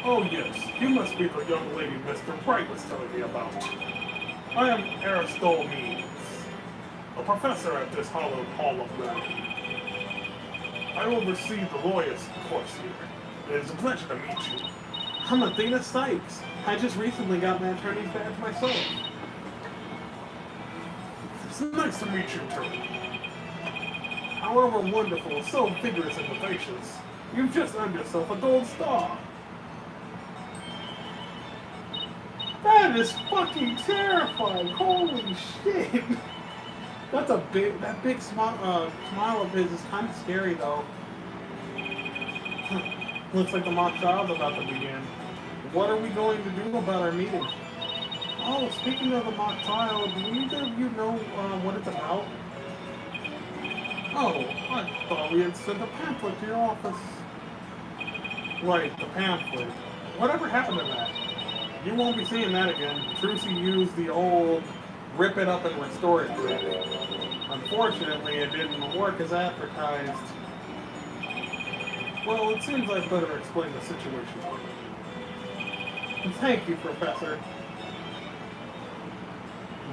Oh, yes. You must be the young lady Mr. Wright was telling me about. I am Aristotle Means, a professor at this hallowed Hall of Learning. I oversee the lawyer's course here. It is a pleasure to meet you. I'm Athena Sykes. I just recently got my attorney's badge myself. It's nice to meet you, too. However wonderful, so vigorous and vivacious, you've just earned yourself a gold star. That is fucking terrifying. Holy shit. That big smile of his is kind of scary though. Looks like the mock trial's about to begin. What are we going to do about our meeting? Oh, speaking of the mock trial, do either of you know what it's about? Oh, I thought we had sent a pamphlet to your office. Right, the pamphlet. Whatever happened to that? You won't be seeing that again. Trucy used the old rip it up and restore it trick. Unfortunately, it didn't work as advertised. Well, it seems I'd better explain the situation. Thank you, Professor.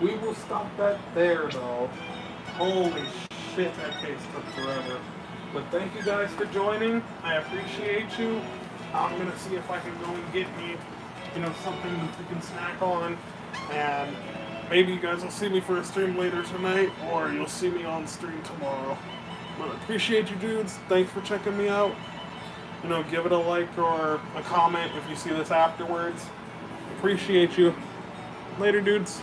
We will stop that there, though. Holy shit, that case took forever. But thank you guys for joining. I appreciate you. I'm gonna see if I can go and get me, something that we can snack on. And maybe you guys will see me for a stream later tonight, or you'll see me on stream tomorrow. But I appreciate you dudes. Thanks for checking me out. Give it a like or a comment if you see this afterwards. Appreciate you. Later, dudes.